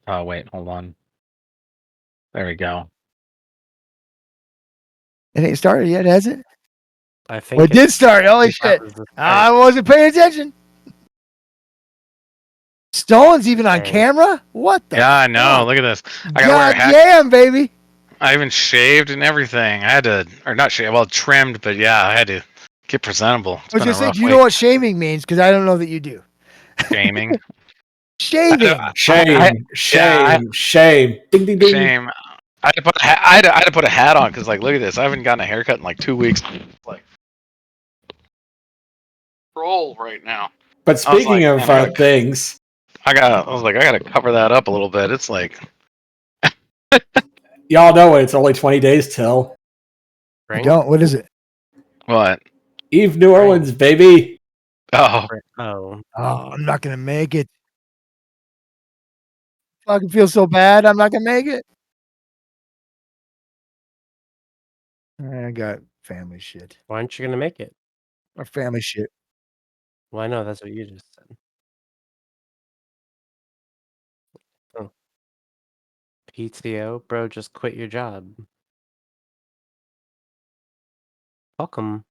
Oh, wait, hold on. There we go. It ain't started yet, has it? I think Well, it did start. Holy shit! I wasn't paying attention. Stone's even on camera? What the? Yeah, I know. fuck? Look at this. I gotta wear a hat. Damn, baby. I even shaved and everything. I had to, or not shaved, well, trimmed, but yeah, I had to get presentable. I was gonna say, do you know what shaving means? Because I don't know that you do. Shaming. Shaving. Shame. Ding, ding, ding. Shame. I had to put I had to put a hat on because, like, look at this. I haven't gotten a haircut in like 2 weeks. Like, roll right now. But speaking of things, I was like, I gotta cover that up a little bit. It's like, y'all know it's only 20 days till. I don't. What is it? What? Eve New Orleans, baby. Oh. I'm not gonna make it. Fucking feel so bad. I'm not gonna make it. I got family shit. Why aren't you gonna make it? Or family shit. Well, I know that's what you just said. Oh. PTO, bro, just quit your job. Welcome.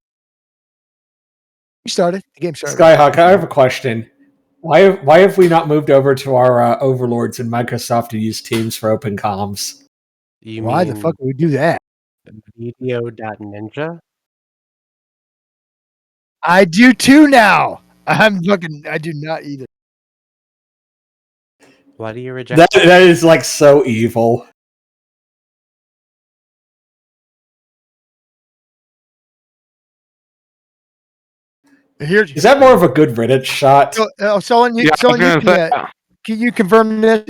You started. The game started. Skyhawk, I have a question. Why have we not moved over to our overlords in Microsoft to use Teams for open comms? Why the fuck would we do that? Video.ninja? I do too now. I do not either. Why do you reject that is like so evil. Is that more of a good Reddit shot? Can you confirm this?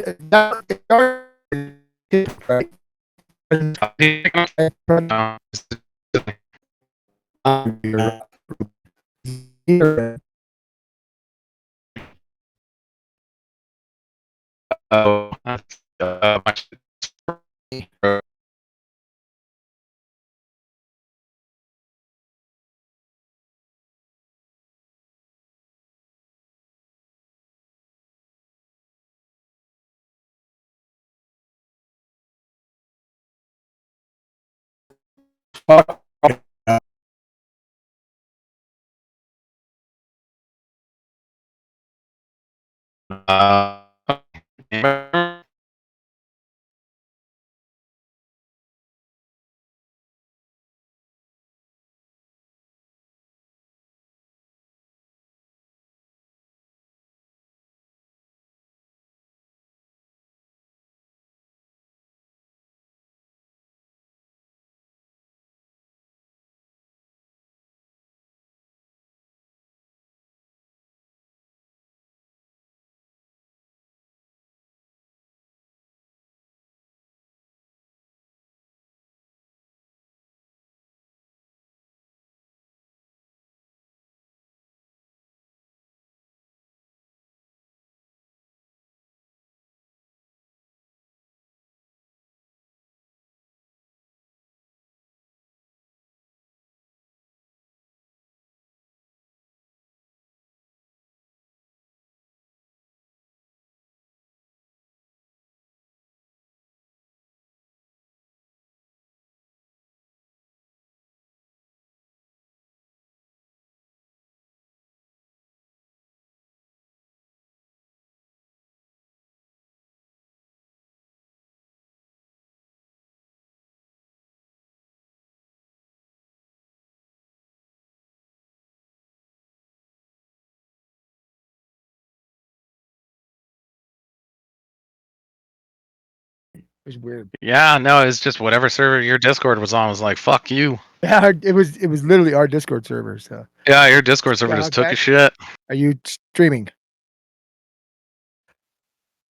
It was weird. Yeah, no, it's just whatever server your Discord was on was like, fuck you. Yeah, it was literally our Discord server. So yeah, your Discord server just took a shit. Are you streaming?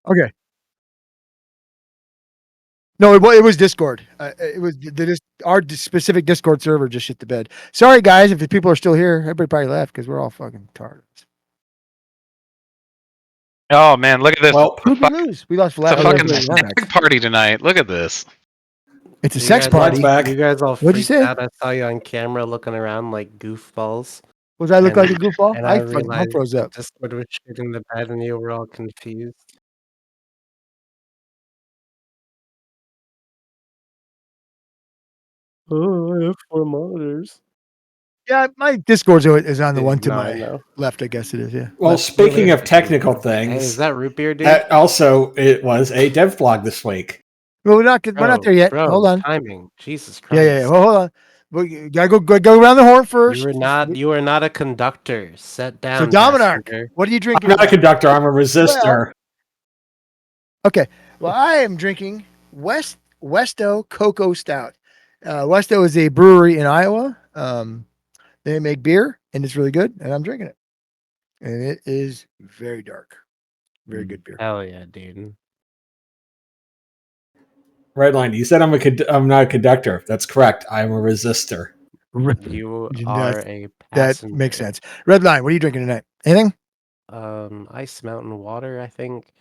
Okay. No, it was Discord. It was our specific Discord server just shit the bed. Sorry, guys, if the people are still here. Everybody probably left because we're all fucking tards. Oh man, look at this! Well, who'd we lose? We lost. It's a fucking sex party tonight. Look at this. It's a sex party. You guys all What'd you freaked say? out. I saw you on camera looking around like goofballs. Was I look like a goofball? And I realized froze up. Discord was shooting the bed and you were all confused. Oh, I have 4 monitors. Yeah, my Discord is on the one to No, I my know. left. I guess it is. Yeah. Well, Left. speaking of technical Hey, is things, that root beer, dude? also it was a dev blog this week. Well, we're not there yet. Bro, Hold on. timing. Jesus Yeah, Christ. yeah. Well, hold on. We gotta go around the horn first. You are not a conductor. Set down, So, Dominark, passenger. what are you I'm drinking? not a tonight? conductor. I'm a resistor. Okay. Well, I am drinking Westo Cocoa Stout. Westo is a brewery in Iowa. They make beer and it's really good, and I'm drinking it. And it is very dark. Very good beer. Hell yeah, dude. Redline. You said I'm not a conductor. That's correct. I'm a resistor. You That- are a That passenger. makes sense. Red line, what are you drinking tonight? Anything? Ice Mountain water, I think.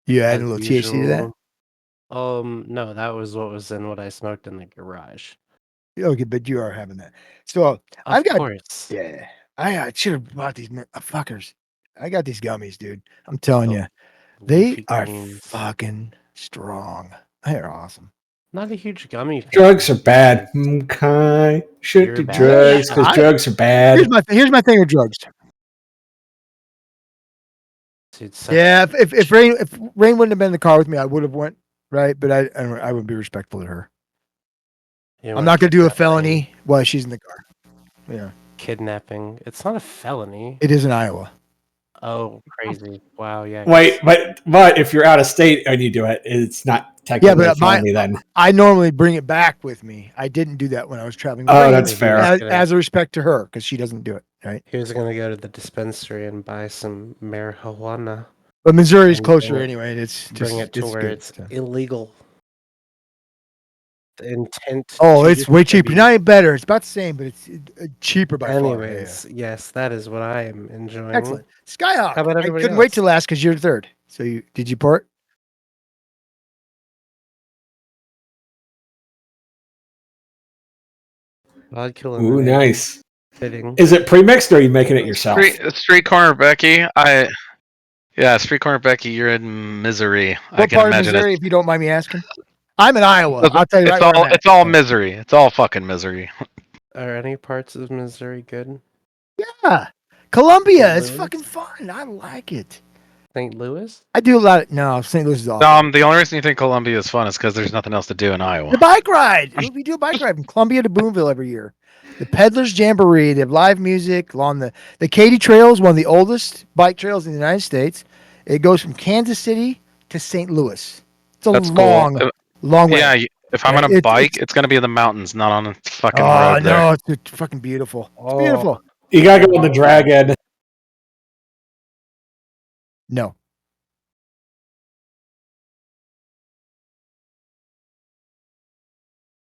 You As adding a little THC to that? usual. No, that was what was in what I smoked in the garage. Okay, but you are having that. So Of I've got course. yeah. I should have bought these fuckers. I got these gummies, dude. I'm telling Oh, you, they leafy are greens. fucking strong. They're awesome. Not a huge gummy fan. Drugs are bad. Okay. Should You're do bad. drugs because drugs are bad. Here's my thing with drugs. Dude, such Yeah, if Rain wouldn't have been in the car with me, I would have went right, but I would be respectful to her. you I'm want not gonna do a kidnapping. felony while she's in the car. Yeah, Kidnapping. It's not a felony. it is in Iowa. Oh, crazy. Wow, yeah. Wait, but if you're out of state and you do it, it's not technically a felony then. I normally bring it back with me. I didn't do that when I was traveling with Oh, Rain, that's fair. as a respect to her because she doesn't do it, right? He was gonna go to the dispensary and buy some marijuana. But Missouri is And closer bring it- anyway. It's Bring it to it's where good. it's So. illegal. The intent. Oh, to it's way cheaper. distribute. Not even better. It's about the same, but it's cheaper by far. Yeah, Anyways, yes, that is what I am enjoying. yeah. Excellent. Skyhawk. How about I everybody couldn't wait else? till last because you're third. So did you pour it? Vodka Ooh, lemonade. nice. Fitting. Is it pre-mixed or are you making it yourself? Street corner Becky. Street corner Becky. You're in misery. I What can part of imagine Missouri, if you don't mind me asking? I'm in Iowa. I'll tell you right it's where I'm all at. it's all misery. It's all fucking misery. Are any parts of Missouri good? Yeah. Columbia is Louis? fucking fun. I like it. St. Louis? I do a lot of no. St. Louis is awful. The only reason you think Columbia is fun is because there's nothing else to do in The Iowa. bike ride. We do a bike ride from Columbia to Boonville every year. The Peddlers Jamboree. They have live music along the Katy Trail is one of the oldest bike trails in the United States. It goes from Kansas City to St. Louis. It's a That's long, cool. long way. Yeah, if I'm Right? on a bike, it's gonna be in the mountains, not on a fucking Oh road there. no, it's fucking beautiful. It's beautiful. You gotta go on the dragon. No.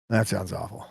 That sounds awful.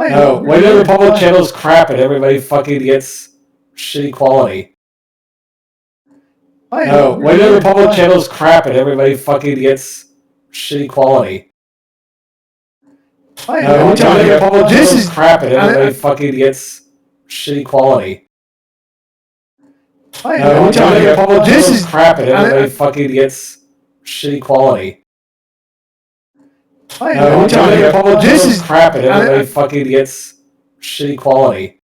No, when the Republic channel's crap and everybody fucking gets shitty quality. No, when the Republic channel's crap and everybody fucking gets shitty quality. No, when the Republic channel's crap and everybody fucking gets shitty quality. No, when the Republic channel's crap and everybody fucking gets shitty quality. No, when the Republic channel's crap and everybody fucking gets shitty quality.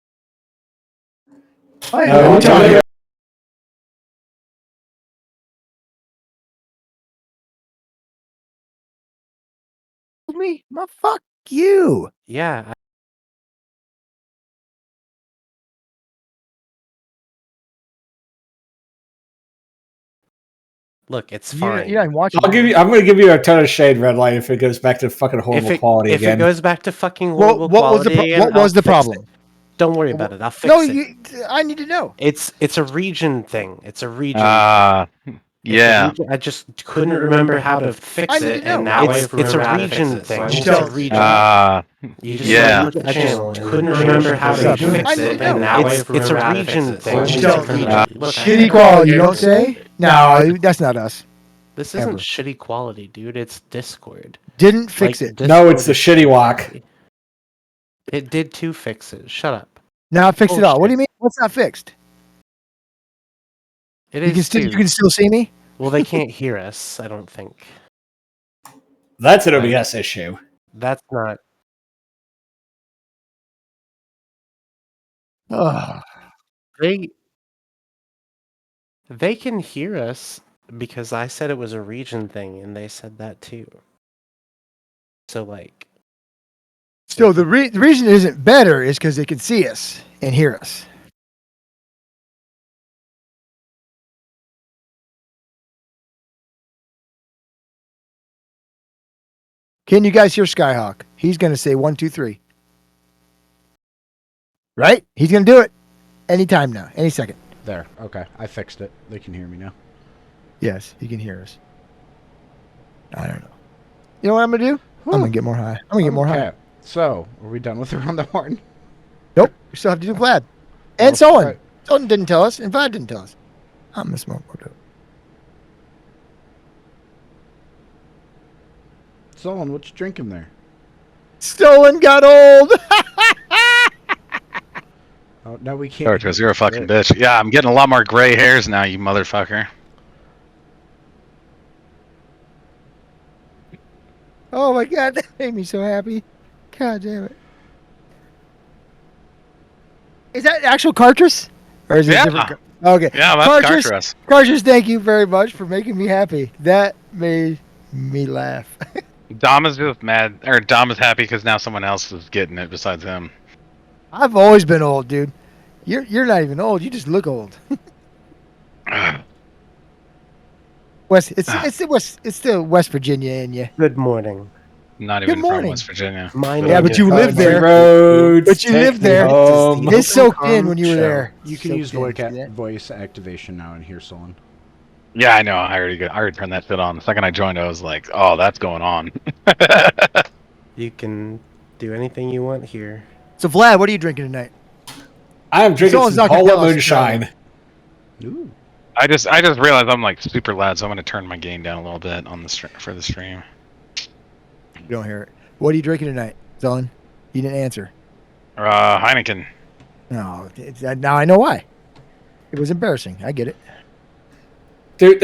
No, when the Me? Fuck you. Yeah. Look, it's fine. You're not even watching. I'm going to give you a ton of shade, Red Light, if it goes back to fucking horrible quality if again. it goes back to fucking What horrible was the quality, what was the problem? Don't worry about it. I'll fix No, it. I need to know. It's a region thing. It's a region. Yeah. I just couldn't remember how to fix I need it, to know. and now It's it's a region thing. Just It's tell a us. region. Yeah. I just couldn't remember how to fix I need it, to and know. now it's a region thing. Just It's tell a us. region. Look, Shitty quality, you don't say? No, that's not us. This isn't Ever. shitty quality, dude. It's Discord. Didn't fix it. No, it's the shitty walk. It did 2 fixes. Shut up. Now it fixed it all. What Bullshit. do you mean? What's not fixed? It You is can still too. you can still see me? Well, they can't hear us. I don't think. That's an OBS issue. That's not. Ugh. They can hear us because I said it was a region thing, and they said that too. So like, So the reason it isn't better is because they can see us and hear us. Can you guys hear Skyhawk? He's going to say 1, 2, 3. Right? He's going to do it anytime now, any second. There. Okay. I fixed it. They can hear me now. Yes, he can hear us. I don't know. You know what I'm going to do? I'm going to get more high. I'm going to get more high. Okay. So, are we done with the round of Martin? Nope. We still have to do Vlad. And Oh, Solon. right. Solon didn't tell us, and Vlad didn't tell us. I'm going to smoke more dope. Solon, what you drinking there? Stolen got old. Oh, no, we can't. Sorry, because you're a fucking bitch. Yeah, I'm getting a lot more gray hairs now, you motherfucker. Oh my god, that made me so happy. God damn it. Is that actual cartridge? Or is it Yeah. different? Okay. Yeah, that's Cartridge, Cartridge. Cartridge, thank you very much for making me happy. That made me laugh. Dom is just mad, or Dom is happy because now someone else is getting it besides him. I've always been old, dude. You're not even old. You just look old. West, it's still West Virginia in you. good morning. Not Good even from morning. West Virginia. My Yeah, name but is you live Country there. Roads, But you take lived me there. home. It soaked in Open when you were show. there. You can Soaked use in. See that? voice activation now in here, Solon. Yeah, I know. I already turned that shit on. The second I joined, I was like, "Oh, that's going on." You can do anything you want here. So Vlad, what are you drinking tonight? I am drinking Someone's some not gonna Cola tell us, Moonshine. Ooh. I just realized I'm like super loud, so I'm gonna turn my gain down a little bit on the for the stream. You don't hear it. What are you drinking tonight, Dylan? You didn't answer. Heineken. No, now I know why. It was embarrassing. I get it. Dude,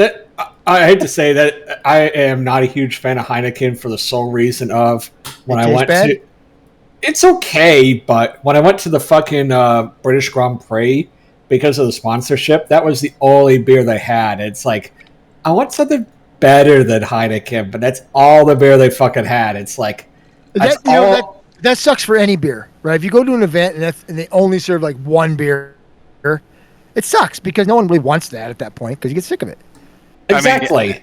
I hate to say that I am not a huge fan of Heineken for the sole reason of when It I tastes went bad? to. It's okay, but when I went to the fucking British Grand Prix because of the sponsorship, that was the only beer they had. It's like, I want something better than Heineken, but that's all the beer they fucking had. It's like, that's That sucks for any beer, right? If you go to an event and they only serve like one beer, it sucks because no one really wants that at that point because you get sick of it. exactly.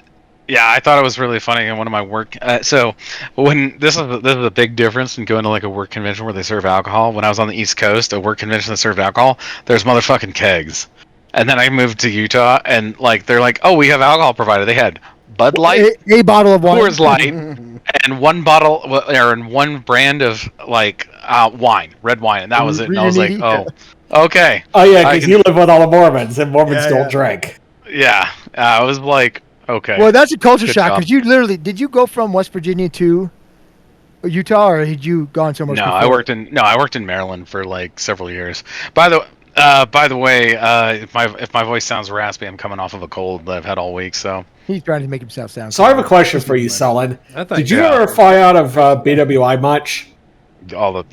Yeah, I thought it was really funny in one of my work. So when this is a big difference in going to like a work convention where they serve alcohol. When I was on the East Coast, a work convention that served alcohol, there's motherfucking kegs. And then I moved to Utah, and like they're like, "Oh, we have alcohol provided." They had Bud Light, a bottle of wine. Coors Light, and one bottle or in one brand of like wine, red wine, and that was it. And I was like, Riuniti. oh, okay. Oh yeah, I because can, you live with all the Mormons, and Mormons Yeah, don't yeah. drink. yeah. I was like, okay. Well, that's a culture Good shock job. because you literally did you go from West Virginia to Utah, or had you gone somewhere No, before? I worked in Maryland for like several years. By the way, if my voice sounds raspy, I'm coming off of a cold that I've had all week. So He's trying to make himself sound. So I have a smart. question Just for you, ignore him. Sullen. I thought Did you you Yeah. ever fly out of BWI much? all the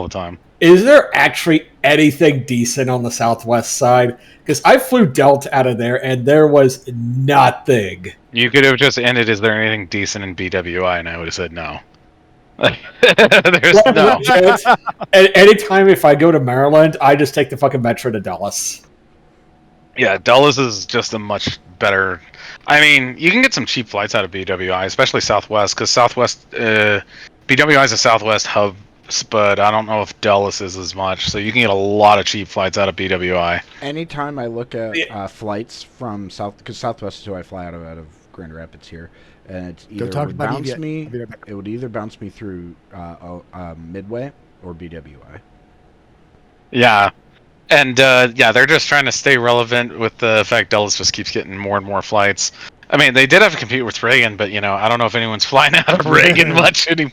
time. Is there actually anything decent on the Southwest side? Because I flew Delta out of there, and there was nothing. You could have just ended. Is there anything decent in BWI? And I would have said no. There's Well, no. legit, anytime if I go to Maryland, I just take the fucking metro to Dallas. Yeah, Dulles is just a much better. I mean, you can get some cheap flights out of BWI, especially Southwest, because BWI is a Southwest hub, but I don't know if Dulles is as much. So you can get a lot of cheap flights out of BWI. Anytime I look at Yeah. flights from because Southwest is who I fly out of Grand Rapids here, and it's Don't either talk would about Eve bounce yet. me. I'll be right back. It would either bounce me through Midway or BWI. Yeah, and yeah, they're just trying to stay relevant with the fact Dulles just keeps getting more and more flights. I mean, they did have to compete with Reagan, but I don't know if anyone's flying out of Reagan much anymore.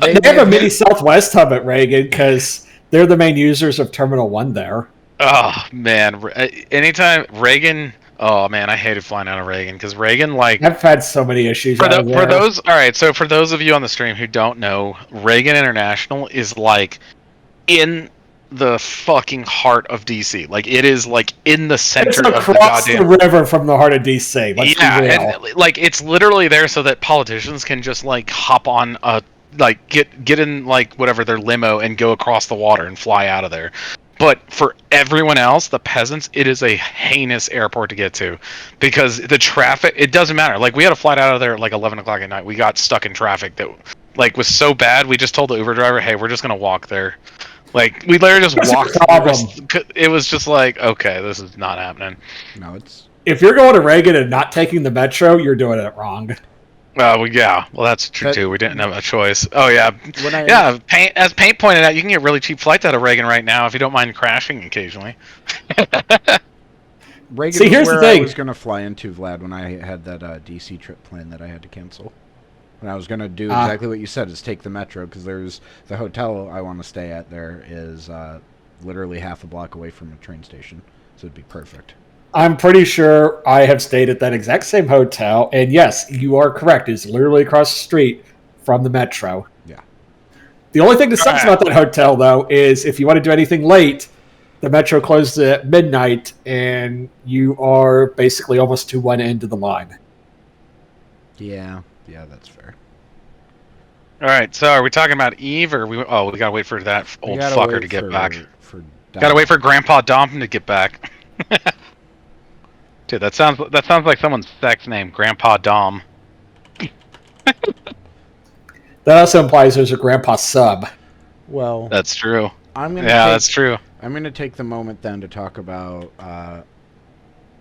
They have a mini Southwest hub at Reagan because they're the main users of Terminal 1 there. Oh man, anytime Reagan. Oh man, I hated flying out of Reagan because Reagan like. I've had so many issues For, out the, of for there. those, all right. So for those of you on the stream who don't know, Reagan International is like in the fucking heart of DC. Like it is like in the It's center of the across the goddamn. river from the heart of DC. Let's be Yeah, real. and like it's literally there so that politicians can just like hop on a like get in like whatever their limo and go across the water and fly out of there. But for everyone else, the peasants, it is a heinous airport to get to because the traffic, it doesn't matter. Like we had a flight out of there at like 11 o'clock at night. We got stuck in traffic that like was so bad. We just told the Uber driver, hey, we're just going to walk there. Like we literally just That's a walked. problem. It was just like, okay, this is not happening. No, it's If you're going to Reagan and not taking the metro, you're doing it wrong. Yeah, well, that's true That- too. We didn't have a choice. Oh yeah, when I yeah. As Paint pointed out, you can get really cheap flights out of Reagan right now if you don't mind crashing occasionally. Reagan See, was here's the where I thing. was going to fly into, Vlad, when I had that DC trip planned that I had to cancel. And I was going to do exactly what you said, is take the metro, because there's the hotel I want to stay at there is literally half a block away from a train station, so it'd be perfect. I'm pretty sure I have stayed at that exact same hotel, and yes, you are correct. It's literally across the street from the metro. Yeah. The only thing that sucks about that hotel, though, is if you want to do anything late, the metro closes at midnight, and you are basically almost to one end of the line. Yeah, that's fair. All right, so are we talking about Eve, or we gotta wait for that We old gotta fucker wait to get for- back? for Gotta wait for Grandpa Dom to get back. Dude, that sounds like someone's sex name, Grandpa Dom. That also implies there's a grandpa sub. Well, That's true. I'm gonna Yeah, take, that's true. I'm gonna take the moment then to talk about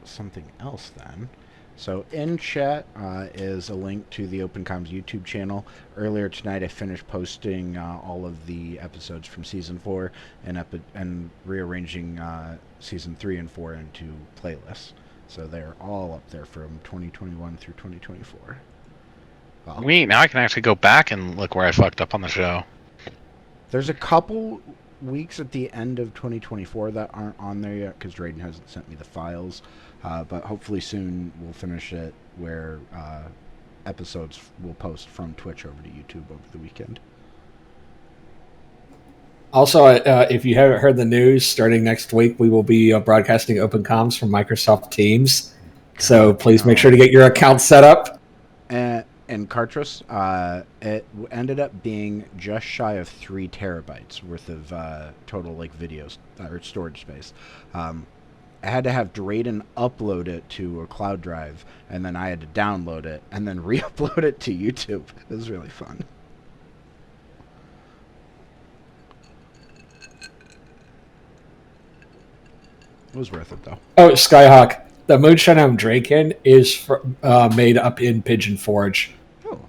something else then. So in chat is a link to the OpenComms YouTube channel. Earlier tonight I finished posting all of the episodes from Season 4 and rearranging Season 3 and 4 into playlists. So they're all up there from 2021 through 2024. Wait, now I can actually go back and look where I fucked up on the show. There's a couple weeks at the end of 2024 that aren't on there yet because Drayden hasn't sent me the files. But hopefully soon we'll finish it where episodes will post from Twitch over to YouTube over the weekend. Also, if you haven't heard the news, starting next week, we will be broadcasting open comms from Microsoft Teams. So please make sure to get your account set up. And Cartridge, it ended up being just shy of 3 terabytes worth of total videos or storage space. I had to have Drayden upload it to a cloud drive, and then I had to download it and then re-upload it to YouTube. It was really fun. It was worth it though. Oh, Skyhawk. the moonshine I'm drinking is made up in Pigeon Forge. Oh,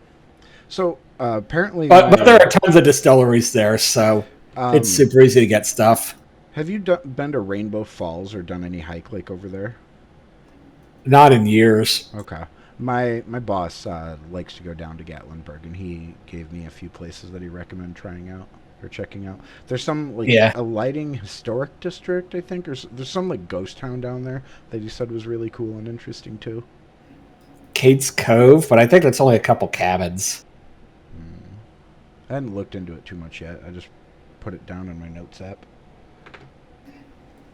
so apparently, But there are tons of distilleries there, so it's um, super easy to get stuff. have you been to Rainbow Falls or done any hike like over there? Not in years. Okay. My boss likes to go down to Gatlinburg, and he gave me a few places that he recommended trying out or checking out. There's some like a lighting historic district, I think, or there's some like ghost town down there that he said was really cool and interesting too. Kate's Cove, but I think that's only a couple cabins. I hadn't looked into it too much yet. I just put it down in my notes app.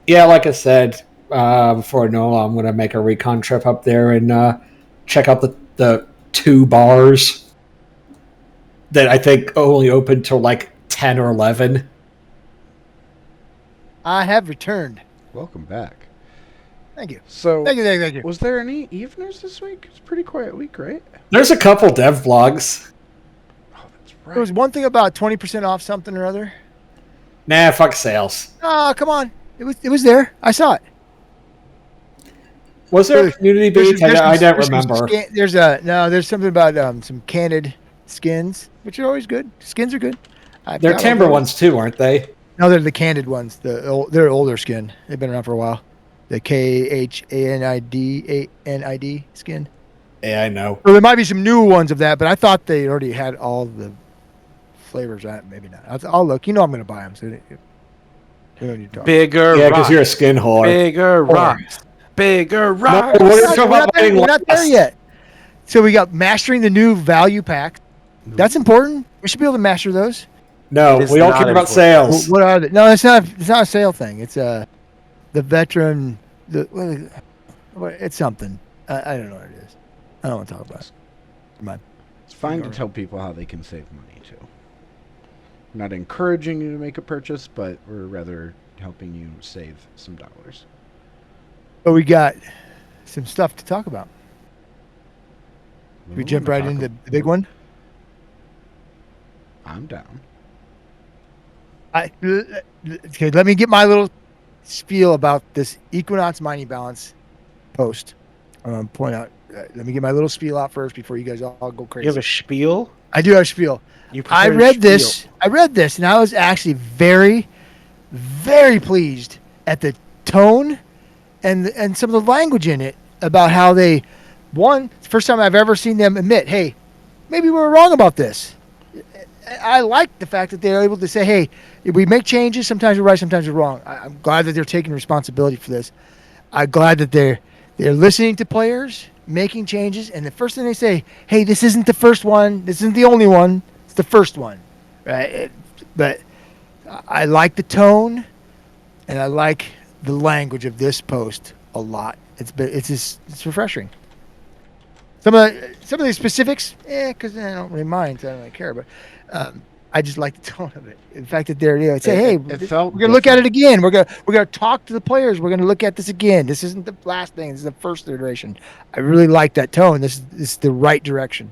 Yeah, like I said, before Nola, I'm going to make a recon trip up there and check out the 2 bars that I think only open till like 10 or 11. I have returned. Welcome back. Thank you. So, Thank you. was there any eveners this week? It's a pretty quiet week, right? There's a couple dev blogs. Oh, that's right. There was one thing about 20% off something or other. Nah, fuck sales. Oh, come on. It was there. I saw it. Was there a community base? I don't remember. There's something about some candid skins, which are always good. Skins are good. They're timber ones too, aren't they? No, they're the candid ones. They're older skin. They've been around for a while. The KHANID skin. Yeah, I know. Well, there might be some new ones of that, but I thought they already had all the flavors. Maybe not. I'll look. You know I'm going to buy them. So we don't need to talk. Bigger Yeah, rocks. because you're a skin whore. Bigger rocks. Bigger rocks. No, We're not there yet. So we got mastering the new value pack. That's important. We should be able to master those. No, It's we don't not care about important. sales. What are they? No, it's not. It's not a sale thing. It's the veteran. It's something. I don't know what it is. I don't want to talk about it. Come on. It's fine to tell people how they can save money too. We're not encouraging you to make a purchase, but we're rather helping you save some dollars. But we got some stuff to talk about. We Ooh, jump right into the big one. I'm down. Okay, let me get my little spiel about this Equinox mining balance post. Point out. Let me get my little spiel out first before you guys all go crazy. You have a spiel? I do have a spiel. You I prepared a read spiel. this. I read this, and I was actually very, very pleased at the tone and some of the language in it about how they, it's the first time I've ever seen them admit, hey, maybe we were wrong about this. I like the fact that they're able to say, hey, we make changes. Sometimes we're right, sometimes we're wrong. I'm glad that they're taking responsibility for this. I'm glad that they're listening to players, making changes, and the first thing they say, hey, this isn't the first one. This isn't the only one. It's the first one. Right? But I like the tone, and I like the language of this post a lot. It's refreshing. Some of the specifics, because I don't really mind, so I don't really care. But I just like the tone of it. The fact that they're say, hey, we're gonna look at it again. We're gonna talk to the players. We're gonna look at this again. This isn't the last thing. This is the first iteration. I really like that tone. This is the right direction.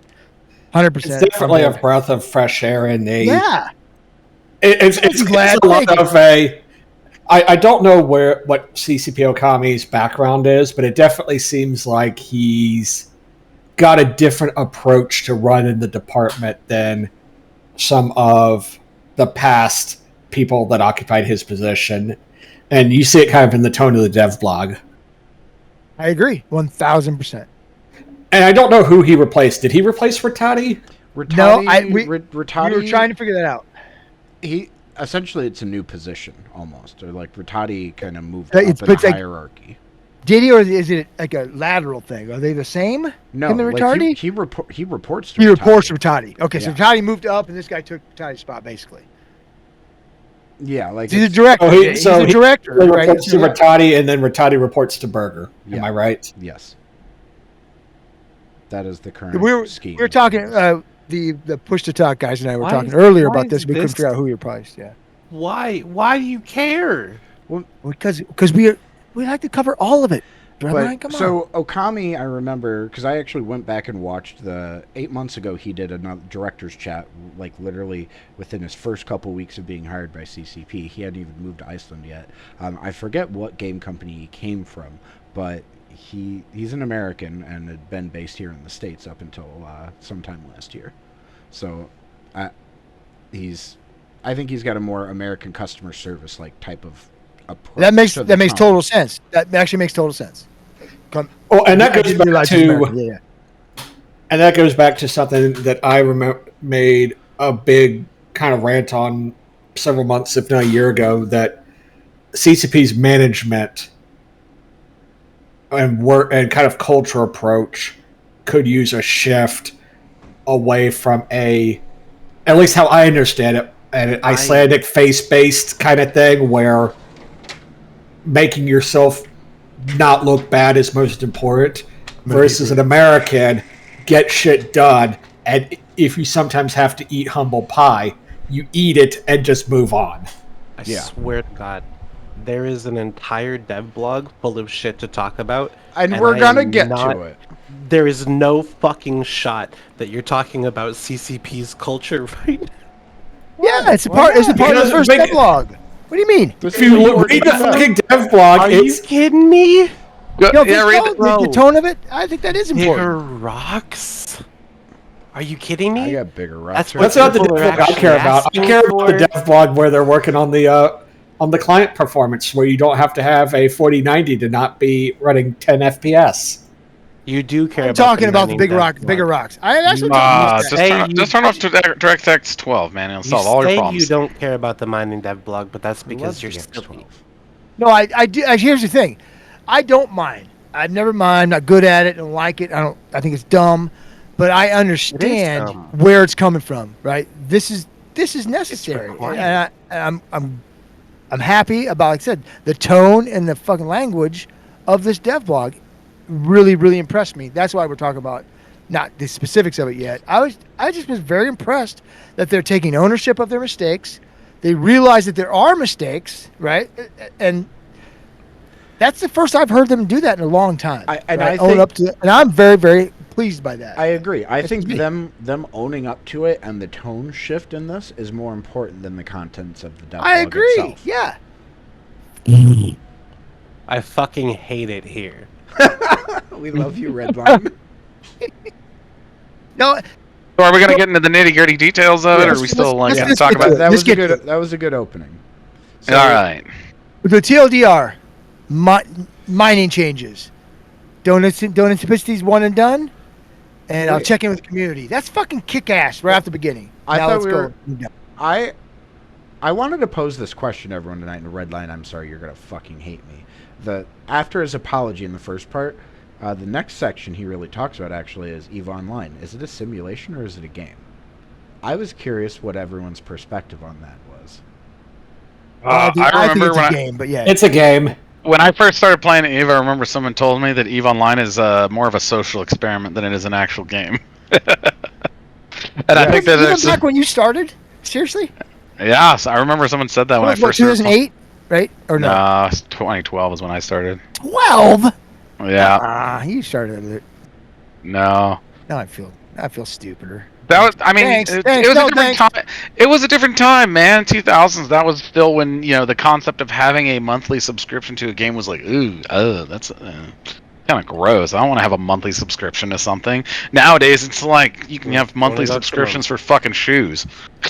100%. It's definitely a breath of fresh air, and it's a lot of a. I don't know what CCP Okami's background is, but it definitely seems like he's got a different approach to running the department than some of the past people that occupied his position. And you see it kind of in the tone of the dev blog. I agree, 1,000%. And I don't know who he replaced. Did he replace Rattati? No, we were were trying to figure that out. Essentially, it's a new position almost, or like Rattati kind of moved It's up in the like- hierarchy. Did he, or is it like a lateral thing? Are they the same? No, Him and like Rattati? he reports to He Rattati. reports to Rattati. Okay, so Yeah. Rattati moved up, and this guy took Rattati's spot, basically. Yeah, like He's a director. He's a director, He right? reports to Rattati, and then Rattati reports to Berger. Am Yeah. I right? Yes. That is the current scheme. We were talking, the push to talk guys and I were Why talking is- earlier why about this. is We couldn't this- figure out who he replaced. Yeah, Why do you care? because we like to cover all of it. Come on. So Okami, I remember, because I actually went back and watched 8 months ago, he did another director's chat, like literally within his first couple weeks of being hired by CCP. He hadn't even moved to Iceland yet. I forget what game company he came from, but he's an American and had been based here in the States up until sometime last year. So I think he's got a more American customer service like type of approach. That makes to the tone. total sense. That actually makes total sense. Well, and that I goes didn't back realize he's American. to Yeah. and that goes back to something that I made a big kind of rant on several months, if not a year ago, that CCP's management and work and kind of culture approach could use a shift away from at least how I understand it, an Icelandic face-based kind of thing where making yourself not look bad is most important versus an American get shit done, and if you sometimes have to eat humble pie, you eat it and just move on. I swear to God, there is an entire dev blog full of shit to talk about. And we're gonna get to it. There is no fucking shot that you're talking about CCP's culture right now. Yeah, it's a part of the first dev blog. What do you mean? If you read the fucking dev blog, Are you kidding me? Read Bro. the tone of it. I think that is important. Bigger rocks? Are you kidding I me? got bigger rocks. That's That's not the dev people are blog I actually care about. I asking care about the for. dev blog where they're working on the client performance, where you don't have to have a 4090 to not be running 10 FPS. You do care I'm about talking about the mining big dev rock, blog. bigger rocks. That's what Just turn off to DirectX 12, man. It'll solve all your You problems. don't care about the mining dev blog, but that's because you're silly. X12. No, I do. Here's the thing, I don't mind. I've never mind. Not good at it. Don't like it. I think it's dumb, but I understand dumb. where it's coming from. Right. This is necessary, required. and I'm happy about, like I said, the tone and the fucking language of this dev blog. Really, really impressed me. That's why we're talking about not the specifics of it yet. I just was very impressed that they're taking ownership of their mistakes. They realize that there are mistakes, right? And that's the first I've heard them do that in a long time. I own think- up to it, and I'm very, very pleased by that. I agree. I That's think me. them owning up to it and the tone shift in this is more important than the contents of the dev I blog agree. itself. Yeah. I fucking hate it here. We love you, Redline. No, So are we gonna get into the nitty gritty details of it, or are we still like let's talk get to about? it. that Let's was a get to good. it. That was a good opening. So, All right. the TLDR, mining changes. Don't anticipate these one and done. And I'll Wait. check in with the community. That's fucking kick ass right off the beginning. I now thought let's we go. were- I wanted to pose this question to everyone tonight in the red line. I'm sorry, you're gonna fucking hate me. After his apology in the first part, the next section he really talks about actually is EVE Online. Is it a simulation or is it a game? I was curious what everyone's perspective on that was. I think remember it's when a I- game, but yeah. It's a game. When I first started playing EVE, I remember someone told me that EVE Online is more of a social experiment than it is an actual game. And I think that Even it's back when you started? Seriously? yeah. So I remember someone said that when I What, first started. 2008, right? Or no? No, 2012 is when I started. 12? Yeah. You started it. No. Now I feel stupider. That was, I mean, Thanks, it thanks, was no, a different time. It was a different time, man. 2000s. That was still when the concept of having a monthly subscription to a game was like, ooh, that's kind of gross. I don't want to have a monthly subscription to something. Nowadays, it's like you can have monthly $20 a subscriptions for fucking shoes.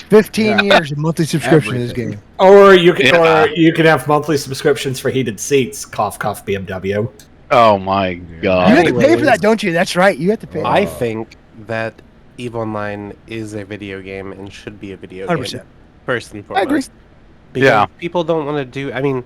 15 years of monthly subscription to this Everything. game. Or you can Yeah. have monthly subscriptions for heated seats. Cough, cough, BMW. Oh my You god. have to pay for Anyways. that, don't you? That's right. You have to pay. I think that EVE Online is a video game and should be a video 100%. game first and I foremost. agree. Because Yeah. people don't want to do. I mean,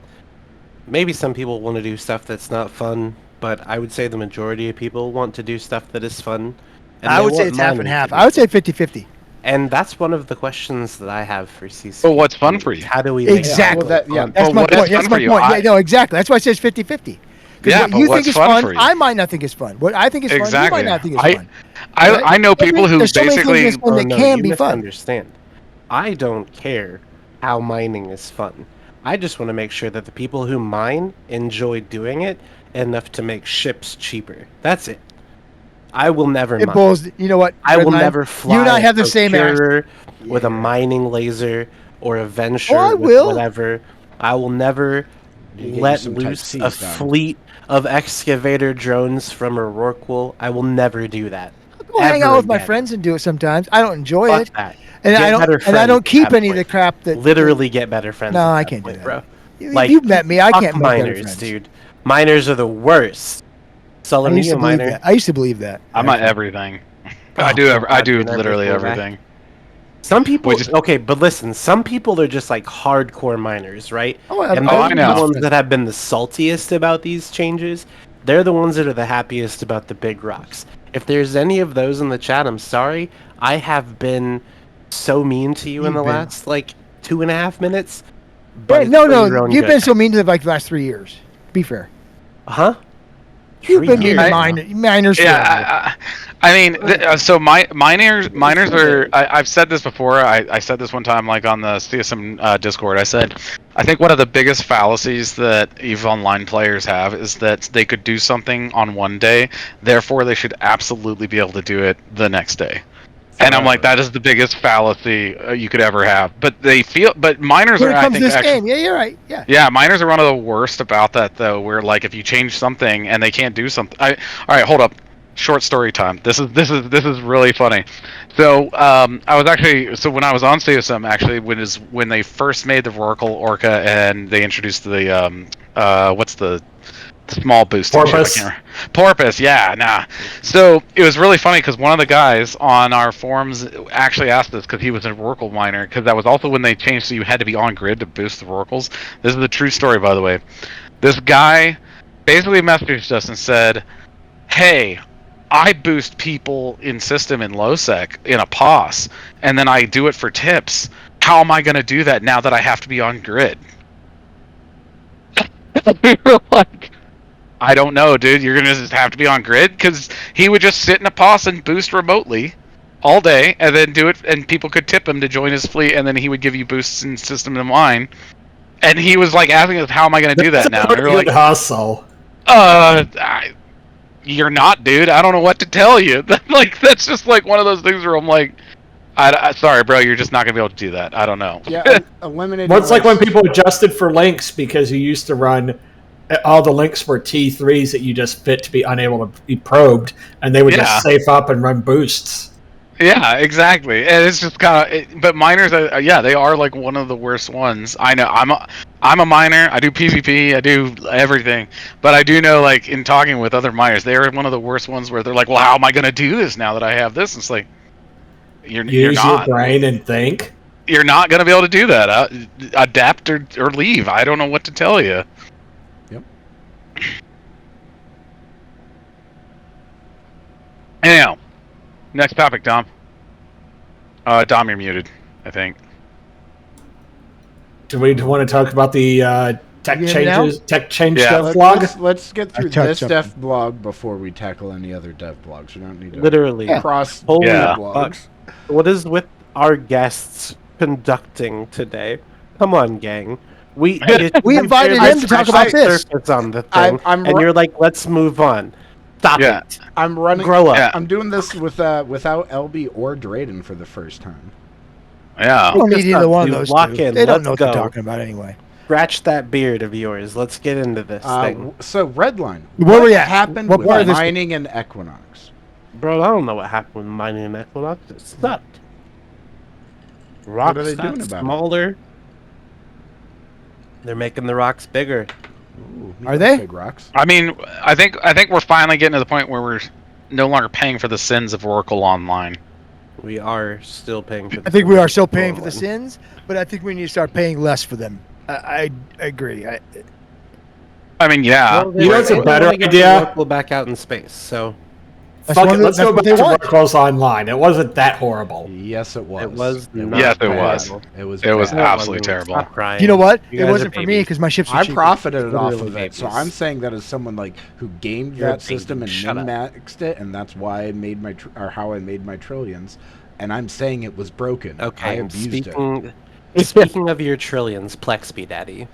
maybe some people want to do stuff that's not fun, but I would say the majority of people want to do stuff that is fun. And I they would say want it's half money and to half. do I would say it. 50-50. And that's one of the questions that I have for CC. Well, what's fun for you? How do we make Exactly. Well, that- yeah. fun? That's Well, my what is point. fun That's for my you? point. I- Yeah, no, exactly. That's why I says 50-50. Yeah, What but you what's think is fun fun, for you? I might not think is fun. What I think is fun, Exactly. you might not think is I- fun. I know people who There's so many things basically. that's fun Oh, that no, can you be fun. misunderstand. I don't care how mining is fun. I just want to make sure that the people who mine enjoy doing it enough to make ships cheaper. That's it. I will never It mine. boils. You know what? I will Redline? never fly. You and I a have the same ass. Procurer with a Yeah. mining laser or a venture Oh, I with will. whatever. I will never You get you let some Type loose Cs a done. fleet of excavator drones from a Rorqual, I will never do that. Go hang out Ever with my again. friends and do it sometimes. I don't enjoy Fuck it, that. and Get better I don't friends keep at that any of the point. crap that. Literally get better friends. No, at I that can't do point, that. bro. If you've met me, I fuck can't make better miners, friends. dude. Miners are the worst. I Sullen, used you to a believe miner? that. I used to believe that. I'm at actually. everything. Oh, I do. God, I do dude, I literally wish we were back. everything. Some people, We just- okay, but listen, some people are just like hardcore miners, right? Oh, And I those are know. the ones that have been the saltiest about these changes. They're the ones that are the happiest about the big rocks. If there's any of those in the chat, I'm sorry. I have been so mean to you in the You've been- last like 2.5 minutes. Yeah, But it's no, for no. your own You've good. been so mean to them like the last 3 years. Be fair. Huh? You've 3 been mean years. to I- miners forever. Yeah, I mean, so miners are. I've said this before. I said this one time, like on the CSM Discord. I said, I think one of the biggest fallacies that EVE Online players have is that they could do something on one day, therefore they should absolutely be able to do it the next day. And I'm like, that is the biggest fallacy you could ever have. But miners When are, it I comes to think, this actually. game, yeah, you're right. Yeah. Yeah, miners are one of the worst about that, though. Where like, if you change something and they can't do something, all right, hold up. Short story time. This is really funny. So I was actually when I was on CSM actually when they first made the Rorqual Orca and they introduced the what's the small boosting ship? I Porpoise. can't remember. Porpoise, yeah, nah. So it was really funny because one of the guys on our forums actually asked us because he was a Rorqual miner, because that was also when they changed so you had to be on grid to boost the Rorquals. This is the true story, by the way. This guy basically messaged us and said, "Hey, I boost people in system in low sec in a POS, and then I do it for tips. How am I going to do that now that I have to be on grid?" We were like, I don't know, dude. You're gonna just have to be on grid, because he would just sit in a POS and boost remotely all day, and then do it, and people could tip him to join his fleet, and then he would give you boosts in system and mine. And he was like asking us, "How am I gonna do that now?" And we were like, Good hustle. "You're not, dude. I don't know what to tell you." Like, that's just like one of those things where I'm like, sorry, bro. You're just not gonna be able to do that. I don't know. Yeah, eliminating. Well, it's like when people adjusted for links because you used to run all the links were T3s that you just fit to be unable to be probed, and they would Yeah. just safe up and run boosts. Yeah, exactly. And it's just kind of, but miners, yeah, they are like one of the worst ones. I know. I'm a miner. I do PvP. I do everything. But I do know, like, in talking with other miners, they are one of the worst ones where they're like, "Well, how am I going to do this now that I have this?" And it's like, you're Use not. your brain and think. You're not going to be able to do that. Adapt or leave. I don't know what to tell you. Yep. Anyhow, next topic, Dom. Dom, you're muted, I think. Do we want to talk about the tech You hear me now? changes, tech change Yeah. stuff vlog? Let's get through touched this something. dev blog before we tackle any other dev blogs. We don't need to Literally. cross Holy Yeah. blogs. What is with our guests conducting today? Come on, gang. We invited barely him to talk scratched about the this. surface on the thing, I'm and you're like, let's move on. Stop Yeah. it. I'm running. Grow up. Yeah. I'm doing this without LB or Drayden for the first time. Yeah. I don't need Focus either up, one of dude. those Lock two. in. They don't Let's know what go. they're talking about anyway. Scratch that beard of yours. Let's get into this thing. So Redline. Where what we at? happened What with part of this- mining and Equinox? Bro, I don't know what happened with mining and Equinox. It sucked. Rocks are they got doing about it? smaller. They're making the rocks bigger. Ooh, Are they? big rocks? I mean, I think we're finally getting to the point where we're no longer paying for the sins of Oracle Online. We are still paying for the I think we sins are of still paying for the Portland. sins, but I think we need to start paying less for them. I agree. I mean, yeah. Well, You know what's a they better wanna get idea? Oracle back out in space, so That's Fuck one it, of let's the- go that's back what to they want. Oracles Online. It wasn't that horrible. Yes, it was. it was not Yes, it bad. was. It was. It was bad. No, it absolutely wasn't. terrible. Stop crying. You know what? You It guys wasn't are for me babies. because my ships were I cheaper. profited off Literally of it, so babies. I'm saying that as someone like who gamed You're a that system baby. and Shut up. min-maxed it, and that's why I made my or how I made my trillions. And I'm saying it was broken. I Okay, abused it. speaking of your trillions, Plex me, daddy.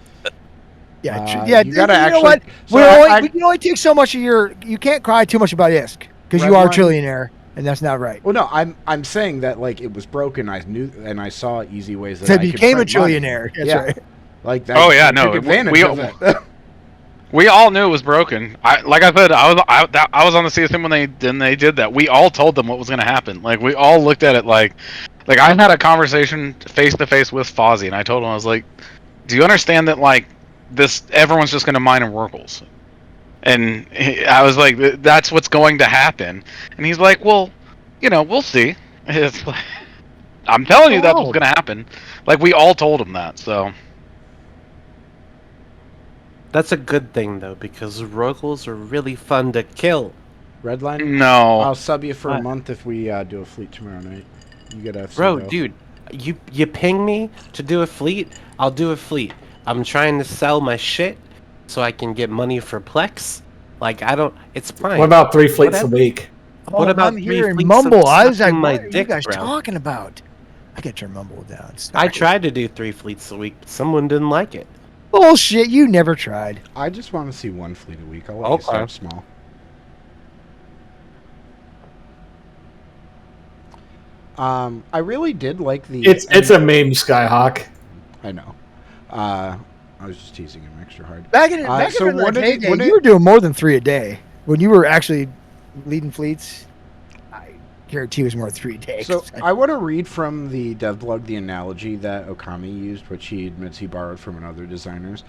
Yeah, Uh, yeah. you gotta know actually- what? so We can only take so much of your. You can't cry too much about ISK because you are a Redline- trillionaire, and that's not right. Well, no, I'm saying that like it was broken. I knew, and I saw easy ways that So I you could became a print money. trillionaire. That's Yeah. right. Like that. Oh, yeah, I no, took advantage we- of it. We all knew it was broken. Like I said, I was on the CSM when they did that. We all told them what was going to happen. Like we all looked at it like I had a conversation face to face with Fozzie, and I told him, I was like, "Do you understand that like this? Everyone's just going to mine in Rorquals." And I was like, "That's what's going to happen." And he's like, "Well, we'll see." It's like, I'm telling you, that's what's going to happen. Like we all told him that. So That's a good thing though, because Rorquals are really fun to kill. Redline. no. I'll sub you for a What? month if we do a fleet tomorrow night. You get FC Bro, go. dude, you ping me to do a fleet, I'll do a fleet. I'm trying to sell my shit so I can get money for Plex. Like it's fine. What about 3 fleets a Whatever. week? What about I'm 3 hearing fleets mumble. of I was like, sucking my what are you dick, guys bro? talking about? I got your mumble down. I Sorry. tried to do 3 fleets a week, but someone didn't like it. Bullshit. You never tried. I just want to see 1 fleet a week. I'll let you Okay. start small. I really did like the. It's a meme, Skyhawk. I know. I was just teasing him extra hard. Back in So the what did heyday, what did- you were doing more than 3 a day. When you were actually leading fleets, I guarantee it was more than 3 a day. So I want to read from the devlog the analogy that Okami used, which he admits he borrowed from another designers.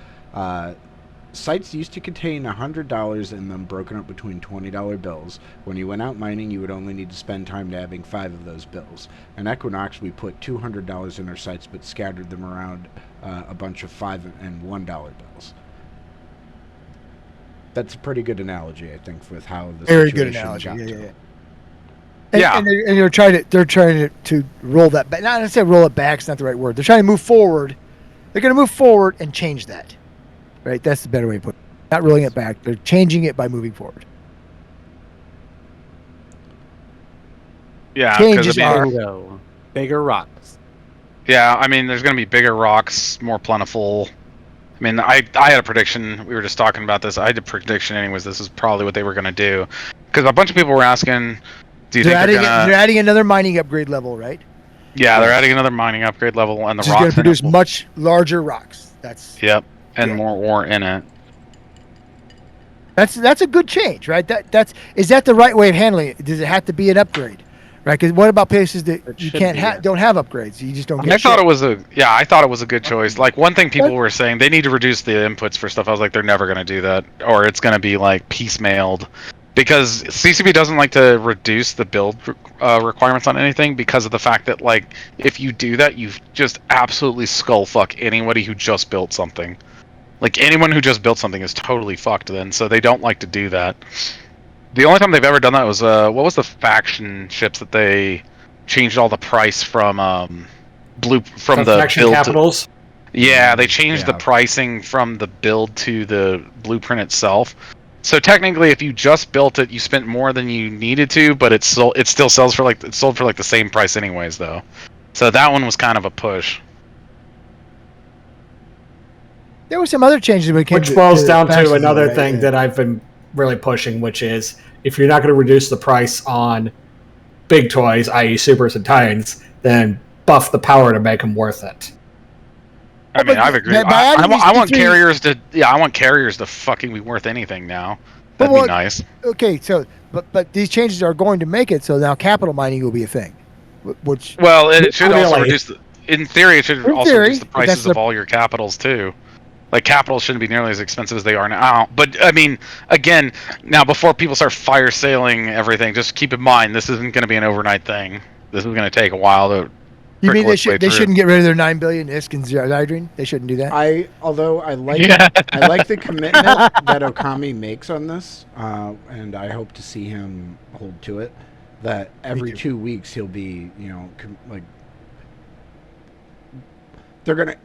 Sites used to contain $100 in them, broken up between $20 bills. When you went out mining, you would only need to spend time nabbing 5 of those bills. In Equinox, we put $200 in our sites, but scattered them around a bunch of $5 and $1 bills. That's a pretty good analogy, I think, with how the very good situation analogy. got Yeah, to yeah, him. yeah. And they're trying to roll that back. Not necessarily roll it back. It's not the right word. They're trying to move forward. They're going to move forward and change that. Right. That's the better way to put it. Not rolling it back. They're changing it by moving forward. Yeah, Changes because are- Bingo. Bigger rocks. yeah, I mean, there's going to be bigger rocks, more plentiful. I mean, I had a prediction. We were just talking about this. I had a prediction, anyways. This is probably what they were going to do, because a bunch of people were asking, "Do you think they're they're adding another mining upgrade level, right? Yeah, they're adding another mining upgrade level, and the Which is going rocks to in produce it will- much larger rocks. Yep, and Yeah. more ore in it. That's a good change, right? Is that the right way of handling it? Does it have to be an upgrade, right? Because what about places that It you should can't be, have yeah. don't have upgrades? You just don't get. I thought shit. it was I thought it was a good choice. Like one thing people were saying, they need to reduce the inputs for stuff. I was like, they're never going to do that, or it's going to be like piecemealed, because CCP doesn't like to reduce the build requirements on anything, because of the fact that like if you do that, you just absolutely skull fuck anybody who just built something. Like anyone who just built something is totally fucked then, so they don't like to do that. The only time they've ever done that was what was the faction ships that they changed all the price from the Faction build capitals. yeah, they changed the Yeah. pricing from the build to the blueprint itself. So technically, if you just built it, you spent more than you needed to, but it still sells for like it's sold for like the same price anyways, though. So that one was kind of a push. There were some other changes when it came Which boils down to factions, another right? thing Yeah. that I've been really pushing, which is if you're not going to reduce the price on big toys, i.e. Supers and Titans, then buff the power to make them worth it. I mean, but I've agreed. by adding these I want three- carriers to I want carriers to fucking be worth anything now. But That'd be nice. Okay, so but these changes are going to make it so now capital mining will be a thing, which Well, it should also Really? reduce. In theory, it should In also theory, reduce the but that's prices of the- all your capitals too. Like capitals shouldn't be nearly as expensive as they are now. But I mean, again, now before people start fire sailing everything, just keep in mind this isn't going to be an overnight thing. This is going to take a while to. you mean trickle its way they through. shouldn't get rid of their 9 billion ISK and Zydrine? They shouldn't do that. Although I like Yeah. I like the commitment that Okami makes on this, and I hope to see him hold to it. That every too. 2 weeks he'll be, like they're gonna.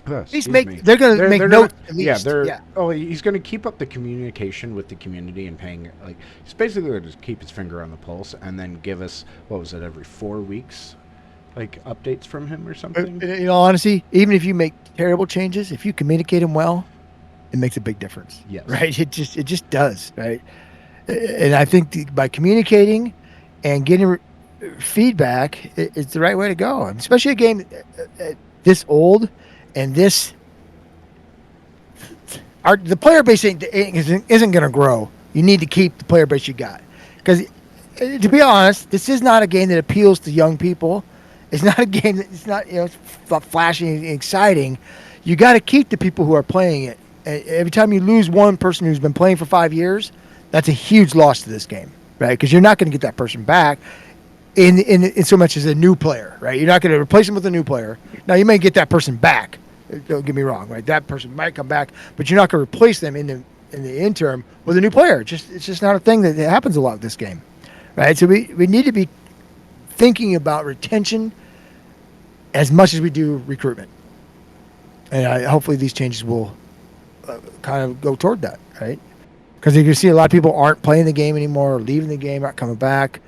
They're going to make notes. At least. Yeah, Oh, he's going to keep up the communication with the community and paying he's basically going to just keep his finger on the pulse and then give us what was it every 4 weeks, like updates from him or something. In all honesty, even if you make terrible changes, if you communicate them well, it makes a big difference. Yes. Right. It just does. Right. And I think by communicating and getting feedback, it's the right way to go. And especially a game this old and this. the player base isn't going to grow. You need to keep the player base you got, because to be honest, this is not a game that appeals to young people. It's not a game that it's not it's flashy and exciting. You got to keep the people who are playing it. Every time you lose one person who's been playing for 5 years, that's a huge loss to this game, right? Because you're not going to get that person back in so much as a new player, right? You're not going to replace them with a new player. Now you may get that person back. Don't get me wrong, right? That person might come back, but you're not going to replace them in the interim with a new player. It's just not a thing that happens a lot with this game, right? So we need to be thinking about retention as much as we do recruitment, and hopefully these changes will kind of go toward that, right? Because you can see a lot of people aren't playing the game anymore, or leaving the game, not coming back.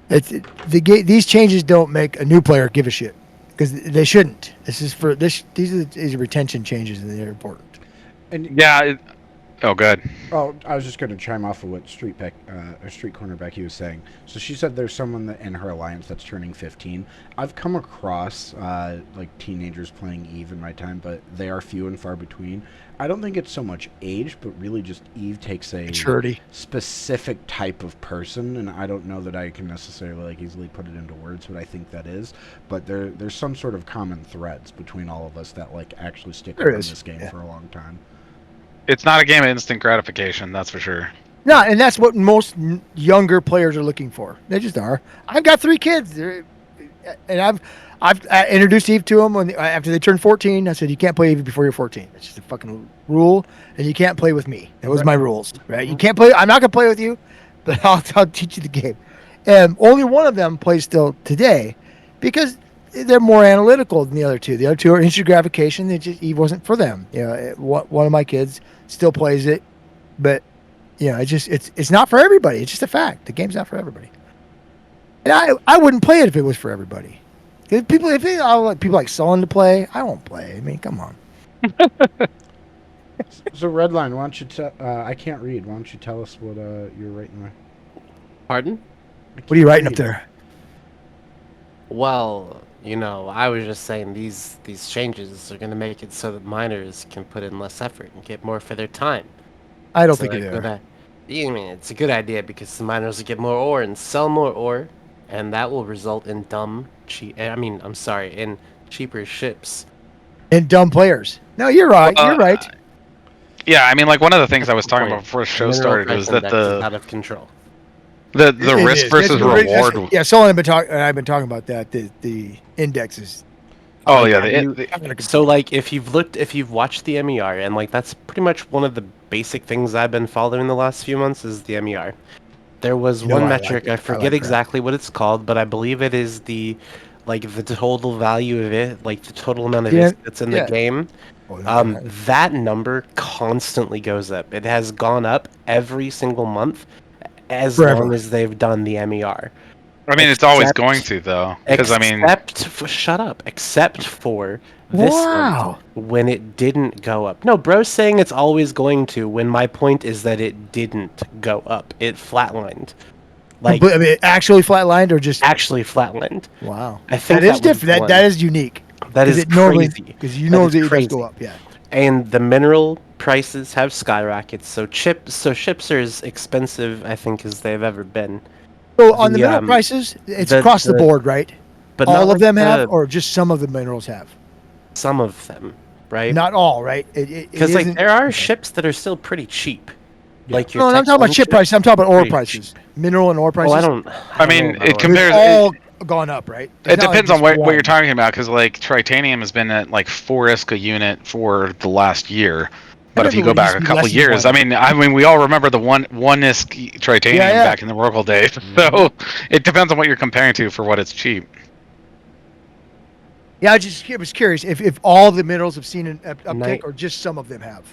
These changes don't make a new player give a shit, because they shouldn't. These are retention changes, and they're important. And Yeah. Oh, good. oh, I was just going to chime off of what Street Corner Becky was saying. So she said there's someone in her alliance that's turning 15. I've come across like teenagers playing Eve in my time, but they are few and far between. I don't think it's so much age, but really just Eve takes a Maturity. specific type of person, and I don't know that I can necessarily like easily put it into words what I think that is. But there's some sort of common threads between all of us that like actually stick There with is, this game yeah. for a long time. It's not a game of instant gratification, that's for sure. No, and that's what most younger players are looking for. They just are. I've got 3 kids, and I've introduced Eve to them after they turned 14. I said, you can't play Eve before you're 14. It's just a fucking rule, and you can't play with me. That was my rules, right? You can't play. I'm not gonna play with you, but I'll teach you the game. And only one of them plays still today, because they're more analytical than the other 2. The other 2 are instant gratification. Eve wasn't for them. One of my kids still plays it, but it's not for everybody. It's just a fact. The game's not for everybody. And I wouldn't play it if it was for everybody. If people like Sullen to play, I won't play. I mean, come on. So Redline, why don't you I can't read. Why don't you tell us what you're writing there? Pardon? What are you writing up there? Well, I was just saying these changes are going to make it so that miners can put in less effort and get more for their time. I don't So think you do. It's a good idea because the miners will get more ore and sell more ore, and that will result in in cheaper ships. And dumb players. No, you're right. You're right. Yeah, I mean, like one of the things I was talking Point. about before the The show mineral started price was that index is out of control. the It risk is. versus That's- reward. Yeah, Sullen I've been talking about that. The index is. Oh Like, yeah, have you- So, like, if you've watched the MER, and like that's pretty much one of the basic things I've been following the last few months is the MER. There was one metric, I forget exactly what it's called, but I believe it is the total value of it, like the total amount of it that's in the game. That number constantly goes up. It has gone up every single month as long as they've done the MER. I mean, it's always going to though, because shut up. Except for this month when it didn't go up. No, bro's saying it's always going to. When my point is that it didn't go up. It flatlined. Like, I mean, actually flatlined or just actually flatlined. Wow, I think that is different. That is unique. That is crazy. Because it does go up. Yeah. And the mineral prices have skyrocketed. So ships are as expensive, I think, as they've ever been. So on the mineral prices, it's across the board, right? But all of them have, or just some of the minerals have? Some of them, right? Not all, right? Because there are ships that are still pretty cheap. Yeah. Like your I'm talking about ship prices. I'm talking about ore prices, mineral and ore prices. I mean, it compares. All gone up, right? It depends on what you're talking about, because like titanium has been at like 4 ISK a unit for the last year. But if you go back a couple years, I mean, we all remember the one ISK titanium back in the Oracle days. So it depends on what you're comparing to for what it's cheap. Yeah, I was curious if all the minerals have seen an uptick or just some of them have.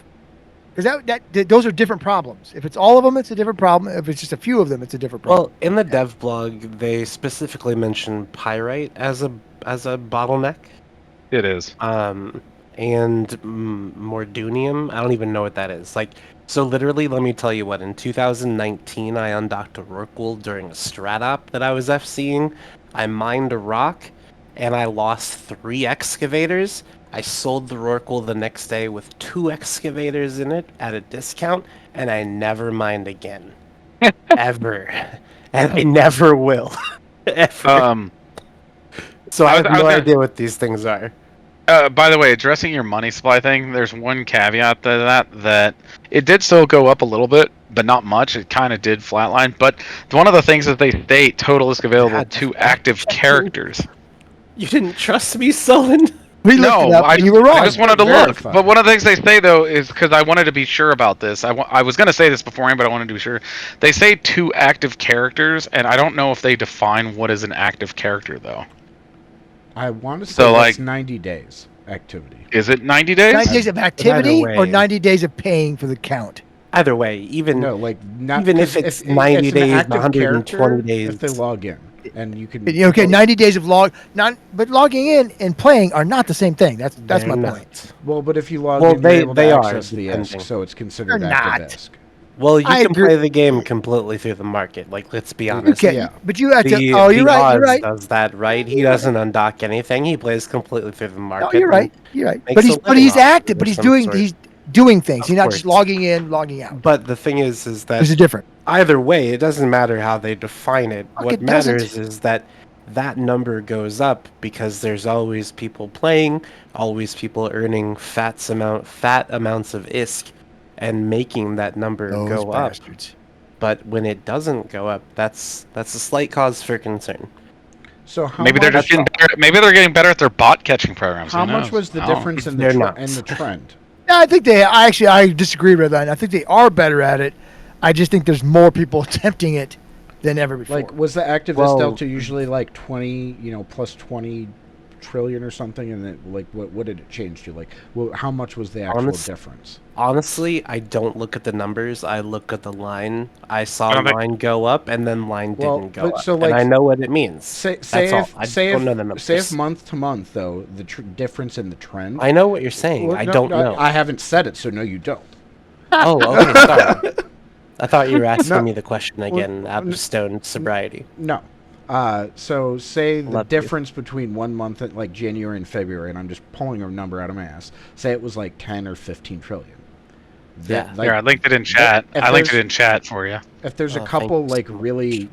Because those are different problems. If it's all of them, it's a different problem. If it's just a few of them, it's a different problem. Well, in the dev blog, they specifically mention pyrite as a bottleneck. It is. And Mordunium. I don't even know what that is. So literally, let me tell you what. In 2019, I undocked a Rorqual during a strat op that I was FCing. I mined a rock, and I lost 3 excavators I sold the Rorqual the next day with 2 excavators in it at a discount, and I never mined again. Ever. And I never will. Ever. So I I was- have I was no gonna- idea what these things are. By the way, addressing your money supply thing, there's one caveat to that it did still go up a little bit, but not much. It kind of did flatline. But one of the things that they state total is available Yeah, to that's active checking. characters. You didn't trust me, Sullen? We looked it No, up. I, And you were wrong. I just wanted to Verify. look. But one of the things they say though is because I wanted to be sure about this. I was going to say this beforehand, but I wanted to be sure. They say 2 active characters, and I don't know if they define what is an active character though. I want to say So, that's like- 90 days activity. Is it 90 days? 90 days of activity way- or 90 days of paying for the count? Either way, even No, like not even if 'cause it's 90 an days, active 120 character, days. if they log in, and you can. Okay, 90 days of but logging in and playing are not the same thing. That's they're my not. point. Well, but if you log Well, in, you're able they to are, access the ISK, depending. so it's considered They're active not. ISK. Well, you I can agree. play the game completely through the market. Like, let's be You honest. Okay, Yeah. but you have to. The, Oh, the you're right. You're Oz right. does that, right? He doesn't undock anything. He plays completely through the No, market. you're right. You're right. makes But a but living he's off it active. of But he's some doing sort. he's doing things. Of He's not course. just logging in, logging out. But the thing is There's that a difference. either way, it doesn't matter how they define it. Fuck, What it doesn't. matters is that that number goes up because there's always people playing, always people earning fat amounts of ISK, and making that number Those go up. bastards. But when it doesn't go up, that's a slight cause for concern. So how Maybe much, they're just getting better. Maybe they're getting better at their bot catching programs. how Who much knows? was the I don't- difference in They're the not. in the trend? Yeah, I think I disagree with that. I think they are better at it. I just think there's more people attempting it than ever before. Like, was the active Well- delta usually like 20, plus 20 trillion or something? And then, like, what did it change to? Like, how much was the actual Honest- difference? Honestly, I don't look at the numbers. I look at the line. I saw I don't think- line go up, and then line Well, didn't go but up. so, And like, I know what it means. Say That's if all. I say don't if, know the numbers. say if month to month though the difference in the trend. I know what you're saying. Well, I no, don't no, know. I haven't said it, so no, you don't. Oh, okay, sorry. I thought you were asking No. me the question again out of stone sobriety. No. So say the Love you. difference between 1 month, like January and February, and I'm just pulling a number out of my ass. Say it was like 10 or 15 trillion. Yeah. Here, I linked it in chat. if I linked it there's- in chat for you. If there's a Oh, thank couple you like so much. really,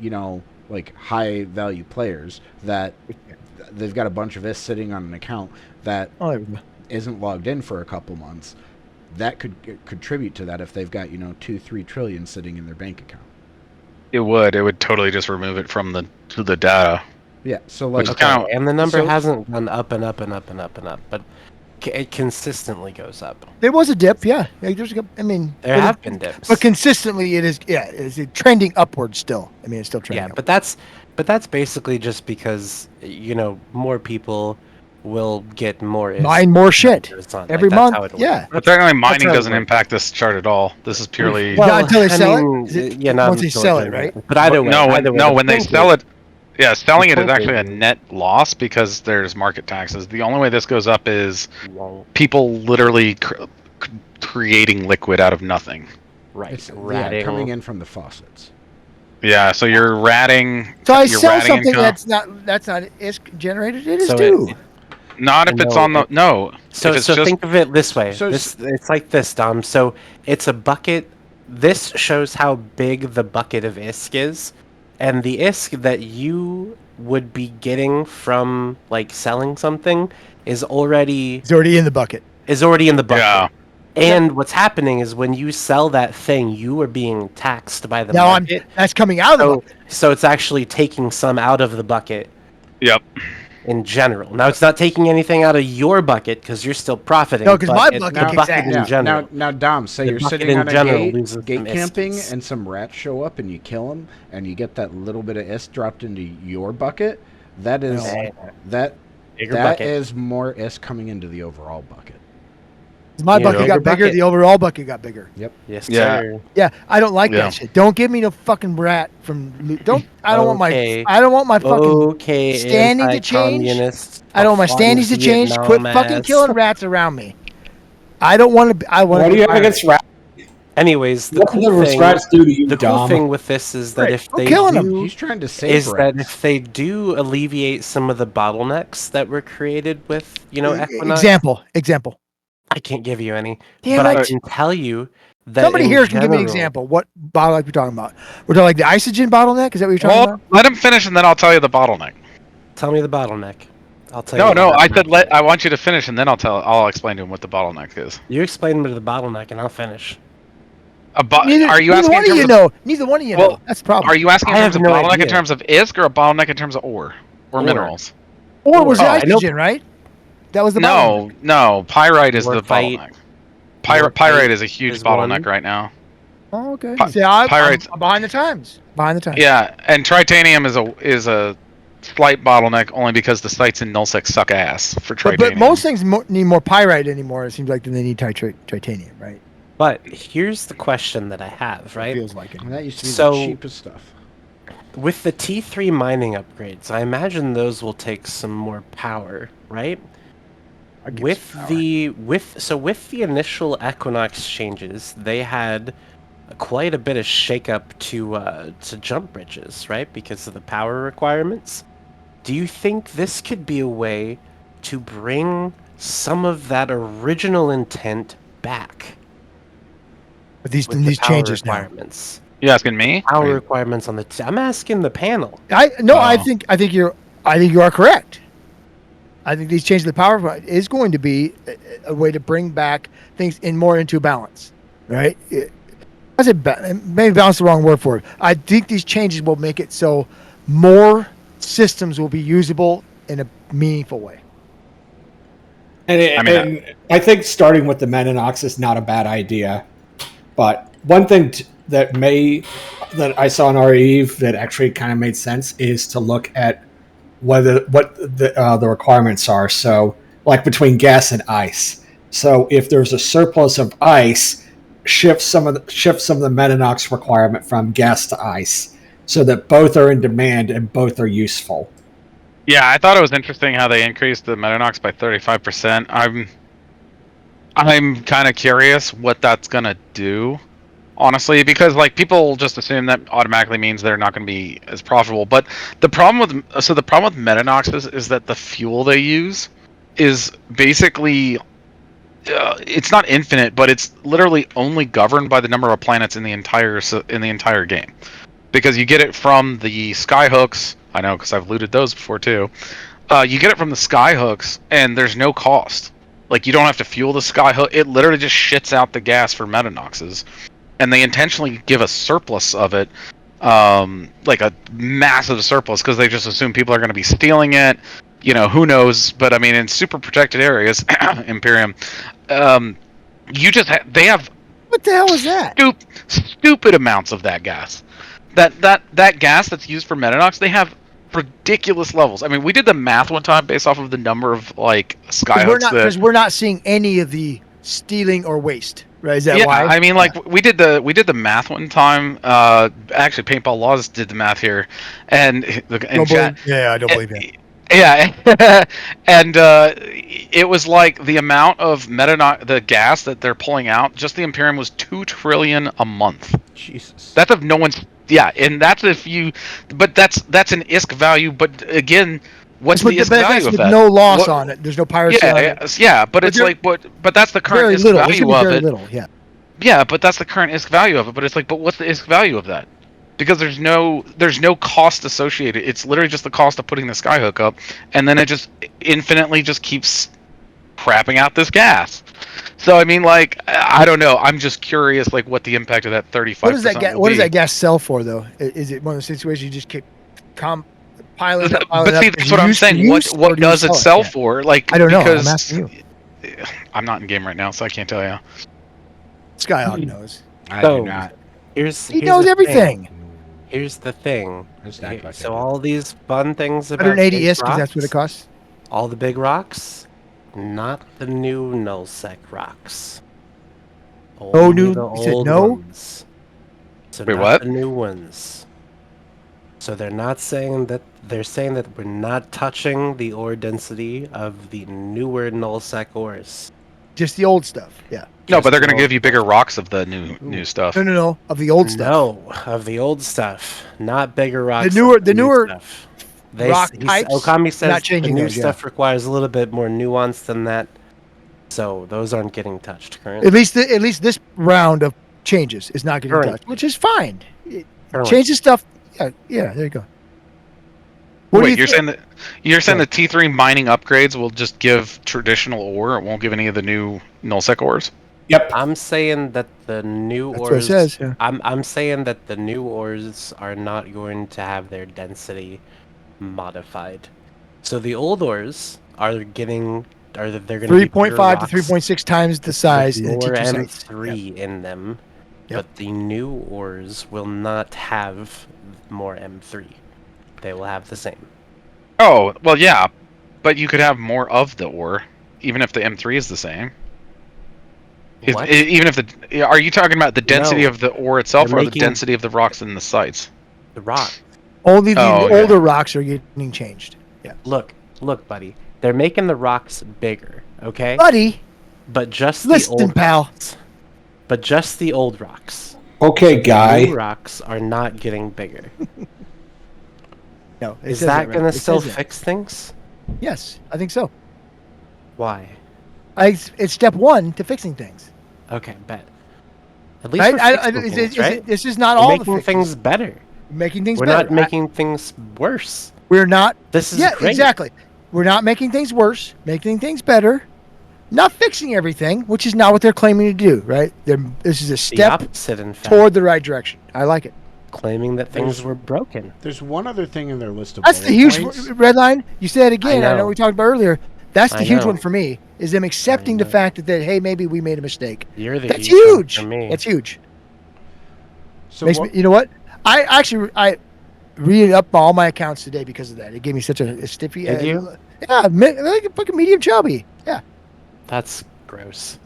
like high value players that they've got a bunch of IS sitting on an account that oh, there we go. isn't logged in for a couple months, that could contribute to that if they've got 2-3 trillion sitting in their bank account. It would totally just remove it from the data. Yeah. So Which like is kinda- And the number So- hasn't gone up and up and up and up and up, but it consistently goes up. There was a dip, yeah. There's I mean, There have been dips. but consistently it is. Yeah, it's trending upward still. I mean, it's still trending. Yeah, upward. but that's basically just because more people will get more ISK. Mine more shit It's not- every that's month. how it works. Yeah. But technically, mining how it doesn't works. impact this chart at all. This is purely Well, not until they I sell it? mean, Is it yeah, not once they until sell it's it, right? But either way, no, either way, no. the When they point sell is- it, yeah, selling it is point actually a is- net loss because there's market taxes. The only way this goes up is Well, people literally creating liquid out of nothing. right, it's ratting. coming in from the faucets. Yeah, so you're ratting. So I you're sell ratting something income. that's not ISK generated. It is So too. Not if it's No, on the no. So, if it's so just think of it this way. So It's like this, Dom. So it's a bucket. This shows how big the bucket of ISK is, and the ISK that you would be getting from like selling something is already It's already in the bucket. in the bucket. yeah. And what's happening is when you sell that thing, you are being taxed by the Now market. that's coming out of the So, bucket. so it's actually taking some out of the bucket Yep. in general. Now it's not taking anything out of your bucket because you're still profiting. No, 'cause but my it- bucket the kicks bucket ass. in Yeah. general. Now, Dom, say The you're bucket sitting in on a general gate, loses gate some camping, ISKs. and some rats show up, and you kill them, and you get that little bit of ISK dropped into your bucket. That is No. that Bigger that bucket. is more ISK coming into the overall bucket. My Yeah, bucket bigger got bigger. bucket. The overall bucket got bigger. Yes, Yeah. sir. Yeah, I don't like Yeah. that shit. Don't give me no fucking rat from. Don't. I don't Okay. want my. I don't want my fucking. Okay, standing to change? anti-communist, I don't want my standings to change. Quit Vietnam fucking ass. killing rats around me. I don't want to. I want What to. do you have against rats? Anyways, the What do the cool thing, rats do to you, the cool Dom? thing with this is that Right, if we're they killing 'em. do, He's trying to save is that rats. if they do alleviate some of the bottlenecks that were created with, Equinox, Example. I can't give you any, Damn but I it. can tell you that Somebody in here can give me an general- example. What bottleneck we're talking about? We're talking like the isogen bottleneck. Is that what you're talking Well, about? let him finish, and then I'll tell you the bottleneck. Tell me the bottleneck. I'll tell No, you. no, what I bottleneck said it let. is. I want you to finish, and then I'll explain to him what the bottleneck is. You explain me the bottleneck, and I'll finish. Are you Neither asking in one of terms you of? know. Neither one of you Well, know. That's the problem. Are you asking in I terms have of no bottleneck in idea. terms of ISK or a bottleneck in terms of ore or Ore. minerals? Or was it I know- isogen, right? That was the bottleneck. No. Pyrite is the Warfight. bottleneck. Warfight Pyrite is a huge is bottleneck one. right now. Oh, okay. Pi- See, I'm Pyrite's behind the times. Behind the times. yeah, and titanium is a slight bottleneck only because the sites in nullsec suck ass for titanium. But most things need more pyrite anymore. It seems like than they need titanium, right? But here's the question that I have, right? Feels like it. And that used to be So- the cheapest stuff. With the T3 mining upgrades, I imagine those will take some more power, right? I get With some power. with the initial Equinox changes, they had quite a bit of shakeup to jump bridges, right? Because of the power requirements. Do you think this could be a way to bring some of that original intent back But these with the power changes now. requirements? You asking me? Power requirements on the. I'm asking the panel. I Oh. think you are correct. I think these changes to the power is going to be a way to bring back things more into balance, right? I said maybe balance is the wrong word for it. I think these changes will make it so more systems will be usable in a meaningful way. And I think starting with the Meninox is not a bad idea. But one thing that I saw in our Eve that actually kind of made sense is to look at what the requirements are. So, like between gas and ice. So, if there's a surplus of ice, shift some of the Meninox requirement from gas to ice, so that both are in demand and both are useful. Yeah, I thought it was interesting how they increased the Metanox by 35%. I'm kind of curious what that's gonna do, honestly, because like people just assume that automatically means they're not going to be as profitable. But the problem with Metanox is that the fuel they use is basically it's not infinite, but it's literally only governed by the number of planets in the entire game, because you get it from the skyhooks. I know because I've looted those before too. You get it from the skyhooks, and there's no cost. Like, you don't have to fuel the skyhook. It literally just shits out the gas for Metanoxes. And they intentionally give a surplus of it, like a massive surplus, because they just assume people are going to be stealing it. You know, who knows? But I mean, in super protected areas, Imperium, they have What the hell is that? stupid amounts of that gas. That gas that's used for Metanox, they have ridiculous levels. I mean, we did the math one time based off of the number of like skyhooks Because we're not seeing any of the stealing or waste, right? Is that yeah, why? I mean, like we did the math one time. Actually, Paintball Laws did the math here, and I don't believe that. Yeah, and it was like the amount of the gas that they're pulling out. Just the Imperium was 2 trillion a month. Jesus. That's if no one's. Yeah, and that's if you. But that's an ISK value. But again, what's the ISK value of with that? no loss on it. There's no piracy on it. Yeah, but it's like, but that's the current Very ISK little. It's value gonna be of very it. little. Yeah. Yeah, but that's the current ISK value of it. But it's like, but what's the ISK value of that? Because there's no cost associated. It's literally just the cost of putting the skyhook up, and then it just infinitely just keeps crapping out this gas. So I mean, like, I don't know. I'm just curious, like, what the impact of that 35%. What does that gas sell for, though? Is it one of those situations you just keep piling up? But see, that's what I'm saying. What does it sell for? Like, I don't know. Because I'm asking you. I'm not in game right now, so I can't tell you. Skyhawk knows. I So, do not. He here's knows the everything. thing. Here's the thing. Let's act like I So do. all these fun things about 180 big is because that's what it rocks, costs. all the big rocks, not the new nullsec rocks. Only new- the you said old no? ones. So Wait, not what? the new ones. So they're saying that we're not touching the ore density of the newer nullsec ores. Just the old stuff. Yeah. No, but they're the going to give old you bigger rocks of the new stuff. No. Of the old stuff. No, of the old stuff, not bigger rocks. The new newer stuff. types, Okami says not changing the new those, yeah. stuff requires a little bit more nuance than that, so those aren't getting touched currently. At least this round of changes is not getting touched, which is fine. Changes stuff. Yeah. There you go. Wait, you're saying the T3 mining upgrades will just give traditional ore? It won't give any of the new nullsec ores? Yep. I'm saying that the new That's ores. what it says, yeah. I'm saying that the new ores are not going to have their density modified. So the old ores are getting they're going to be 3.5 to 3.6 times the size in the more T2 sites. M3 in them, Yep. but the new ores will not have more M3. They will have the same. Oh, well, yeah, but you could have more of the ore, even if the M3 is the same. What? Even if are you talking about the density No. of the ore itself, They're or making- the density of the rocks in the sites? The rock. Only the Oh, yeah. older rocks are getting changed. Yeah. Look, buddy. They're making the rocks bigger, okay? Buddy, But just listen, the old pal. rocks. But just the old rocks. Okay, New guy. rocks are not getting bigger. No, it Is says that right. gonna It still says that. fix things? Yes, I think so. Why? It's step one to fixing things. Okay, bet. At least Right? we're fixing things, right? This is not We're all the making fixes. things better. Making things We're better. not making things worse. We're not. This is Yeah, great. exactly. We're not making things worse. Making things better. Not fixing everything, which is not what they're claiming to do. Right? This is a The step opposite, in fact. toward the right direction. I like it. Claiming that things There's- were broken. There's one other thing in their list of That's the bullet huge points. red line. You said it again. I know know. we talked about earlier. That's the I huge know. one for me. Is them accepting the know. fact that hey, maybe we made a mistake. You're the That's huge one huge. for me. That's huge. So Makes me, you know what? I read up all my accounts today because of that. It gave me such a stiffy. Did you? Yeah, like a fucking medium chubby. Yeah, That's gross.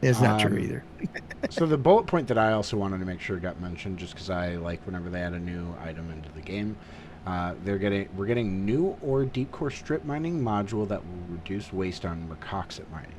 it's not true Um, either. So the bullet point that I also wanted to make sure got mentioned, just because I like whenever they add a new item into the game, we're getting new or deep core strip mining module that will reduce waste on Mercoxit mining.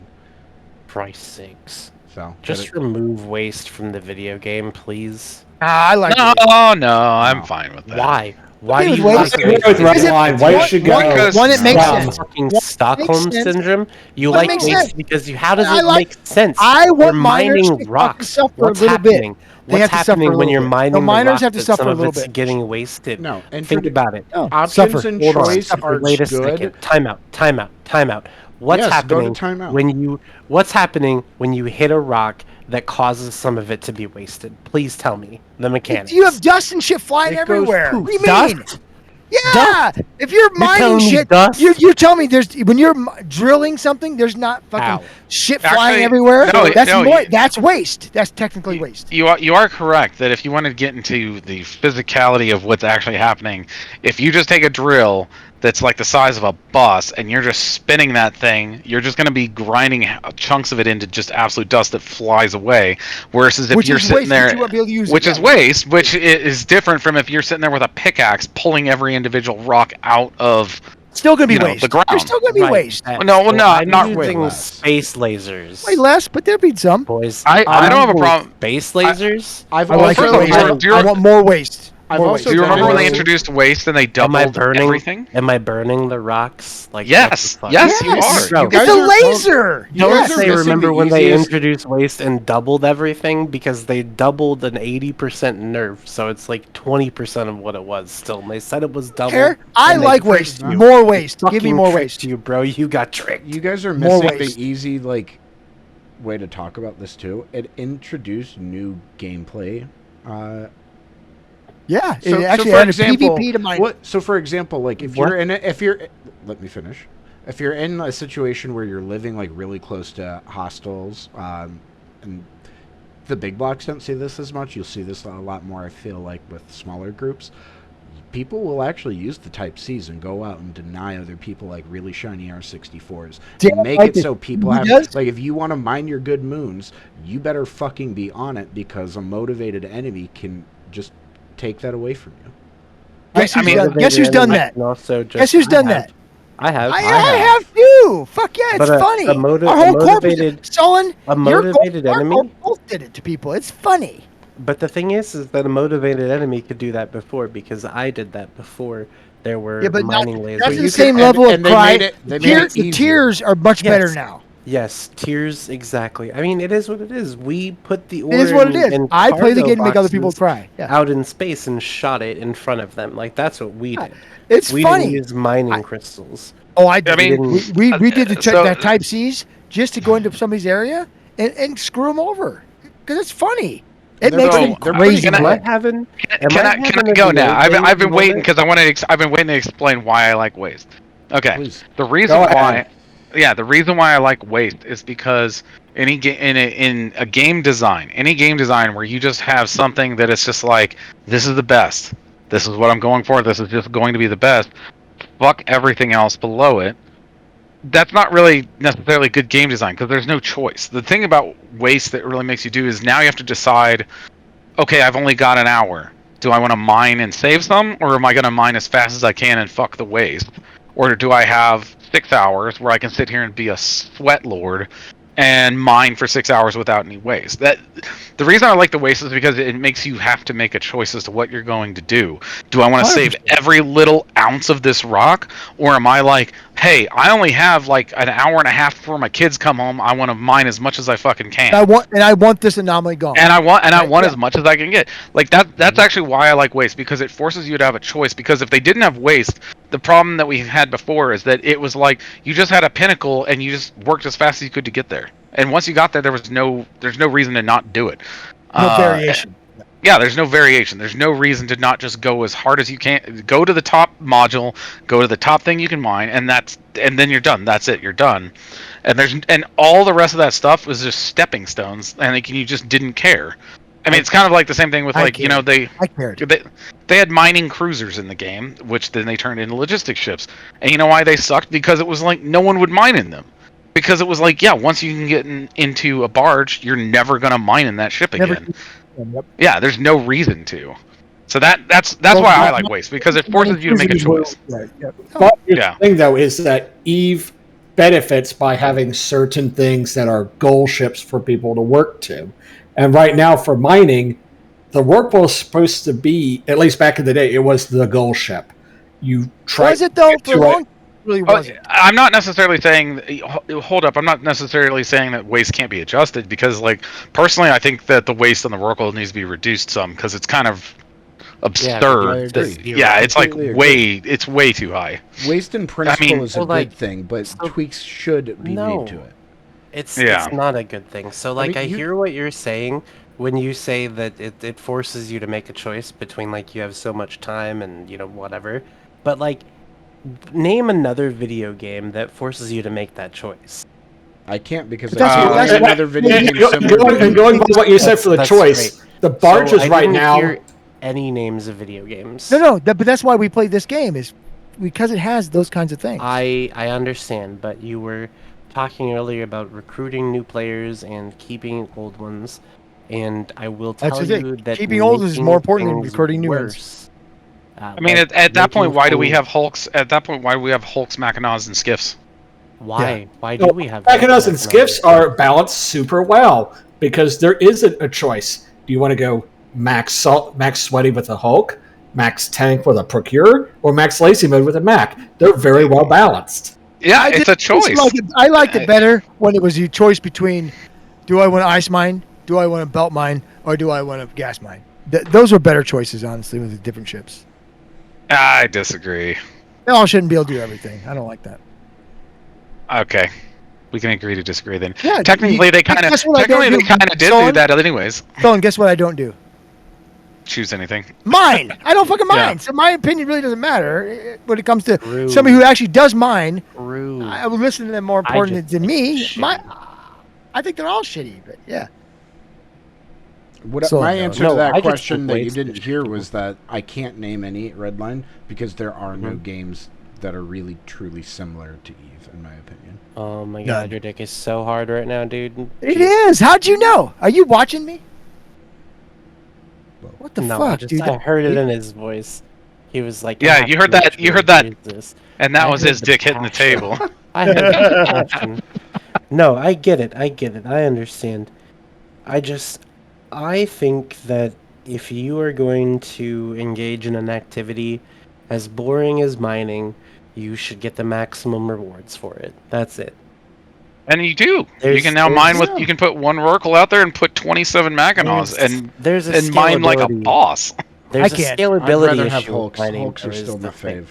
Christ's sakes. So Just remove waste from the video game, please. I like No, it. I'm No. fine with that. Why? Why Okay do you with like waste. I agree with waste? Because it- Redline. Why should go? because- One, it makes No. sense. Fucking One, Stockholm makes sense. syndrome. You One like makes waste sense. because how does I it like- make sense? I want We're miners mining to rocks. suffer What's a little bit. happening? They What's have to suffer happening a when little you're bit. mining The the miners rock have to that suffer some a of little it's bit. getting wasted? No, Think about it. No, options suffer. and Hold on. choice are Wait a good. second. Time out. What's Yes, go to happening timeout. what's happening when you hit a rock that causes some of it to be wasted? Please tell me the mechanics. You have dust and shit flying It goes everywhere. poof. What do you mean? Dust? Yeah, if you're mining telling me shit, dust? you're telling me there's when you're drilling something, there's not fucking Ow. shit Actually, flying everywhere. no, that's no, that's waste. That's technically waste. You are correct that if you want to get into the physicality of what's actually happening, if you just take a drill that's like the size of a bus and you're just spinning that thing, you're just going to be grinding chunks of it into just absolute dust that flies away. Whereas if Which you're is sitting waste, there, but you won't be able to use it, which is yeah. waste, which is different from if you're sitting there with a pickaxe pulling every individual rock out of. Still gonna be you know, waste. the ground. There's still gonna be Right. waste. That- No, well, no, I'm not way using less. space lasers. Way less, but there'll be some. Boys, I don't have a using problem. Space lasers? I've I like first it of waste. all, do you- I want more waste. I've More also Do you done remember when they it- introduced waste and they Am I doubled burning everything? Am I burning the rocks? Like Yes, what the fuck? yes, you Yes. are. Bro, You guys It's a are- laser. You Don't guys are say missing remember the when they easiest- introduced waste and doubled everything because they doubled an 80% nerf, so it's like 20% of what it was still. And they said it was double. Here, I and they like tricked waste. you. More waste. Give me Fucking more tricked waste. You, bro, you got tricked. You guys are More missing waste. the easy way to talk about this too. It introduced new gameplay. Yeah, So, it actually so for added example, PvP to mine. what? So for example, like if What? you're in let me finish. If you're in a situation where you're living like really close to hostels, and the big blocks don't see this as much, you'll see this a lot more. I feel like with smaller groups, people will actually use the Type Cs and go out and deny other people like really shiny R64s Damn and make right it they- so people he have does. like if you want to mine your good moons, you better fucking be on it because a motivated enemy can just take that away from you. Guess I who's mean, done, guess who's done that? And also just, Guess who's done that? I have. I have too. do. Fuck yeah, it's But funny. a Our whole corp is motivated Sullen. a Your corp, motivated our enemy. corp both did it to people. It's funny. But the thing is that a motivated enemy could do that before, because I did that before there were Yeah, but mining not lasers. to the same level of they pride. made it. They made it The easier. tiers are much better Yes. now. Yes, tiers, exactly. I mean, it is what it is. We put the ore It is what it is. in I play the cargo game to make other people boxes cry. Yeah, out in space and shot it in front of them. Like, that's what we did. it's We funny. didn't use mining crystals. Oh, I did. I mean, we did so- that Type C's just to go into somebody's area and screw them over because it's funny. It They're makes pretty- them they're crazy. pretty Am I good. having? Can I go now? I've been waiting because I've been waiting to explain why I like waste. Okay. Please. The reason Go why, ahead. yeah, the reason why I like waste is because in a game design, any game design where you just have something that is just like, this is the best, this is what I'm going for, this is just going to be the best. Fuck everything else below it. That's not really necessarily good game design because there's no choice. The thing about waste that really makes you do is now you have to decide, okay, I've only got an hour. Do I want to mine and save some, or am I going to mine as fast as I can and fuck the waste? Or do I have 6 hours where I can sit here and be a sweat lord and mine for 6 hours without any waste? The reason I like the waste is because it makes you have to make a choice as to what you're going to do. Do I want to save 100%. every little ounce of this rock, or am I like, hey, I only have like an hour and a half before my kids come home. I want to mine as much as I fucking can. And I want this anomaly gone. And I want Yeah. as much as I can get. Like that's actually why I like waste, because it forces you to have a choice. Because if they didn't have waste, the problem that we had before is that it was like you just had a pinnacle and you just worked as fast as you could to get there. And once you got there, there's no reason to not do it. No variation. Yeah, there's no variation. There's no reason to not just go as hard as you can. Go to the top module, go to the top thing you can mine, and then you're done. That's it. You're done. And all the rest of that stuff was just stepping stones, and like, you just didn't care. I mean, it's kind of like the same thing with I like, you know, cared. I cared. they had mining cruisers in the game, which then they turned into logistics ships. And you know why they sucked? Because it was like no one would mine in them. Because it was like, yeah, once you can get into a barge, you're never gonna mine in that ship Never- again. Yep. Yeah, there's no reason to. So that's why I like waste, because it forces you to make a choice. Right, yep. But here's Yeah. the thing, though, is that Eve benefits by having certain things that are goal ships for people to work to. And right now, for mining, the work was supposed to be, at least back in the day, it was the goal ship. You try. Was it though? get For a to it. long, really Oh, wasn't. I'm not necessarily saying. Hold up, I'm not necessarily saying that waste can't be adjusted, because, like, personally, I think that the waste on the Rorqual needs to be reduced some, because it's kind of absurd. I agree. Yeah, it's like Completely it's way too high. Waste in principle mean- is a Well, like, good thing, but so- tweaks should be No. made to it. It's Yeah. not a good thing. So like I mean, hear what you're saying when you say that it forces you to make a choice between, like, you have so much time and, you know, whatever. But like, name another video game that forces you to make that choice. I can't because But that's I what- can't that's another video And game similar. going by what you said for the That's choice, great. the barges So I right didn't now. hear any names of video games. No, but that's why we played this game is because it has those kinds of things. I understand, but you were talking earlier about recruiting new players and keeping old ones, and I will That's tell the thing. you that Keeping old is making more important than things recruiting new ones. worse, I mean, like at that point, making why do we things- have Hulks? At that point, why do we have Hulks, Mackinaws, and Skiffs? Why? Why do No, we have Mackinaws and Mackinaws? Skiffs are balanced super well because there isn't a choice. Do you want to go max sweaty with a Hulk, max tank with a Procure, or max lazy mode with a Mac? They're very well balanced. Yeah, I it's just- a choice. I liked it better when it was your choice between do I want to ice mine, do I want to belt mine, or do I want to gas mine? Those were better choices, honestly, with the different ships. I disagree. They all shouldn't be able to do everything. I don't like that. Okay, we can agree to disagree then. Yeah, Technically, they kind of guess what I don't do? did Son? do that anyways. Colin, guess what I don't do? Choose anything. Mine. I don't fucking Yeah. mine. So my opinion really doesn't matter when it comes to True. somebody who actually does mine. True. I would listen to them more I important just than think me. it's I think they're all shitty, but yeah. What, So- my answer No, to that I just question think that you waste didn't is hear shitty. was that I can't name any Redline because there are no Mhm. games that are really truly similar to Eve, in my opinion. Oh my None. god, your dick is so hard right now, dude. It is. How'd you know? Are you watching me? What the No, I fuck, just, dude? I heard it in his voice. He was like, Yeah, "I have you to heard make that- sure you heard we that. use this." And that I was heard his the dick hitting the passion. table. I had the passion. No, I get it. I understand. I think that if you are going to engage in an activity as boring as mining, you should get the maximum rewards for it. That's it. And you do. You can There's now mine there's with. You can put one Rorqual out there and put 27 Mackinaws there's a and mine like a scalability. boss. There's I a can't. I'd scalability rather have issue with Hulks. mining. Hulks though, are is still the my thing.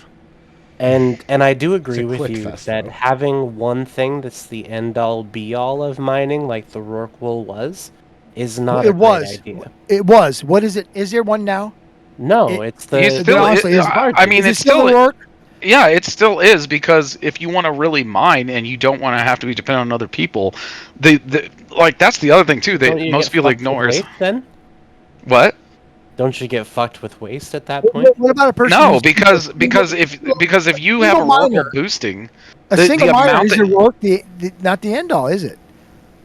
fave. And I do agree a with click you fest, that though. having one thing that's the end all be all of mining, like the Rorqual was, is not a It great was. idea. It was. What is it? Is there one now? No, It- it's the You still. honestly It, is I mean, Is it it's still still. the work? Yeah, it still is, because if you want to really mine and you don't want to have to be dependent on other people, the like that's the other thing too. don't That you most get people fucked with ignores. waste then? What? Don't you get fucked with waste at that point? What about a person? No, who's- because if you have a single miner. Rorqual boosting, a the single miner amount is that- your work not the end all, is it?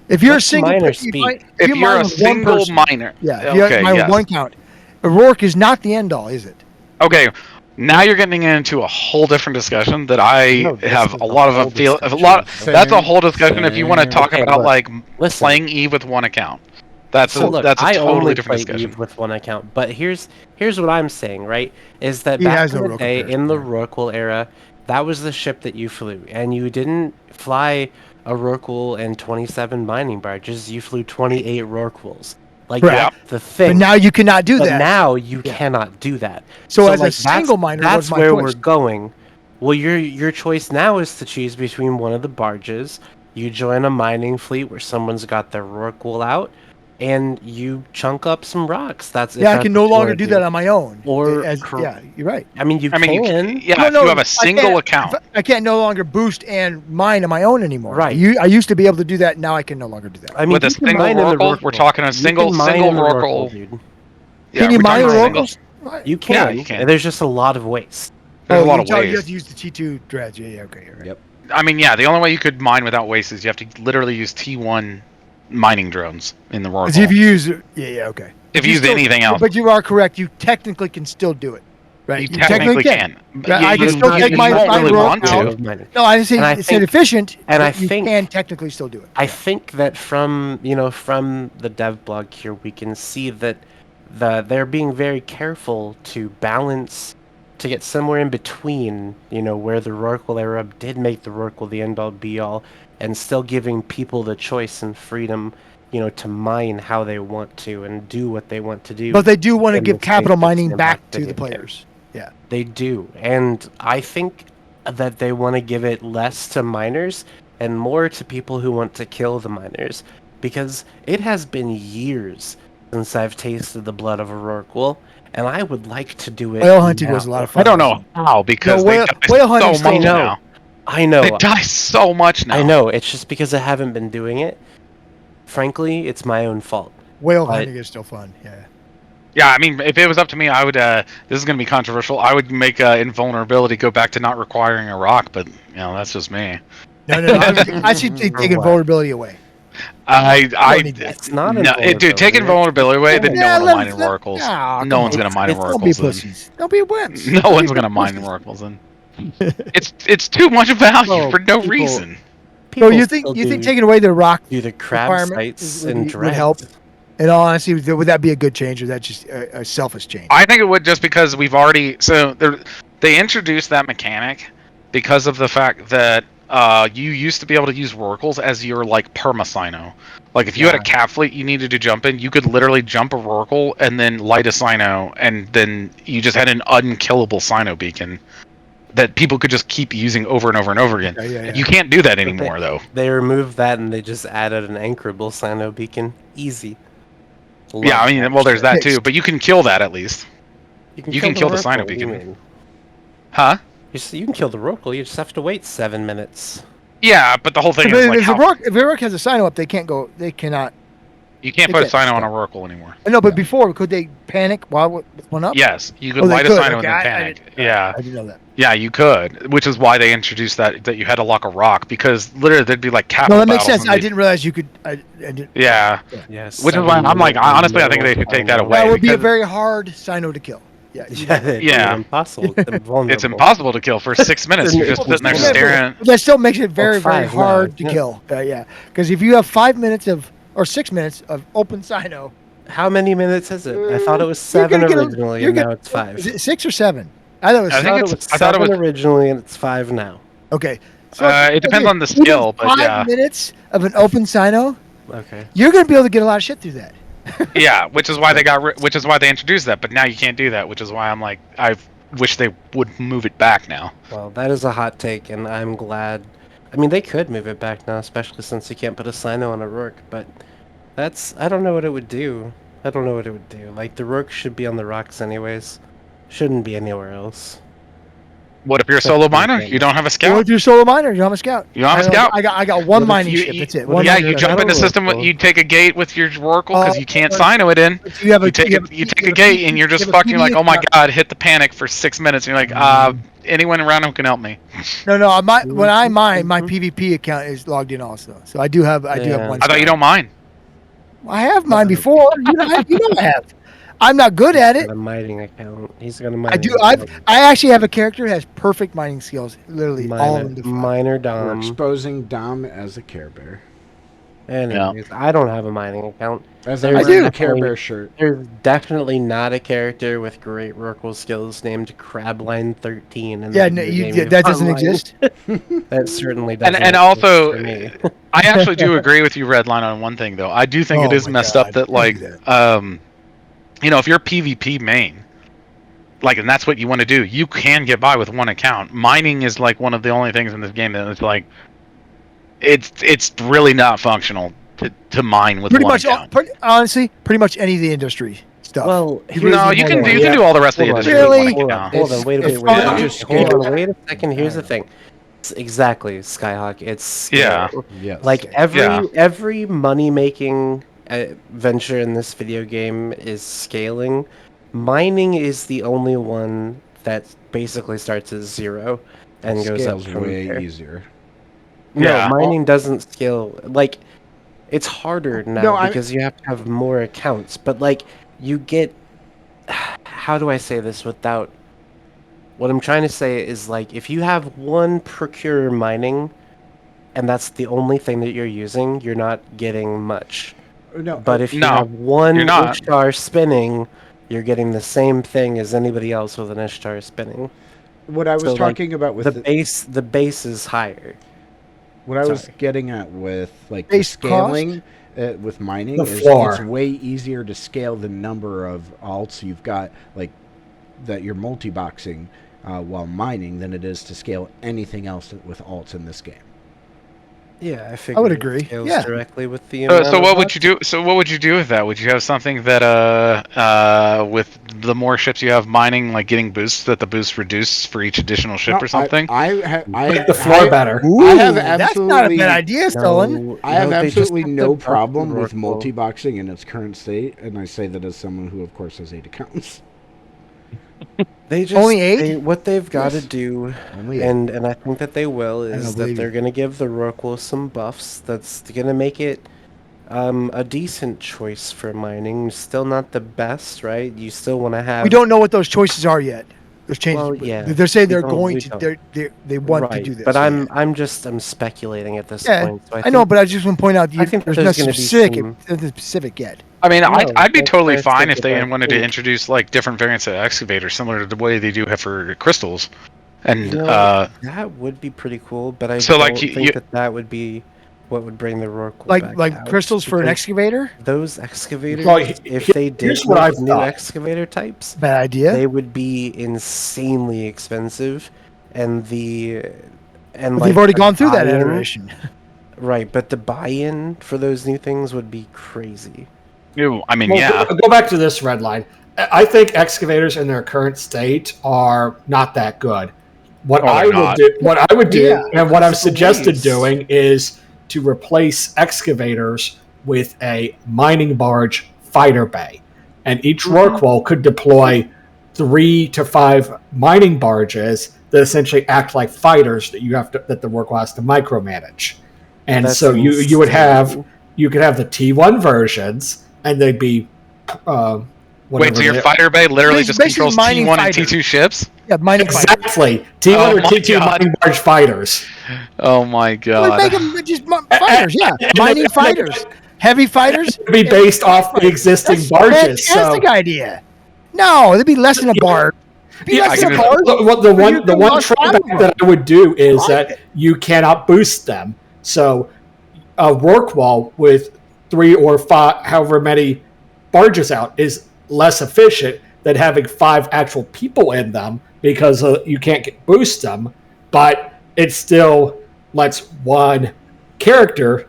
If you're Let a the single miner if speak. if you you're mine a with one single person, miner, yeah, if you okay, mine with yes. one count, a work is not the end all, is it? Okay, now you're getting into a whole different discussion that I No, this have is a the lot of whole a feel. A discussion. lot. That's a Same, whole discussion. If you want to same. talk Okay, about look, like listen. playing Eve with one account, that's So a look, that's a I totally only different play discussion. Eve with one account, but here's what I'm saying, right? Is that He back has in no the real day, comparison, in the yeah. Rorqual era, that was the ship that you flew, and you didn't fly a Rorqual and 27 mining barges. You flew 28 Rorquals. Like Correct. that's the thing. But now you cannot do But that. now you Yeah. cannot do that. So as a like, single miner, that's what's my where choice? we're going. Well, your choice now is to choose between one of the barges. You join a mining fleet where someone's got their Rorqual out, and you chunk up some rocks. That's if Yeah, I that's can what no you longer wanna do that on my own. Or Yeah, you're right. I mean, you I mean, can. yeah, if you have a single account. I can't no longer boost and mine on my own anymore. Right. I used to be able to do that. Now I can no longer do that. I mean, With a you can single mine in the Rorqual, we're Rorqual. talking a You single can mine single in the Rorqual. dude. Yeah, Can you we're mine the talking single. Rorquals? You Yeah, can. you can. There's just a lot of waste. There's a lot of You have ways. to use the T2 dredge. Yeah, okay. You're right. Yep. I mean, yeah, the only way you could mine without waste is you have to literally use T1 mining drones in the Because if Rorqual. you use okay. If you use anything else. But you are correct. You technically can still do it. Right. You technically can. Right, You- I can you- still you take my don't really Rorqual want out. to. No, I didn't say And I it's not think- efficient. and but I you think- can technically still do it. I think that from the dev blog here, we can see that they're being very careful to balance, to get somewhere in between, where the Rorqual era did make the Rorqual the end all be all, and still giving people the choice and freedom, to mine how they want to and do what they want to do. But they do want to in give the capital space that's mining in back that to the video game. players. Yeah. They do, and I think that they want to give it less to miners and more to people who want to kill the miners, because it has been years since I've tasted the blood of a Rorqual, and I would like to do it. Whale hunting now. was a lot of fun. I don't know how, because No, they whale- die whale so hunting's much still- now. I know. They die so much now. I know. It's just because I haven't been doing it. Frankly, it's my own fault. Whale But- hunting is still fun. Yeah. Yeah, I mean, if it was up to me, I would. This is going to be controversial. I would make invulnerability go back to not requiring a rock, but that's just me. No. I should take taking what? vulnerability away. It's not dude, taking invulnerability away, then Yeah, no one will mine in oracles. No one's going to mine in Don't be oracles. then. pussies. Don't be wimps. No one's going to mine in oracles. Then it's too much value Well, for no people- reason. So you still think taking away the rock do the crab requirement sites would and be- would dregs. help? In all honesty, would that be a good change, or is that just a selfish change? I think it would, just because we've already they introduced that mechanic because of the fact that you used to be able to use Rorquals as your like perma-sino. Like if you had a cap fleet you needed to jump in, you could literally jump a Rorqual and then light a Sino, and then you just had an unkillable Sino beacon that people could just keep using over and over and over again. Yeah. You can't do that anymore, though. They removed that and they just added an anchorable Sino beacon. Easy. Yeah, I mean, well, there's that too, Fixed. but you can kill that at least. you can kill the Rorqual, Sino what do you beacon. mean? Huh? You can kill the Rorqual, you just have to wait 7 minutes. Yeah, but the whole thing is like If a rock has a Sino up, they cannot. you can't they put a can't Sino on a stop. Rorqual anymore. No, but before, could they panic while with one up? Yes, you could Oh, they light a could. Sino Okay, and then I panic. didn't- Yeah. I didn't know that. Yeah, you could, which is why they introduced that you had to lock a rock, because literally there'd be like capital No, that makes battles sense. and I they'd- didn't realize you could. I didn't. Yeah, Yes. which is why I'm like, honestly, I think they should take that away. That would be a because- very hard Sino to kill. Yeah. Yeah. Impossible. Invulnerable. It's impossible to kill for 6 minutes. You're just sitting there Remember, staring. That still makes it very, very 5 now, hard to yeah. kill. Yeah, because if you have 5 minutes or 6 minutes of open Sino, How many minutes is it? I thought it was you're 7 gonna get originally, you're and now gonna, it's 5. Is it 6 or 7? I thought it was I I think thought six. it was I thought it 7 was- originally, and it's 5 now. Okay. So It depends on the you do skill, but 5 yeah. minutes of an open Sino, Okay. you're gonna be able to get a lot of shit through that. Yeah, which is why which is why they introduced that, but now you can't do that, which is why I'm like, I wish they would move it back now. Well, that is a hot take, and I'm glad. I mean, they could move it back now, especially since you can't put a Sino on a Rook, but I don't know what it would do. I don't know what it would do. Like, the Rook should be on the rocks anyways. Shouldn't be anywhere else. What if you're a solo miner? You don't have a Or scout? if you're a solo miner, you don't have a scout. You don't have a scout? I got one What if mining You- ship. you- That's it. what One if Yeah, mining you you're ship. jump in the Metal system. Oracle. You take a gate with your Oracle because you can't Sino it in. You have a You take you have you take you a have gate and you're just you have a fucking like, PvE oh my account. god, hit the panic for 6 minutes. And you're like, anyone around who can help me? No, when I mine, my PvP account is logged in also. So I do have Yeah. one. I thought you scout. don't mind. I have mine before. You know I have. I'm not good at He's it. got a mining account. He's got a I mining do. account. I actually have a character who has perfect mining skills. Literally all of them. defined. Miner We're Dom. exposing Dom as a Care Bear. Anyways, I don't have a mining account. As There's I'm wearing do. a Care Bear shirt. There's definitely not a character with great Rorqual skills named Crabline 13. In Yeah, the no, video game that doesn't online. exist. That certainly doesn't. And exist also, for me. I actually do agree with you, Redline, on one thing though. I do think it Oh is my messed God, up that don't like, do that. if you're PvP main, like, and that's what you want to do, you can get by with one account. Mining is like one of the only things in this game that it's like, it's really not functional to mine with Pretty one much, account. honestly, pretty much any of the industry stuff. Well, No, you can do all the rest of the Hold on, industry with one Really? Hold on, account. hold on, wait a It's minute, fun. Just hold scale. on, wait a second. Here's the thing. It's exactly, Skyhawk. It's Yeah. scale. Yes. Like Yeah. every money making venture in this video game is scaling. Mining is the only one that basically starts at 0 and goes up Scale's from way there. easier. No, Yeah. mining doesn't scale. Like, it's harder now No, because you have to have more accounts. But like, you get. How do I say this without? What I'm trying to say is like, if you have one procurer mining, and that's the only thing that you're using, you're not getting much. No, But if you No, have one you're not. Ishtar spinning, you're getting the same thing as anybody else with an Ishtar spinning. what I was so, like, talking about with The base is higher. what I was sorry. getting at with like the Base scaling with mining The is floor. it's way easier to scale the number of alts you've got, like that you're multi-boxing while mining, than it is to scale anything else with alts in this game. Yeah, I figured would it agree. scales Yeah. directly with the So, amount so of what would bots. you do? So what would you do with that? Would you have something that with the more ships you have mining, like getting boosts, that the boost reduce for each additional ship No, or something? I Make the floor better. I have that's not a absolutely- bad idea, Stolen. No, I have no, they just absolutely have to no buff the problem with Rorqual. multi-boxing in its current state, and I say that as someone who, of course, has 8 accounts. They just Only 8? what they've got to Yes. do, Only 8. and I think that they will, don't is that believe they're you. going to give the Rorqual some buffs. That's going to make it a decent choice for mining. Still not the best, right? You still want to have. We don't know what those choices are yet. Those changes. Well, but yeah, they're saying we they're don't- going we to. don't. They want right, to do this. but so I'm speculating at this yeah. point. So I know, think- but I just want to point out I think there's there's nothing gonna be nothing specific yet. I mean, No, I'd be that's totally why I fine said if they that I wanted to think- introduce like different variants of excavator, similar to the way they do have for crystals. And You know, that would be pretty cool, but I So, like, don't you- think that would be what would bring the Rorqual back Like out, crystals for an because excavator. those excavators, Well, if they did here's what make I've new thought. excavator types, Bad idea. they would be insanely expensive, and But like they've already the gone through that buy-in- iteration. right? But the buy-in for those new things would be crazy. I mean, Well, yeah. go back to this red line. I think excavators in their current state are not that good. What Oh, I they're would not. do, Yeah, and what I've it's the suggested ways. doing is to replace excavators with a mining barge fighter bay, and each Rorqual could deploy 3 to 5 mining barges that essentially act like fighters that that the Rorqual has to micromanage. And That's so you would have insane. you could have the T1 versions, and they'd be Wait, so your fighter bay literally just Basically controls mining T1 fighters. and T2 ships? Yeah, mining fighters. Exactly. T1 Oh or my T2 God. mining barge fighters. Oh my Well, god. make them just fighters. Yeah, and mining they- fighters, heavy fighters. It would be based off the existing That's barges. So fantastic idea. No, it'd be less than a barge. It'd be yeah, less than a I can barge. the but you one the can one launch five of drawback them. that I would do is like that it. you cannot boost them. So a work wall with 3 or 5, however many barges out, is less efficient than having 5 actual people in them because you can't boost them, but it still lets one character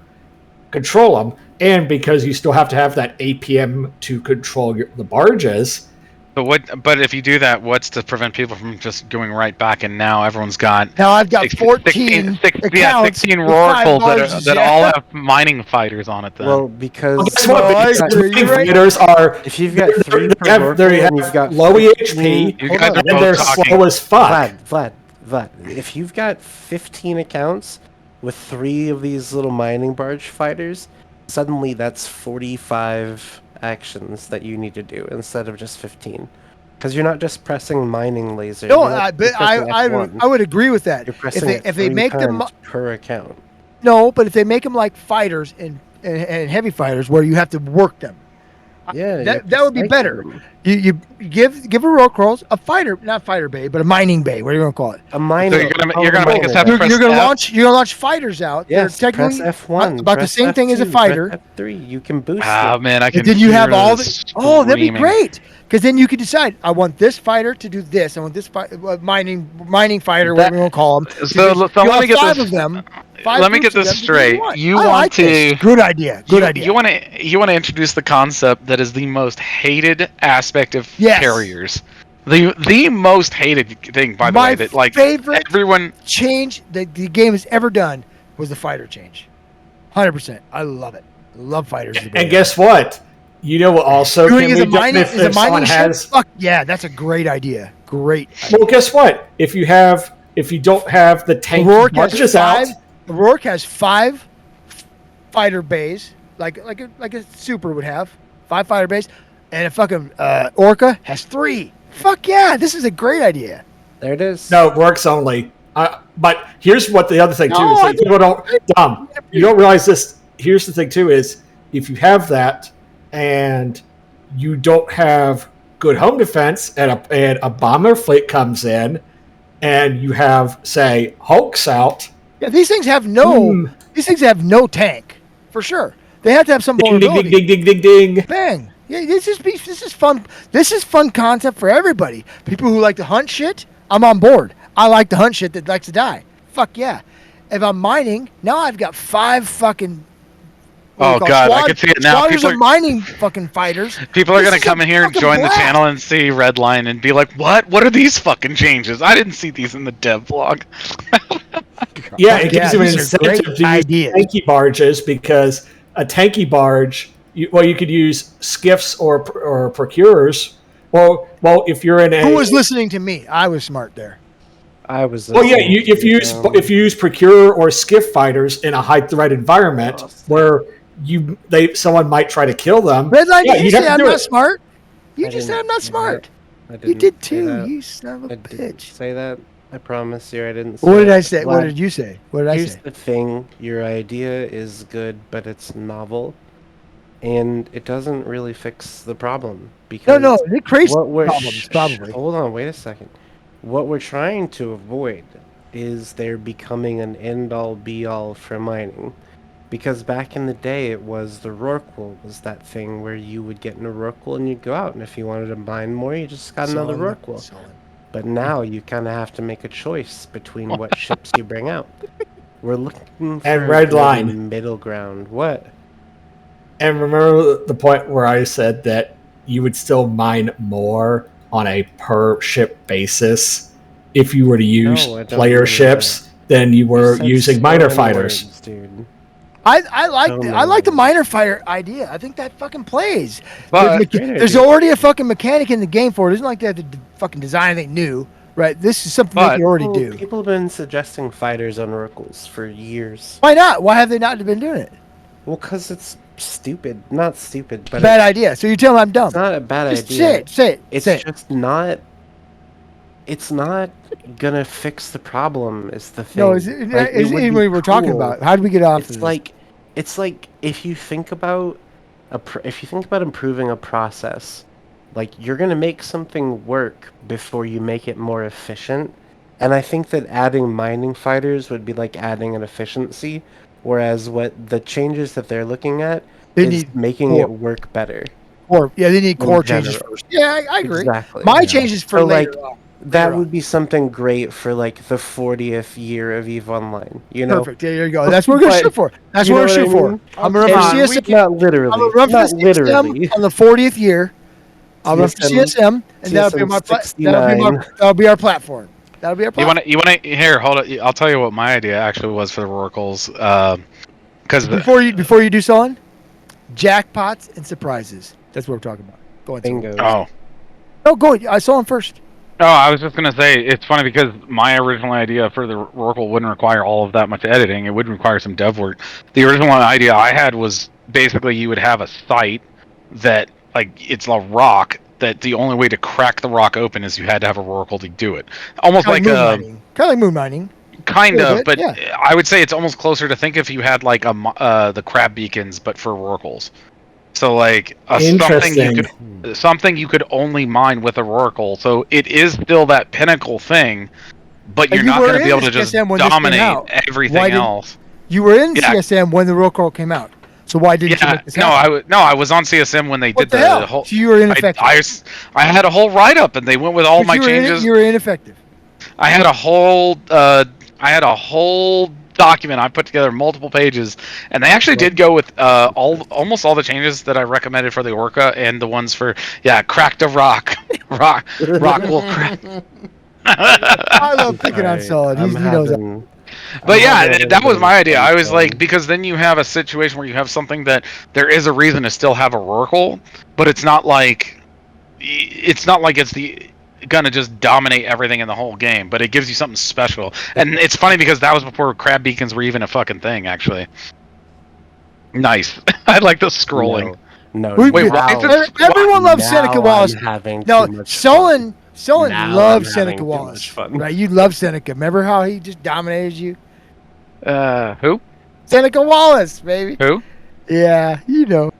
control them, and because you still have to have that APM to control the barges. But if you do that, what's to prevent people from just going right back? And now everyone's got Now I've got 14 accounts 16 with 5 roracles barges, that yeah. all have mining fighters on it. Then Well, because Guess what? No, I Because agree. mining You're right. fighters are if you've got 3 they per have, Oracle they have and you've got low 15 HP, You hold guys on. are and both they're talking. slow as fuck. Vlad, if you've got 15 accounts with 3 of these little mining barge fighters, suddenly that's 45 actions that you need to do instead of just 15. Because you're not just pressing mining laser. No, you're not just pressing F1. I would agree with that. You're pressing it If they 3 make them times per account. no, but if they make them like fighters and heavy fighters where you have to work them, Yeah, you have that to would be cycle better. them. You give a roll crawls a fighter, not fighter bay, but a mining bay. What are you gonna call it? A miner. So you're gonna make us have to press You're gonna F? launch fighters out. Yes, They're press technically F1. about the press same thing as a F2, fighter. Press F3. You can boost Ah it. man, I can. But then you have hear all this the. Oh, that'd be screaming. great. Because then you could decide. I want this fighter to do this. I want this mining fighter, whatever you want to call them. So let me get 5 this. of them. Let me get groups of this them, do straight. You want this. Good idea. Good idea. You want to introduce the concept that is the most hated aspect of Yes. carriers. The most hated thing, by the My way, that like favorite everyone. change that the game has ever done was the fighter change. 100%. I love it. I love fighters. And guess what? You know what also doing can is be a done mining if is a someone mining ship. has. Fuck yeah, that's a great idea. Great. Idea. Well, guess what? If you don't have the tank barges out, Rourke has 5 fighter bays, like a super would have 5 fighter bays, and a fucking Orca has 3. Fuck yeah, this is a great idea. There it is. no, it works only. But here's what the other thing too No, is I that people don't. You don't realize this. Here's the thing too is if you have that and you don't have good home defense and a bomber fleet comes in and you have say Hulks out. Yeah, these things have no tank for sure. They have to have some Ding ding vulnerability. ding ding ding ding ding. Bang. Yeah, this is fun. This is fun concept for everybody. People who like to hunt shit, I'm on board. I like to hunt shit that likes to die. Fuck yeah. If I'm mining, now I've got 5 fucking. Oh god, I can see it now. People are mining fucking fighters. People are This gonna is come a in here and fucking join the blast. channel and see Redline and be like, "What? What are these fucking changes? I didn't see these in the dev blog." Yeah, Fuck it gives yeah, you an these are great incentive to use ideas. tanky barges because a tanky barge, you could use skiffs or procurers. Well, if you're in a Who was listening to me? I was smart there. I was. well, yeah, listening if you to, use if you use procurer or skiff fighters in a high threat environment where someone might try to kill them. Red light, yeah, you you'd say have to I'm do not it. smart. You I just didn't said I'm not say smart. I You didn't did say too. that. You son of a I didn't bitch. say that. I promise you, I didn't. Say What did that. I say? What Vlad, did you say? What did I Here's say? the thing: your idea is good, but it's novel, and it doesn't really fix the problem. Because No, it creates what we're problems, probably. Hold on, wait a second. What we're trying to avoid is there becoming an end-all be-all for mining. Because back in the day, it was the Rorqual was that thing where you would get in a Rorqual and you'd go out, and if you wanted to mine more, you just got another Rorqual. But now you kind of have to make a choice between what ships you bring out. We're looking for And red a line. middle ground. What? And remember the point where I said that you would still mine more on a per ship basis if you were to use No, I don't player believe ships than you were said using so miner many fighters. words, dude. I like the no. miner fighter idea. I think that fucking plays. But There's already a fucking mechanic in the game for it. It isn't like they have to fucking design anything new, right? This is something they But- can already Well, do. People have been suggesting fighters on Rorquals for years. Why not? Why have they not been doing it? Well, because it's stupid. Not stupid, but Bad idea. So you tell me I'm dumb. it's not a bad Just idea. say it. It's Say it. just not. It's not gonna fix the problem. Is the thing. No, is it would be what we're talking cool. about? How did we get off of It's this? like if you think about improving a process, like you're gonna make something work before you make it more efficient. And I think that adding mining fighters would be like adding an efficiency, whereas what the changes that they're looking at They is need making core. it work better. They need in core changes general. first. Yeah, I agree. Exactly. My changes for So, later like, on. that Later would be something great for like the 40th year of EVE Online. You know, Perfect. There you go. That's what we're gonna But- shoot for. That's you what know we're what I shooting for. mean? I'm gonna run for And CSM. not I'm literally. gonna run for Not the literally. CSM on the 40th year. I'll run for CSM, and that'll be CSM that'll be our platform. That'll be our You platform. want to here? Hold it. I'll tell you what my idea actually was for the oracles. Because Before you do something, jackpots and surprises. That's what we're talking about. Go ahead. Bingo. Go ahead. I saw him first. Oh, I was just gonna say it's funny because my original idea for the Oracle wouldn't require all of that much editing. It would require some dev work. The original idea I had was basically you would have a site that like it's a rock that the only way to crack the rock open is you had to have a Oracle to do it. Almost like moon a mining. Kind of like moon mining. kind Little of, bit, but yeah. I would say it's almost closer to think if you had like the crab beacons, but for oracles. So like Interesting. something you could only mine with a oracle. So it is still that pinnacle thing, but you're And you not were going to be in able to just CSM when this came dominate out. Why everything didn't- else. You were in Yeah. CSM when the roll call came out. So why didn't you Yeah, make this happen? I was on CSM when they What did the hell? whole. So you were ineffective. I had a whole write up, and they went with all But my you changes. You were ineffective. I had a whole document I put together, multiple pages, and they actually did go with almost all the changes that I recommended for the Orca and the ones for cracked a rock, rock will crack. I love picking on Solid. He knows that. But yeah, that was my idea. I was like, because then you have a situation where you have something that there is a reason to still have a Oracle, but it's not like it's gonna just dominate everything in the whole game, but it gives you something special. And it's funny because that was before crab beacons were even a fucking thing, actually. Nice. I like the scrolling. No. Wait, why is it Everyone loves Seneca Wallace. No, Solon Now loves I'm Seneca having too Wallace. much fun. Right? You love Seneca. Remember how he just dominated you? Who? Seneca Wallace, baby. Who? Yeah, you know.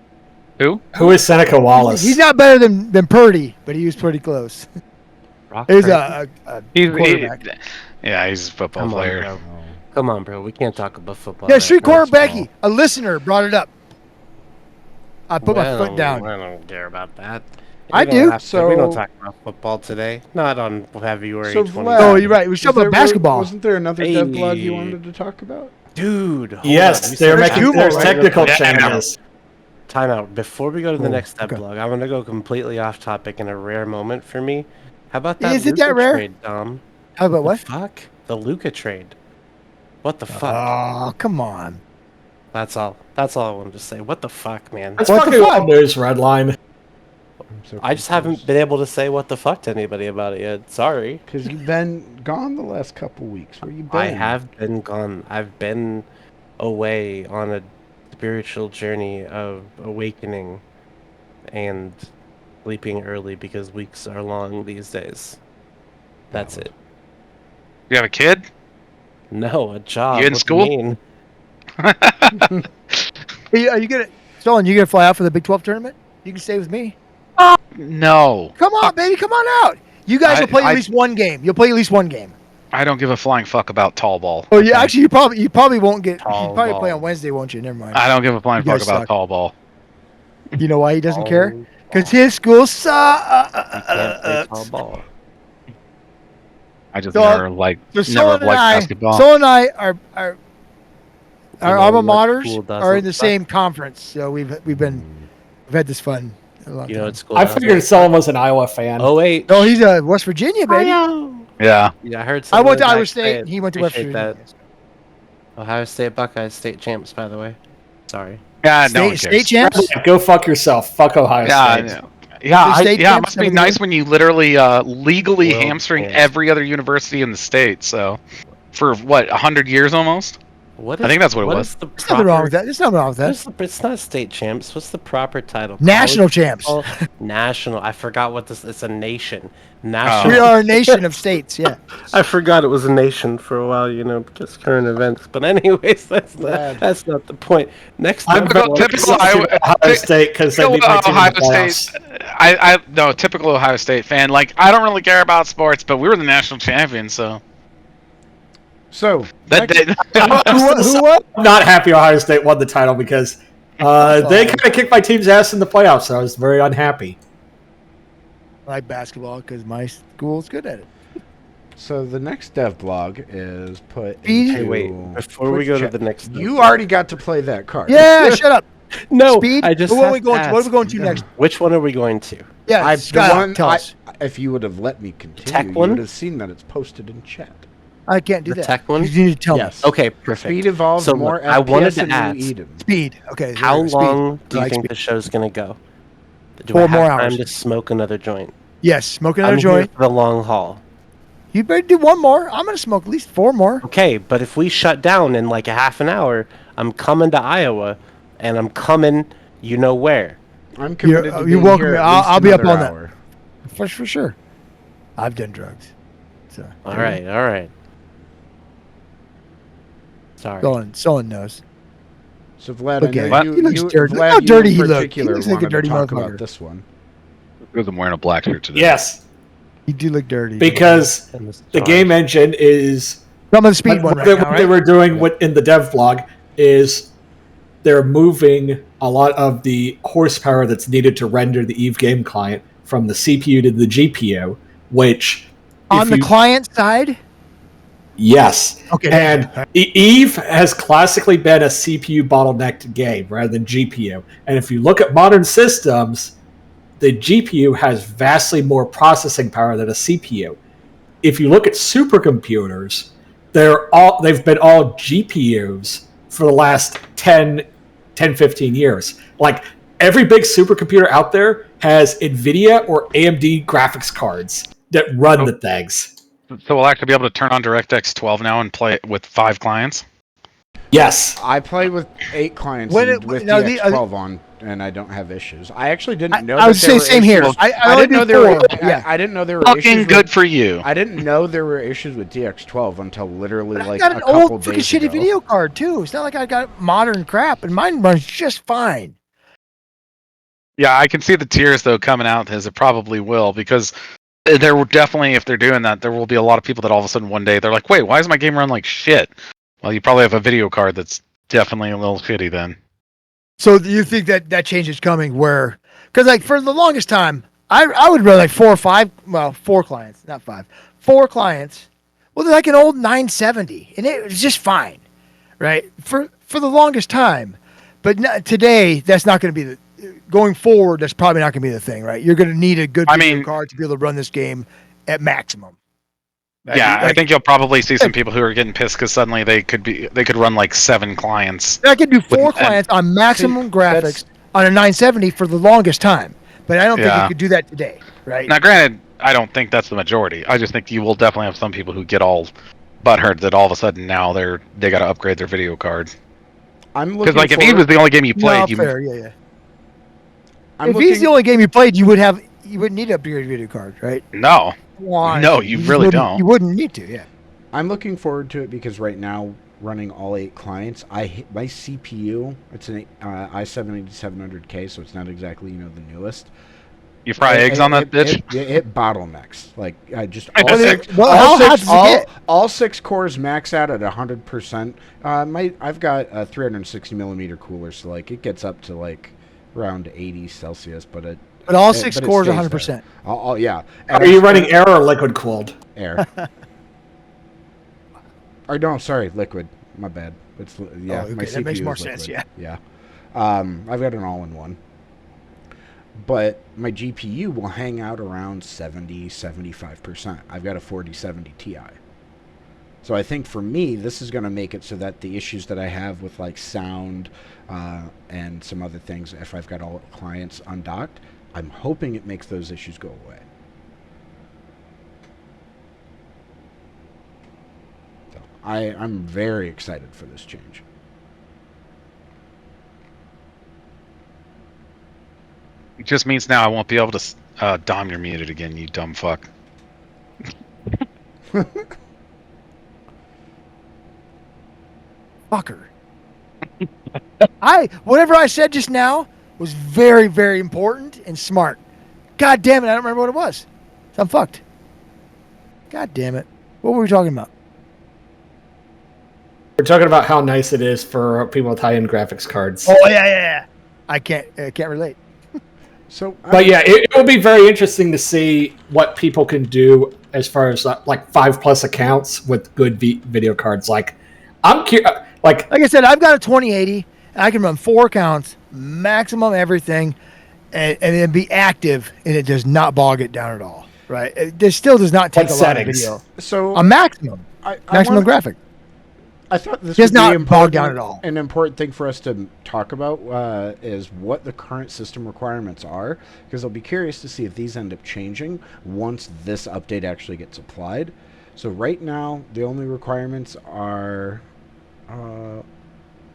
Who? Who is Seneca Wallace? He's not better than Purdy, but he was pretty close. He's a quarterback. He's a football Come on, player. bro. Come on, bro. We can't talk about football. Yeah, right street now. quarterbacky. A listener brought it up. I put my foot down. I don't care about that. I We don't do. have to- we don't So- talk about football today. Not on February So 20th. Vlad, Oh, you're right. We should talk about basketball. Wasn't there another dev blog you Hey. wanted to talk about? Dude, hold on. Yes, You they're said making two more, there's right? technical Yeah, changes. Time out. Before we go to the Cool. next step Okay. blog, I'm gonna go completely off topic in a rare moment for me. How about that Is it Luka that rare? trade, Dom? How about what? The fuck? The Luka trade. What the fuck? Oh, come on. That's all. That's all I wanted to say. What the fuck, man? That's What the fucking fuck? old news, Redline. I just haven't been able to say what the fuck to anybody about it yet. Sorry. Because you've been gone the last couple weeks. Where you been? I have been gone. I've been away on a spiritual journey of awakening and sleeping early because weeks are long these days. That's it. You have a kid? No, a job. You in what school? do you mean? Hey, are you gonna, Solon? You gonna fly out for the Big 12 tournament? You can stay with me. No. Come on, baby. Come on out. You guys will play I- at least one game. You'll play at least one game. I don't give a flying fuck about tall ball. Oh, yeah. Actually, you probably won't get. Tall You probably play ball. on Wednesday, won't you? Never mind. I don't give a flying You fuck guys about suck. tall ball. You know why he doesn't Tall care? Because ball. his school sucks. You can't play tall ball. I just So- never like So never Solon and liked I, basketball. Solon and I are You our know alma what maters school are in doesn't the suck? same conference. So we've had this fun a long You know time. what school I doesn't figured suck? Solon was an Iowa fan. Oh wait. No, he's a West Virginia baby. Yeah. Yeah, I heard. I went to someone Iowa back say State, it. and he went to West Appreciate Virginia. that. Ohio State Buckeyes state champs, by the way. Sorry. Yeah, no one State, cares. state champs. Go fuck yourself. Fuck Ohio Yeah, State. yeah, state it champs must be never nice did? when you literally legally World hamstring champs. every other university in the state. So, for what 100 years almost. What I think that's what it what was. is the There's nothing wrong with proper? that. There's nothing wrong with that. It's not state champs. What's the proper title? National College champs. football? National. I forgot what this. It's a nation. We National. are a nation of states. Yeah. I forgot it was a nation for a while, because current events. But anyways, Glad. that's not the point. Next I'm up, very typical excited about Ohio State because they beat my team in the playoffs. No, typical Ohio State fan. Like, I don't really care about sports, but we were the national champions, so So, that next- did. Who what? I'm not happy Ohio State won the title because they kind of kicked my team's ass in the playoffs, so I was very unhappy. I like basketball because my school's good at it. so the next dev blog is put Speed? into Hey, wait. Before we Twitch go to chat. the next, You already got to play that card. Yeah, shut up. no. Speed. I just What are have we going to to? What are we ask. going to next? Which one are we going to? Yeah, The Scott, one tell us. if you would have let me continue, tech you one? would have seen that it's posted in chat. I can't do The that. tech one? You need to tell Yes. Okay, perfect. Speed evolves So, more look, I wanted FPS to and New ask- Eden. me. Speed. Okay. How there, speed. long do you I like think speed. the show's gonna go? Do 4 I have more time hours. to smoke another joint? Yes, smoke I'm another here joint. for the long haul. You better do 1 more. I'm gonna smoke at least 4 more. Okay, but if we shut down in like a half an hour, I'm coming to Iowa, and I'm coming, you know where? I'm committed to you're being welcome. here at I'll- least I'll be up another on that. hour. For sure. I've done drugs. So. All right. Sorry. Someone knows. So Vlad, Okay. I know He looks you, dirty. Look Vlad, how you dirty in he looks. He particular looks like a wanted dirty to talk motherfucker. about this one. Because I'm wearing a black shirt today. Yes, You do look dirty. because And this the charge. game engine is I'm on the speed one what right now, they right? were doing in the dev blog is they're moving a lot of the horsepower that's needed to render the Eve game client from the CPU to the GPU, which On the client side? yes. Okay. And Eve has classically been a CPU bottlenecked game rather than GPU. And if you look at modern systems, the GPU has vastly more processing power than a CPU. If you look at supercomputers, they've been all GPUs for the last 15 years. Like every big supercomputer out there has NVIDIA or AMD graphics cards that run the things. So we'll actually be able to turn on DirectX 12 now and play it with 5 clients. Yes. I play with 8 clients When and it- with no, DX12 on, and I don't have issues. I actually didn't know. I would that there say were same here. issues. I I only didn't know do there were. 4. Yeah. I didn't know there were Fucking issues. good for you. I didn't know there were issues with DX12 until literally But I like got a an couple old freaking days shitty ago. video card too. It's not like I got modern crap, and mine runs just fine. Yeah, I can see the tears though coming out as it probably will, because there will definitely, if they're doing that, there will be a lot of people that all of a sudden one day they're like, wait, why does my game run like shit? Well, you probably have a video card that's definitely a little shitty then. So do you think that change is coming? Where, because like for the longest time, I would run like 4 or 5, well, 4 clients, not 5, 4 clients. Well, they're like an old 970, and it was just fine, right? For the longest time, but today that's not going to be the. Going forward, that's probably not going to be the thing, right? You're going to need a good video card to be able to run this game at maximum. Right? Yeah, I Like, think you'll probably see some people who are getting pissed because suddenly they could run like 7 clients. I could do 4 and- clients on maximum that's- graphics on a 970 for the longest time, but I don't think Yeah. you could do that today, right? Now, granted, I don't think that's the majority. I just think you will definitely have some people who get all butthurt that all of a sudden now they got to upgrade their video cards. I'm Because looking like if Eve forward. was the only game you played, No, fair, yeah. I'm If looking, he's the only game you played, you wouldn't need to upgrade your video card, right? no. Why? No, you just really wouldn't- don't. You wouldn't need to, yeah. I'm looking forward to it because right now, running all 8 clients, my CPU. It's an i7-8700K, so it's not exactly the newest. You fry eggs on that bitch? It bottlenecks. Like I just Well, all six, well, all, how hot six does it get? all 6 cores max out at 100%. I've got a 360 millimeter cooler, so like it gets up to like around 80 Celsius, but But all it- 6 but it cores are stays 100%. there. All yeah. Are you running air or liquid cooled? air? Or no, sorry, liquid. My bad. It's yeah. Oh, okay, My that CPU makes more is sense, liquid. Yeah. I've got an all-in-one. But my GPU will hang out around 75%. I've got a 4070 Ti. So I think for me, this is going to make it so that the issues that I have with like sound and some other things, if I've got all clients undocked, I'm hoping it makes those issues go away. So I'm very excited for this change. It just means now I won't be able to. Dom, you're muted again, you dumb fuck. Fucker. Whatever I said just now was very, very important and smart. God damn it, I don't remember what it was. So I'm fucked. God damn it. What were we talking about? We're talking about how nice it is for people with high-end graphics cards. Oh yeah. I can't relate. So, But yeah, it will be very interesting to see what people can do as far as like 5+ accounts with good video cards. Like, I'm curious. Like I said, I've got a 2080 and I can run 4 accounts, maximum everything, and then be active, and it does not bog it down at all. Right? This still does not take What a lot of settings? video. so A maximum I graphic. I thought this Does would be not bog down at all. An important thing for us to talk about is what the current system requirements are, because I'll be curious to see if these end up changing once this update actually gets applied. So right now, the only requirements are...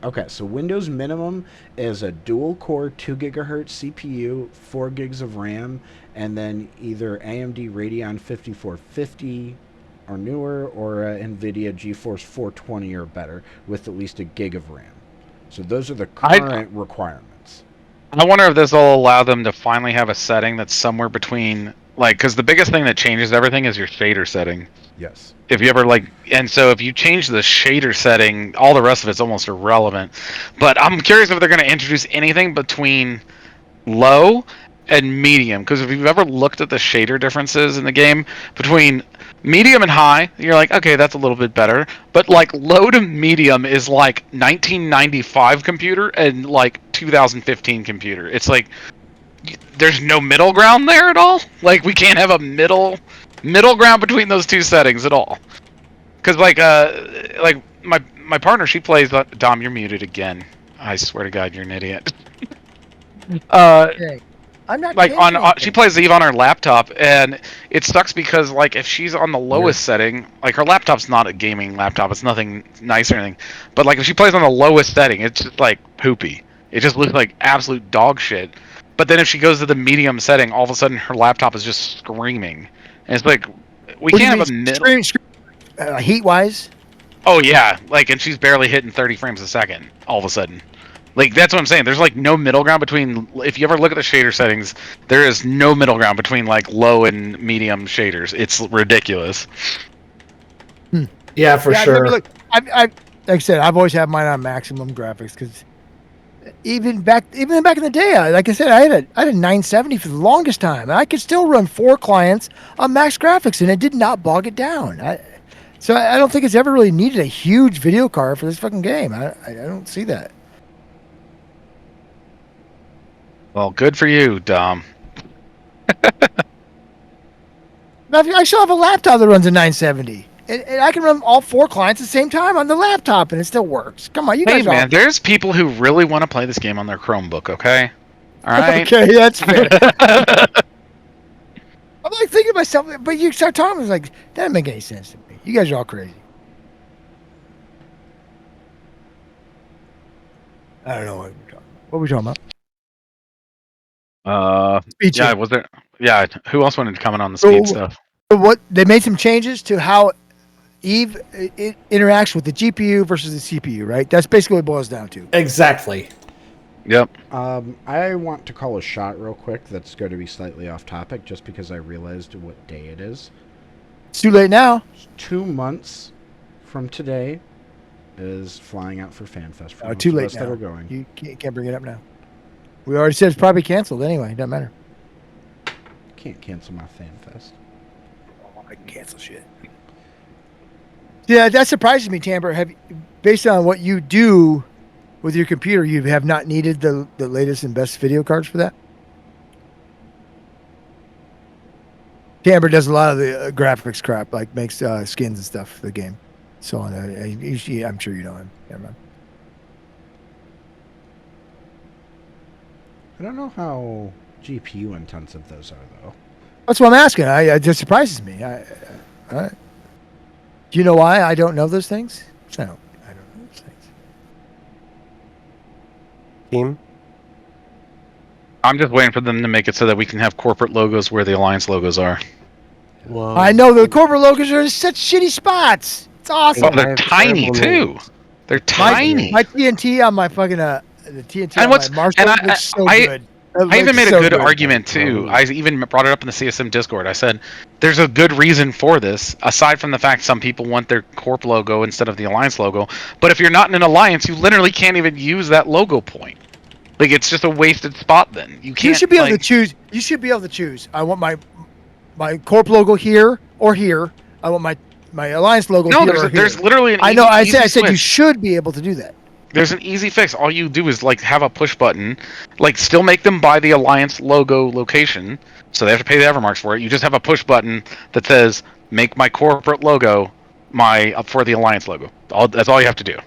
okay, so Windows minimum is a dual-core 2 gigahertz CPU, 4 gigs of RAM, and then either AMD Radeon 5450 or newer, or NVIDIA GeForce 420 or better, with at least a gig of RAM. So those are the current requirements. I wonder if this will allow them to finally have a setting that's somewhere between, like, because the biggest thing that changes everything is your shader setting. Yes. If you ever and so if you change the shader setting, all the rest of it's almost irrelevant. But I'm curious if they're going to introduce anything between low and medium, because if you've ever looked at the shader differences in the game between medium and high, you're like, okay, that's a little bit better. But like low to medium is like 1995 computer and like 2015 computer. It's like there's no middle ground there at all. Like we can't have a middle ground between those two settings at all. Because like my partner, she plays. Dom, you're muted again. I swear to God, you're an idiot. Okay. I'm not Like changing anything. she plays Eve on her laptop, and it sucks because like if she's on the lowest setting, like her laptop's not a gaming laptop, it's nothing nice or anything, but like if she plays on the lowest setting, it's just like poopy. It just looks like absolute dog shit. But then if she goes to the medium setting, all of a sudden her laptop is just screaming, and it's like we can't have a middle. Heat wise. Oh yeah, like and she's barely hitting 30 frames a second. All of a sudden. Like, that's what I'm saying. There's, like, no middle ground between... If you ever look at the shader settings, there is no middle ground between, like, low and medium shaders. It's ridiculous. yeah, for sure. Look, like I said, I've always had mine on maximum graphics, because even back in the day, like I said, I had a 970 for the longest time, and I could still run 4 clients on max graphics, and it did not bog it down. So I don't think it's ever really needed a huge video card for this fucking game. I don't see that. Well, good for you, Dom. I still have a laptop that runs a 970. And I can run all 4 clients at the same time on the laptop, and it still works. Come on, you guys. Hey, man, there's people who really want to play this game on their Chromebook, okay? All right? Okay, that's fair. I'm like thinking to myself, but you start talking, it's like, that doesn't make any sense to me. You guys are all crazy. I don't know what we're talking about. What are we talking about? Yeah, was there... Yeah, who else wanted to comment on the speed stuff? What they made some changes to how Eve it interacts with the GPU versus the CPU, right? That's basically what it boils down to. Exactly. Yep. I want to call a shot real quick that's going to be slightly off topic, just because I realized what day it is. It's too late now. 2 months from today is flying out for FanFest. For Too late us now. that are going. You can't bring it up now. We already said it's probably canceled anyway. Doesn't matter. Can't cancel my FanFest. I can cancel shit. Yeah, that surprises me, Tamber. Based on what you do with your computer, you have not needed the latest and best video cards for that? Tamber does a lot of the graphics crap, like makes skins and stuff for the game. So on, I'm sure you know him. Never mind. I don't know how GPU intensive those are, though. That's what I'm asking. It just surprises me. All right. Do you know why I don't know those things? I don't know those things. Team. I'm just waiting for them to make it so that we can have corporate logos where the alliance logos are. Whoa. I know the corporate logos are in such shitty spots. It's awesome. Oh, I they're have tiny terrible too. names. They're My, tiny. my TNT on my fucking the TNT And on what's- my Marshall and looks so I- good. I even made a good argument Oh, too. really? I even brought it up in the CSM Discord. I said, "There's a good reason for this, aside from the fact some people want their corp logo instead of the alliance logo. But if you're not in an alliance, you literally can't even use that logo point. Like it's just a wasted spot. Then you can't. You should be able to like, choose. You should be able to choose. I want my corp logo here or here. I want my alliance logo No, here or here. there's literally an I know. easy I said you switch. should be able to do that. There's an easy fix. All you do is like have a push button, like still make them buy the alliance logo location, so they have to pay the Evermarks for it. You just have a push button that says make my corporate logo my up for the alliance logo. That's all you have to do.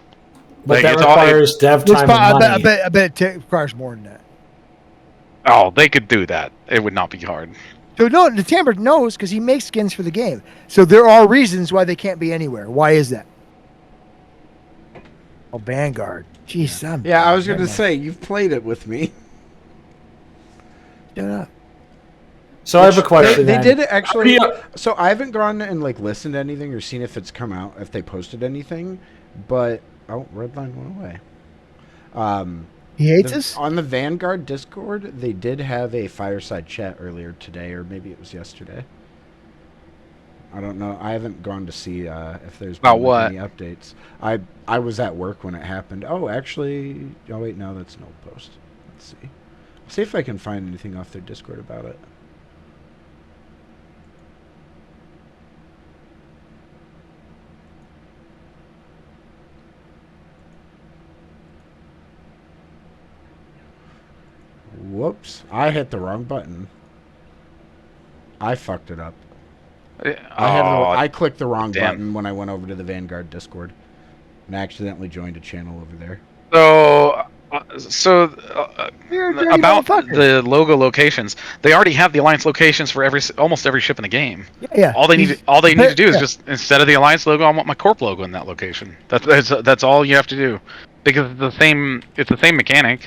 But Like, that it's all- requires dev This time pro- and money. I bet it requires more than that. Oh, they could do that. It would not be hard. So no, the Timber knows because he makes skins for the game. So there are reasons why they can't be anywhere. Why is that? Oh, Vanguard. Jeez, I'm Yeah, I was never going to mind. say, you've played it with me. Shut up. So I have a question. They then. did actually. How do you- So I haven't gone and like listened to anything or seen if it's come out, if they posted anything. But Redline went away. He hates us. On the Vanguard Discord, they did have a fireside chat earlier today, or maybe it was yesterday. I don't know. I haven't gone to see if there's About been what? any updates. I was at work when it happened. Oh, actually, oh wait, no, that's an old post. Let's see. I'll see if I can find anything off their Discord about it. Whoops! I hit the wrong button. I fucked it up. I clicked the wrong damn. button when I went over to the Vanguard Discord, and accidentally joined a channel over there. You're a dirty About motherfucker. the logo locations, they already have the alliance locations for almost every ship in the game. Yeah. All they need to do is yeah. just instead of the alliance logo, I want my corp logo in that location. That's all you have to do, because it's the same mechanic.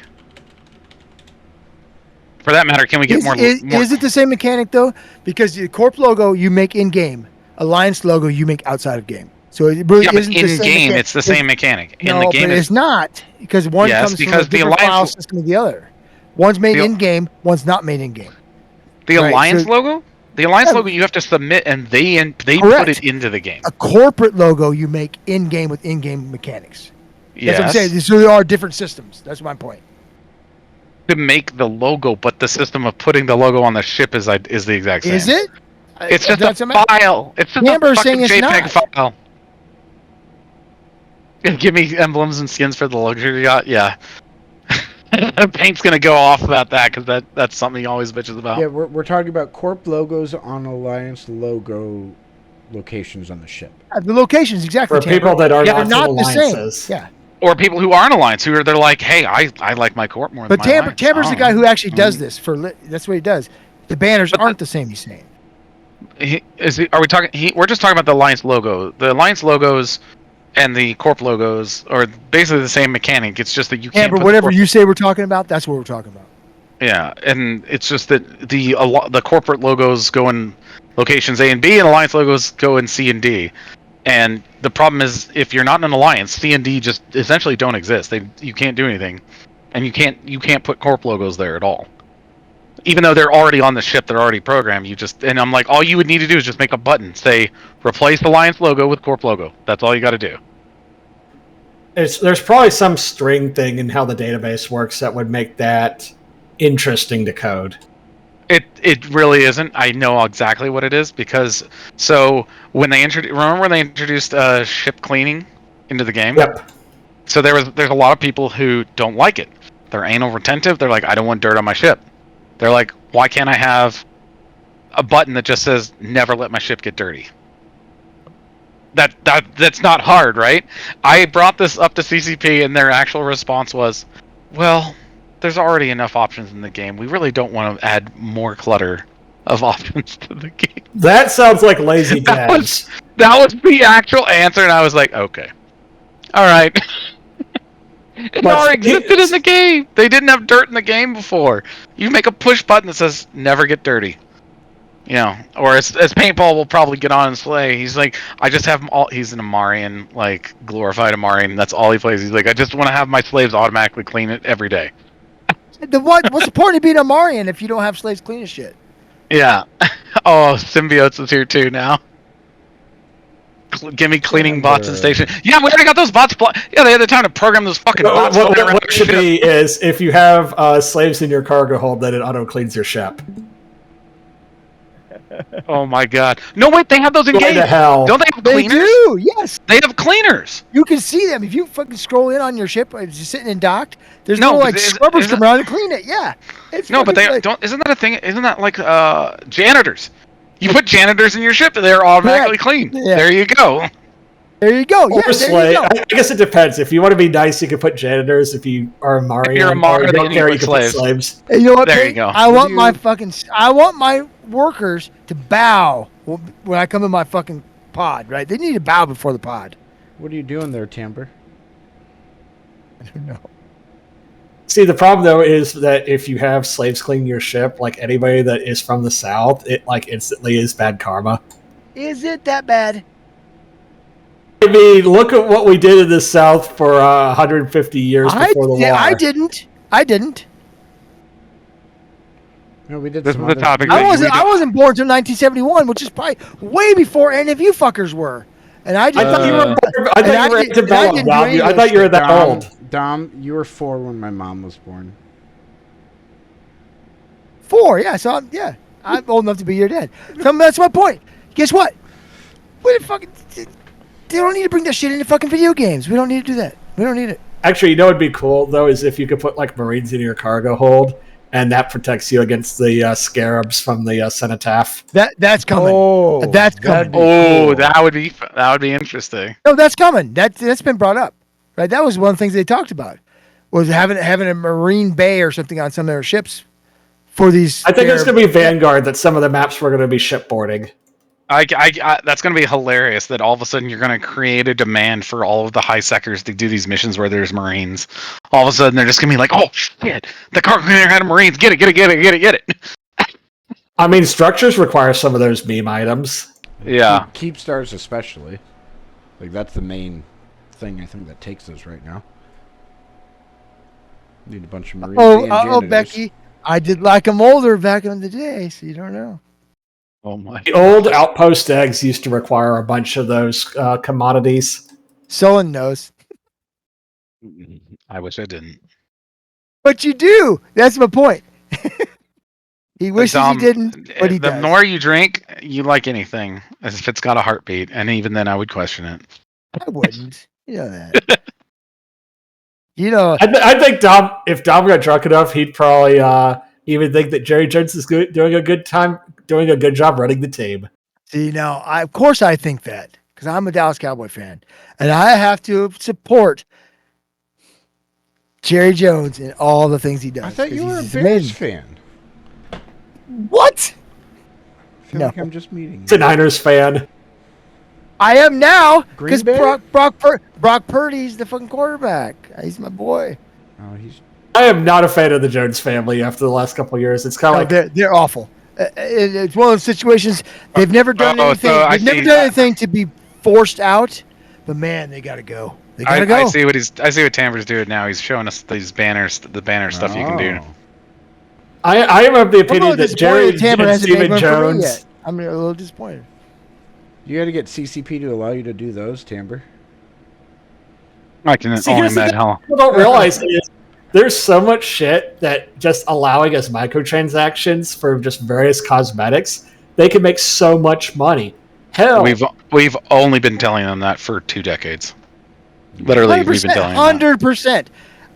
For that matter, can we get more? Is it the same mechanic though? Because the corp logo you make in game, alliance logo you make outside of game. So it really Yeah, but isn't the in same game, mechanic. it's the same mechanic. In No, the game, but it's not because one Yes, comes from because a the different file alliance- system than the other. One's made The- in game, one's not made in game. the right, alliance so- logo. The alliance Yeah. logo you have to submit, and they put Correct. it into the game. A corporate logo you make in game with in game mechanics. That's Yes, what I'm saying. So there are different systems. That's my point. to make the logo, but the system of putting the logo on the ship is the exact same. Is it? It's just That's a file. It's just Amber's a fucking saying it's JPEG not. file. Give me emblems and skins for the luxury yacht. Yeah. Paint's gonna go off about that because that's something he always bitches about. Yeah, we're talking about corp logos on Alliance logo locations on the ship. The locations exactly. For people Tampa. that are Yeah, they're not not from the alliances. same. Yeah. Or people who aren't alliance they're like, hey, I like my corp more But than my alliance. Tamper's I the don't guy know. who actually does this that's what he does. The banners But aren't the same. He's saying. Are we talking? We're just talking about the alliance logo. The alliance logos and the corp logos are basically the same mechanic. It's just that you can't. Tamper, put the whatever corp- you say we're talking about, that's what we're talking about. Yeah, and it's just that the corporate logos go in locations A and B, and alliance logos go in C and D. And the problem is, if you're not in an alliance, C and D just essentially don't exist. You can't do anything, and you can't put corp logos there at all. Even though they're already on the ship, they're already programmed. And I'm like, all you would need to do is just make a button, say replace alliance logo with corp logo. That's all you got to do. There's probably some string thing in how the database works that would make that interesting to code. It really isn't. I know exactly what it is because when they remember when they introduced ship cleaning into the game? Yep. So there's a lot of people who don't like it. They're anal retentive. They're like, I don't want dirt on my ship. They're like, why can't I have a button that just says never let my ship get dirty? That's not hard, right? I brought this up to CCP and their actual response was, well, there's already enough options in the game. We really don't want to add more clutter of options to the game. That sounds like lazy That devs. That was the actual answer, and I was like, okay, all right. It But already existed in the game. They didn't have dirt in the game before. You make a push button that says "Never get dirty." You know, or as Paintball will probably get on and play. He's like, I just have him all. He's an Amarian, like glorified Amarian. That's all he plays. He's like, I just want to have my slaves automatically clean it every day. What's the point of being a Marian if you don't have slaves clean as shit? Yeah. Oh, Symbiotes is here too now. Give me cleaning bots in station. Yeah, we already got those bots. Yeah, they had the time to program those fucking bots. What it should be is if you have slaves in your cargo hold, then it auto cleans your ship. Oh my god! No, wait, they have those in Going game. to hell. Don't they have They cleaners? do, yes. They have cleaners. You can see them if you fucking scroll in on your ship. It's just sitting in docked. There's No, no but like is- scrubbers is come it- around and clean it. Yeah, it's No, but fucking they like- don't. Isn't that a thing? Isn't that like janitors? You put janitors in your ship, and they're automatically clean. Yeah. There you go. There you go. Yeah, Or there slave. you go. I guess it depends. If you want to be nice, you can put janitors. If you are a Marian, you're a Mar, or you then don't you care, put you can put slaves. slaves. And you know what? There Pete? you go. I want my workers to bow when I come in my fucking pod. Right? They need to bow before the pod. What are you doing there, Timber? I don't know. See, the problem though is that if you have slaves cleaning your ship, like anybody that is from the south, it like instantly is bad karma. Is it that bad? I mean, look at what we did in the South for 150 years before the war. I didn't. No, we did. This some is the other- topic. I wasn't born until 1971, which is probably way before any of you fuckers were. And I I didn't. thought you were. I and I thought you were did- and I antebellum. didn't Dom. do I thought you were that old. Dom, you were 4 when my mom was born. 4, yeah. So I'm old enough to be your dad. So that's my point. Guess what? We fucking. They don't need to bring that shit into fucking video games. We don't need to do that. We don't need it. Actually, you know what'd be cool though is if you could put like Marines in your cargo hold, and that protects you against the scarabs from the cenotaph. That's coming. Oh, That's coming. that'd be Oh, cool. that would be interesting. No, that's coming. That's been brought up, right? That was one of the things they talked about, was having a Marine Bay or something on some of their ships for these. I think it's going to be Vanguard that some of the maps were going to be shipboarding. That's going to be hilarious that all of a sudden you're going to create a demand for all of the high sectors to do these missions where there's Marines. All of a sudden they're just going to be like, oh shit, the cargo cleaner had Marines. Get it. I mean, structures require some of those meme items. Yeah. Keep stars especially. Like that's the main thing I think that takes us right now. Need a bunch of Marines. and janitors. Becky, I did like them older back in the day, so you don't know. Oh my. The old outpost eggs used to require a bunch of those commodities. Sullen knows. I wish I didn't. But you do. That's my point. He wishes he didn't, but he The does. more you drink, you like anything, as if it's got a heartbeat, and even then, I would question it. I wouldn't. You know that. You know. I think if Dom got drunk enough, he'd probably even think that Jerry Jones is doing a good job running the team. See, now, of course I think that, because I'm a Dallas Cowboy fan, and I have to support Jerry Jones in all the things he does. I thought you 'cause were a he's Bears amazing. fan. What? I feel No. like I'm just meeting He's a you. Niners fan. I am now, Green because Bay? Brock Purdy's the fucking quarterback. He's my boy. Oh, he's I am not a fan of the Jones family after the last couple of years. It's kind of like They're awful. It's one of those situations they've never done anything. so I They've never see done that. anything to be forced out. But man, they gotta go. They gotta go. I see what Tamber's doing now. He's showing us these banners, the banner stuff you can do. Oh. I am of the I'm a opinion little that Jerry disappointed Tampa and hasn't made Stephen one for me Jones. yet. I'm a little disappointed. You got to get CCP to allow you to do those, Tamber. I can See, only here's the imagine how. People don't realize is there's so much shit that just allowing us microtransactions for just various cosmetics, they can make so much money. Hell, We've only been telling them that for 2 decades. Literally, we've been telling them. 100%.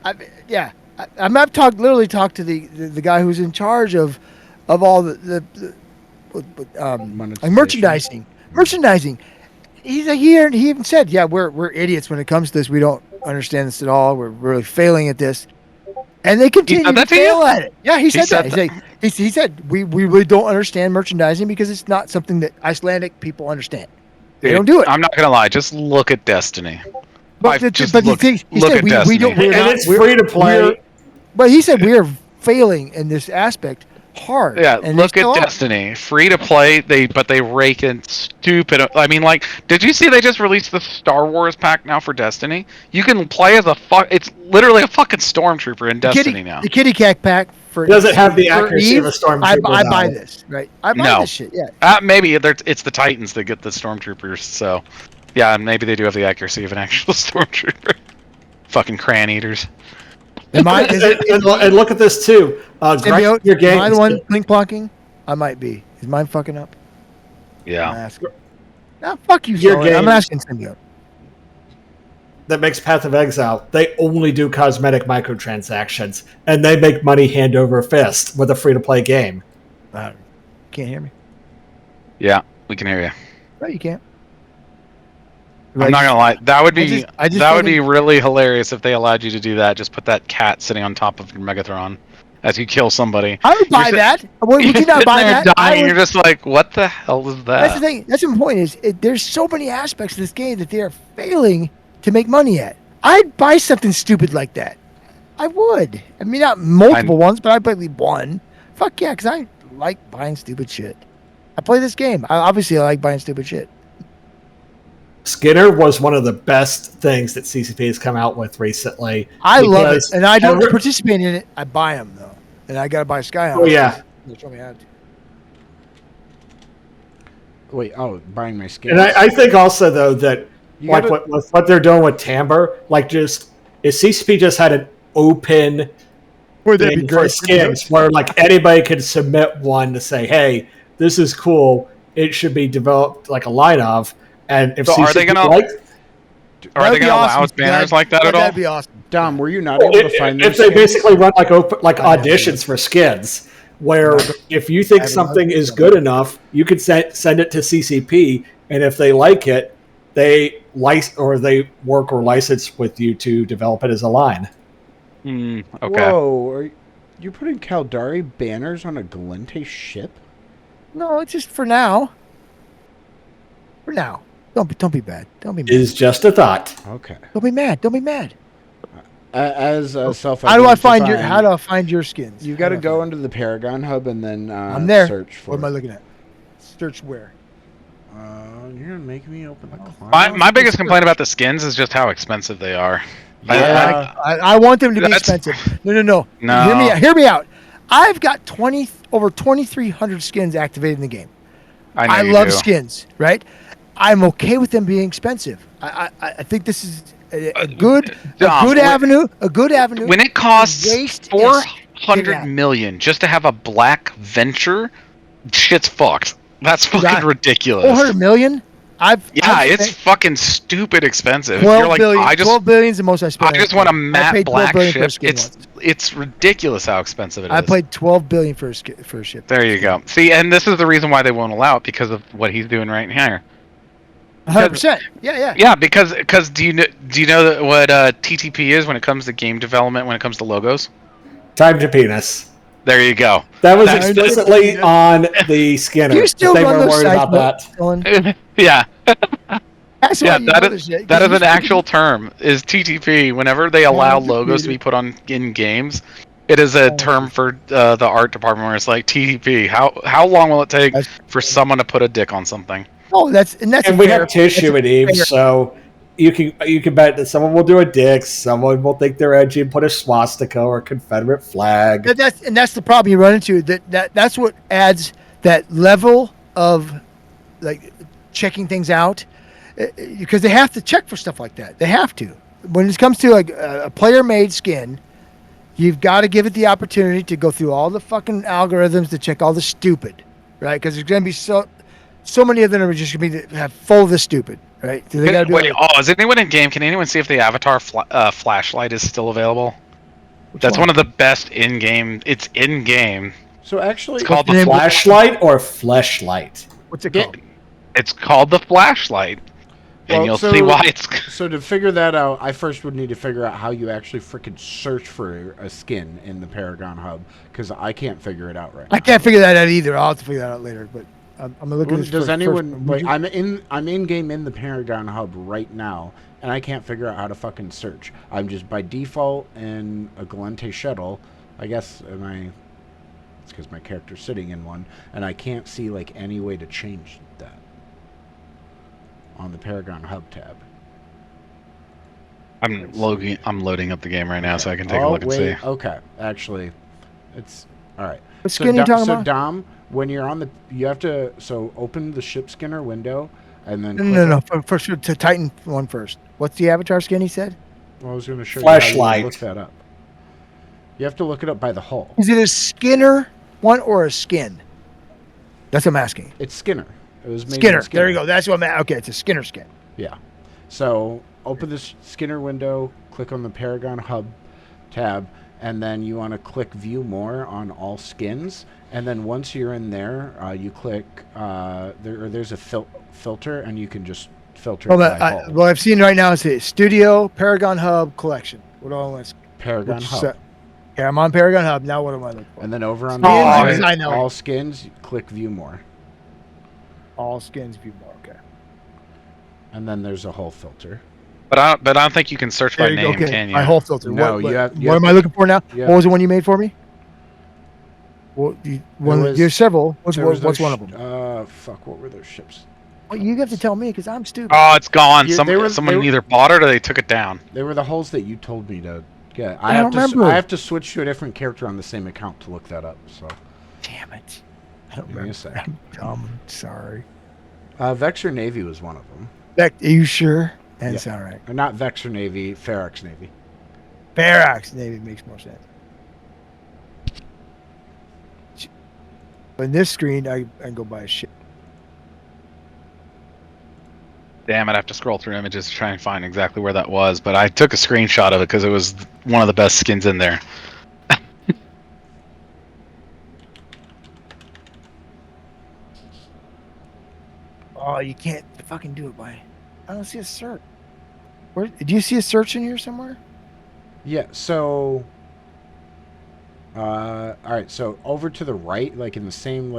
I've literally talked to the guy who's in charge of all the like merchandising. He's like here, and he even said, "Yeah, we're idiots when it comes to this. We don't understand this at all. We're really failing at this." And they continue to that to fail you? at it. Yeah, he said said that. He said we really don't understand merchandising because it's not something that Icelandic people understand. They Dude, don't do it. I'm not gonna lie. Just look at Destiny. He Look said at we Destiny. don't. We're And not. it's free to play. But he said we are failing in this aspect hard. Yeah, and look they at still are. Destiny. Free to play, but they rake in stupid. I mean, like, did you see they just released the Star Wars pack now for Destiny? You can play as it's literally a fucking stormtrooper in Destiny now. The kitty cat pack for Does it have the for accuracy of a stormtrooper? I buy though? this, right? I buy No. this shit. Yeah. Maybe it's the Titans that get the stormtroopers. So, yeah, maybe they do have the accuracy of an actual stormtrooper. Fucking crayon eaters. Am I? And look at this too. Symbiote, your game. am I the one blink blocking? I might be. Is mine fucking up? I'm Yeah. asking. No, fuck you, Your Sully. I'm games- asking Symbiote. That makes Path of Exile. They only do cosmetic microtransactions, and they make money hand over fist with a free-to-play game. Can't hear me. Yeah, we can hear you. No, you can't. I'm not gonna lie. That would be I just that would be fucking- really hilarious if they allowed you to do that. Just put that cat sitting on top of your Megatron as you kill somebody. I would buy You're that. Would you You're not sitting buy there that? dying, I would- you're just like, what the hell is that? That's the thing. That's the point. There's so many aspects of this game that they are failing to make money at. I'd buy something stupid like that. I would. I mean, not multiple ones, but I'd buy at least one. Fuck yeah, because I like buying stupid shit. I play this game. I like buying stupid shit. Skinner was one of the best things that CCP has come out with recently. I love it, because and I don't every- participate in it. I buy them though, and I gotta buy Sky. Oh, yeah. They show me how to. Wait, buying my skins. And I think also though that You like gotta- what they're doing with Timbre, like just if CCP just had an open Would thing for skins where like anybody could submit one to say, hey, this is cool. It should be developed like a line of. And if So CCP are they gonna- like, Are they going to allow banners like that at all? That'd be awesome. Dom, were you not able to find if those they skins? basically run like auditions for skins, where if you think something is good enough, you could send it to CCP, and if they like it, they work or license with you to develop it as a line. Okay. Whoa, are you putting Caldari banners on a Galente ship? No, it's just for now. For now. Don't be bad. Don't be mad. Is just a thought. Okay. Don't be mad. Don't be mad. As a self How do I find your skins? You've got to How do I go find into the Paragon Hub and then I'm there. search for What am I it. looking at? Search where? You're going to make me open the client. My biggest complaint about the skins is just how expensive they are. Yeah. I want them to be That's- expensive. No. No. Hear me out. I've got over 2,300 skins activated in the game. I know you love do. skins, right? I'm okay with them being expensive. I think this is a good avenue. A good avenue. When it costs Waste 400 million just to have a black venture, shit's fucked. That's fucking Right. ridiculous. 400 million. It's fucking stupid expensive. 12 You're like, billion. I just 12 billion is the most I I spent. just want a I matte paid 12 black billion for a ship. skin once. It's ridiculous how expensive it is. I paid 12 billion for a ship. There you go. See, and this is the reason why they won't allow it because of what he's doing right here. 100%. Yeah. Yeah, because do you know what TTP is when it comes to game development? When it comes to logos, Time to penis. there you go. That was That's- explicitly on the Skinner. Do you still they run were those worried sites, about that. Dylan? Yeah, That's yeah. why you know this shit. That is You an actual term. Is TTP? Whenever they allow Time to logos to be penis. put on in games, it is a term for the art department where it's like TTP. How long will it take for someone to put a dick on something? Oh, that's And a we fair- have tissue at Eve, so you can bet that someone will do a dick, someone will think they're edgy and put a swastika or a Confederate flag. That's the problem you run into. That's what adds that level of like checking things out, because they have to check for stuff like that. They have to. When it comes to like a player-made skin, you've got to give it the opportunity to go through all the fucking algorithms to check all the stupid, right? Because there's going to be so many of them are just going to be have full of the stupid, right? So they got to be Wait, able to- is anyone in game? Can anyone see if the avatar flashlight is still available? That's one? one of the best in-game. It's in-game. So actually, It's called the the name? Flashlight or fleshlight? What's it called? It's called the flashlight. and Well, you'll so- see why it's. So to figure that out, I first would need to figure out how you actually freaking search for a skin in the Paragon Hub, because I can't figure it out right now. I can't figure that out either. I'll have to figure that out later. But I'm gonna look at this. Does first. anyone Would like? you- I'm in game in the Paragon Hub right now, and I can't figure out how to fucking search. I'm just by default in a Galente shuttle. I guess it's because my character's sitting in one, and I can't see like any way to change that on the Paragon Hub tab. I'm loading up the game right now, so I can take a Oh, look and see. Okay, actually, it's all right. What skin are you talking so about? Dom, when you're on the, you have to open the ship skinner window, and then No. First, to Titan one first. What's the avatar skin he said? Well, I was going to show you how Flashlight. you look that up. You have to look it up by the hull. Is it a Skinner one or a skin? That's what I'm asking. It's Skinner. It was made in Skinner. There you go. That's what I'm. Okay, it's a Skinner skin. Yeah. So open this Skinner window, click on the Paragon Hub tab, and then you want to click View More on all skins. And then once you're in there, you click there's a filter, and you can just filter it by hull. Well, I've seen right now is a Studio Paragon Hub Collection. What do I want? Paragon Hub. Okay, I'm on Paragon Hub now. What am I looking for? And then over on Skins, I know. all skins, click View More. All skins view more. Okay. And then there's a hull filter. But I don't think you can search by There you name, go. Okay. can you? My whole filter. No, what, you have- what am I looking for now? Yeah. What was the one you made for me? Well, there's several. What's There was one those of them? Fuck, what were those ships? Well, you have to tell me because I'm stupid. Oh, it's gone. Yeah, Someone they were- either bought it or they took it down. They were the hulls that you told me to get. I don't remember. I have to switch to a different character on the same account to look that up. So Damn it. I don't give me a remember. sec. I'm dumb. Sorry. Vexor Navy was one of them. Beck, are you sure? Yeah. That's all right. Not Vexor Navy, Ferox Navy. Barracks Navy makes more sense. On this screen, I can go buy a ship. Damn it, I have to scroll through images to try and find exactly where that was. But I took a screenshot of it because it was one of the best skins in there. Oh, you can't fucking do it by. I don't see a search. Where do you see a search in here somewhere? Yeah. So. All right. So over to the right, like in the same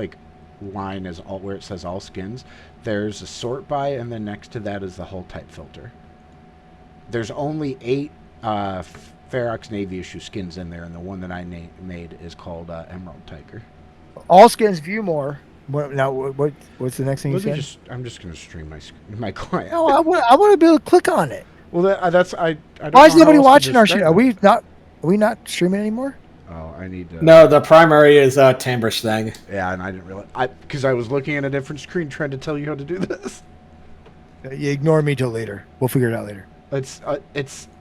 line as all where it says all skins, there's a sort by, and then next to that is the hull type filter. There's only 8 Ferox Navy issue skins in there, and the one that I made is called Emerald Tiger. All skins view more. What's the next thing you said? I'm just gonna stream my client. No, I want to be able to click on it. Well, that's I don't Why is know how nobody else to watching our shit? describe Are it. we not streaming anymore? Oh, I need to. No, the primary is Tambrish thing. Yeah, and I didn't realize because I was looking at a different screen trying to tell you how to do this. You ignore me till later. We'll figure it out later. It's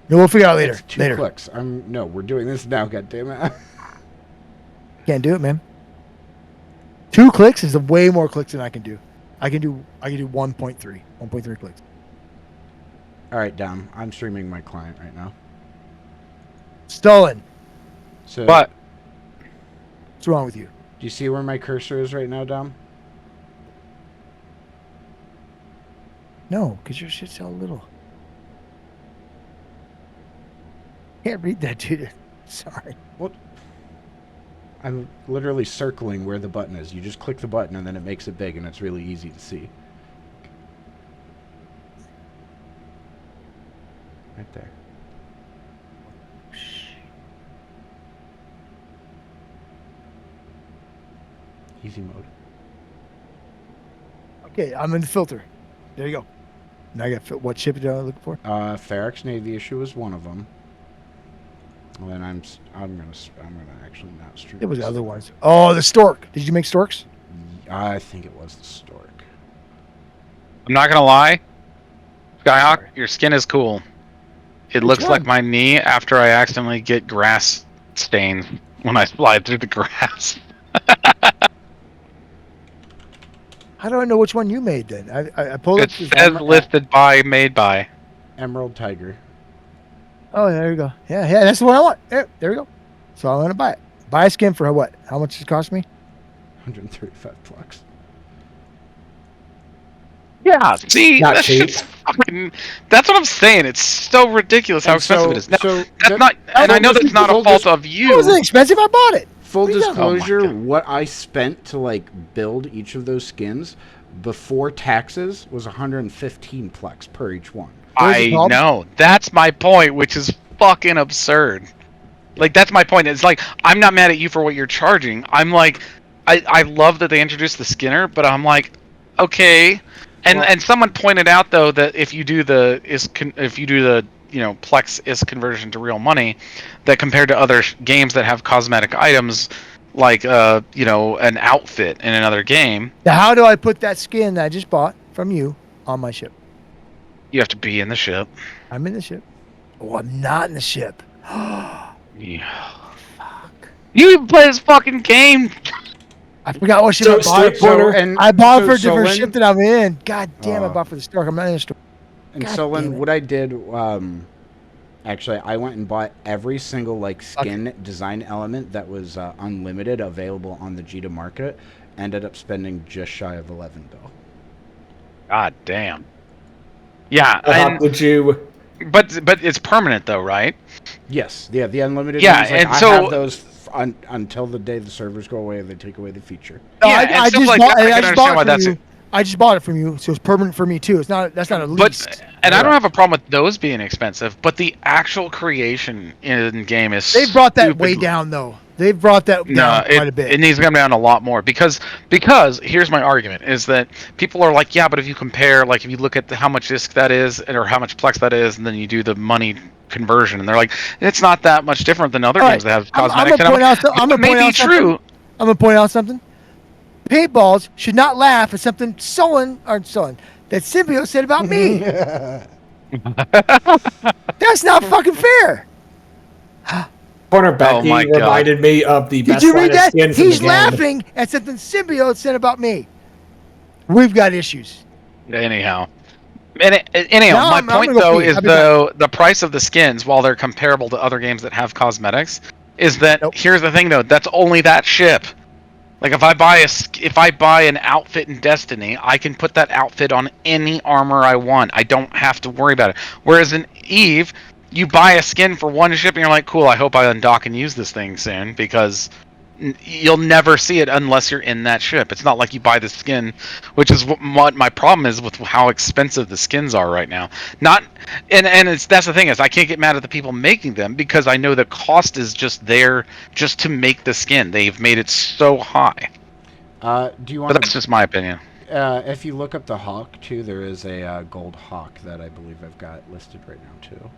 No, we'll figure it out later. It's 2 Later. clicks. We're doing this now. God damn it! Can't do it, man. 2 clicks is way more clicks than I can do. I can do 1.3 clicks. All right, Dom. I'm streaming my client right now. Stolen. So, But What's wrong with you? do you see where my cursor is right now, Dom? No, because your shit's so little. Can't read that, dude. Sorry. What? I'm literally circling where the button is. You just click the button and then it makes it big, and it's really easy to see. Right there. Easy mode. Okay, I'm in the filter. There you go. Now I got what ship did I look for? Ferox Navy issue is one of them. And then I'm gonna actually not stream. It was this. other ones. Oh, the stork. Did you make storks? I think it was the stork. I'm not gonna lie, Skyhawk, your skin is cool. It looks one? like my knee after I accidentally get grass stains when I slide through the grass. How do I know which one you made then? I pulled It it. says listed by, made by. Emerald Tiger. Oh, there you go. Yeah, that's the one I want. There we go. So I'm gonna buy it. Buy a skin for what? How much does it cost me? 135 bucks. Yeah, see, Not that cheap. shit's fucking. That's what I'm saying. It's so ridiculous how And expensive it is. Now, so that's that- not, and I know that's not a full fault dis- of It you. wasn't expensive. I bought it. Full What are you talking about? disclosure, Oh my God. what I spent to like build each of those skins before taxes was 115 plex per each one. What is it I called? know. That's my point, which is fucking absurd. Like, that's my point. It's like, I'm not mad at you for what you're charging. I'm like, I love that they introduced the Skinner, but I'm like, okay. And Well- and someone pointed out though that if you do the Plex is conversion to real money, that compared to other games that have cosmetic items, like an outfit in another game, Now, how do I put that skin that I just bought from you on my ship? you have to be in the ship. I'm in the ship. Oh, I'm not in the ship. Yeah. You even play this fucking game. I forgot what ship So, I bought Street it for. Pointer, and I bought it so for a different Solon- ship that I'm in. God damn, I Oh. bought for the store. I'm not in the store. And God so damn when it. what I did, actually, I went and bought every single like skin design element that was unlimited available on the Jita market. Ended up spending just shy of 11 bill. God damn. Yeah, how and, would you? but it's permanent though, right? Yes, yeah, the unlimited Yeah, ones. Like, and I so- have those until the day the servers go away and they take away the feature. No, Yeah, and I stuff just like bought. that, I I can just understand bought why it from that's you. I just bought it from you, so it's permanent for me too. It's not. That's not a lease. And I don't have a problem with those being expensive, but the actual creation in game is They've brought that way stupid. down though. They've brought that No, down quite a bit. it needs to come down a lot more because here's my argument is that people are like, yeah, but if you compare, like if you look at how much disc that is or how much plex that is, and then you do the money conversion, and they're like, it's not that much different than other All games right, that have I'm cosmetics. gonna point out. I'm gonna may point be out something. true. I'm gonna point out something. Paintballs should not laugh at something that Symbiote said about me. That's not fucking fair. Corner Oh Becky my God. reminded me of the Did best you line read of that? skins in the He's game. laughing at something Symbiote said about me. We've got issues. Anyhow, Now my I'm point gonna go though pee. is I'll be back. the price of the skins, while they're comparable to other games that have cosmetics, is that Nope. here's the thing though, that's only that ship. Like if I buy an outfit in Destiny, I can put that outfit on any armor I want. I don't have to worry about it. Whereas in Eve, you buy a skin for one ship and you're like, cool, I hope I undock and use this thing soon because you'll never see it unless you're in that ship. It's not like you buy the skin, which is what my problem is with how expensive the skins are right now. Not and that's the thing is I can't get mad at the people making them because I know the cost is just there just to make the skin. They've made it so high. Do you But want that's to? just my opinion. If you look up the Hawk too, there is a gold Hawk that I believe I've got listed right now too.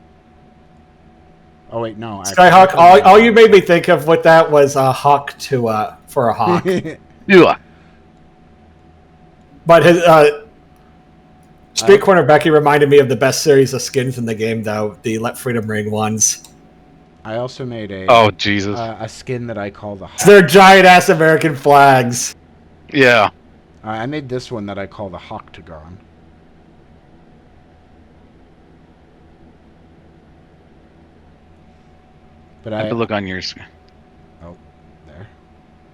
Oh wait, no. Skyhawk. All you made me think of with that was a hawk for a hawk. Yeah. But his Street Corner Becky reminded me of the best series of skins in the game, though the Let Freedom Ring ones. I also made Oh Jesus. a skin that I call the Hawk. They're giant ass American flags. Yeah. I made this one that I call the Hawktagon. But I have to look on yours. Oh, there.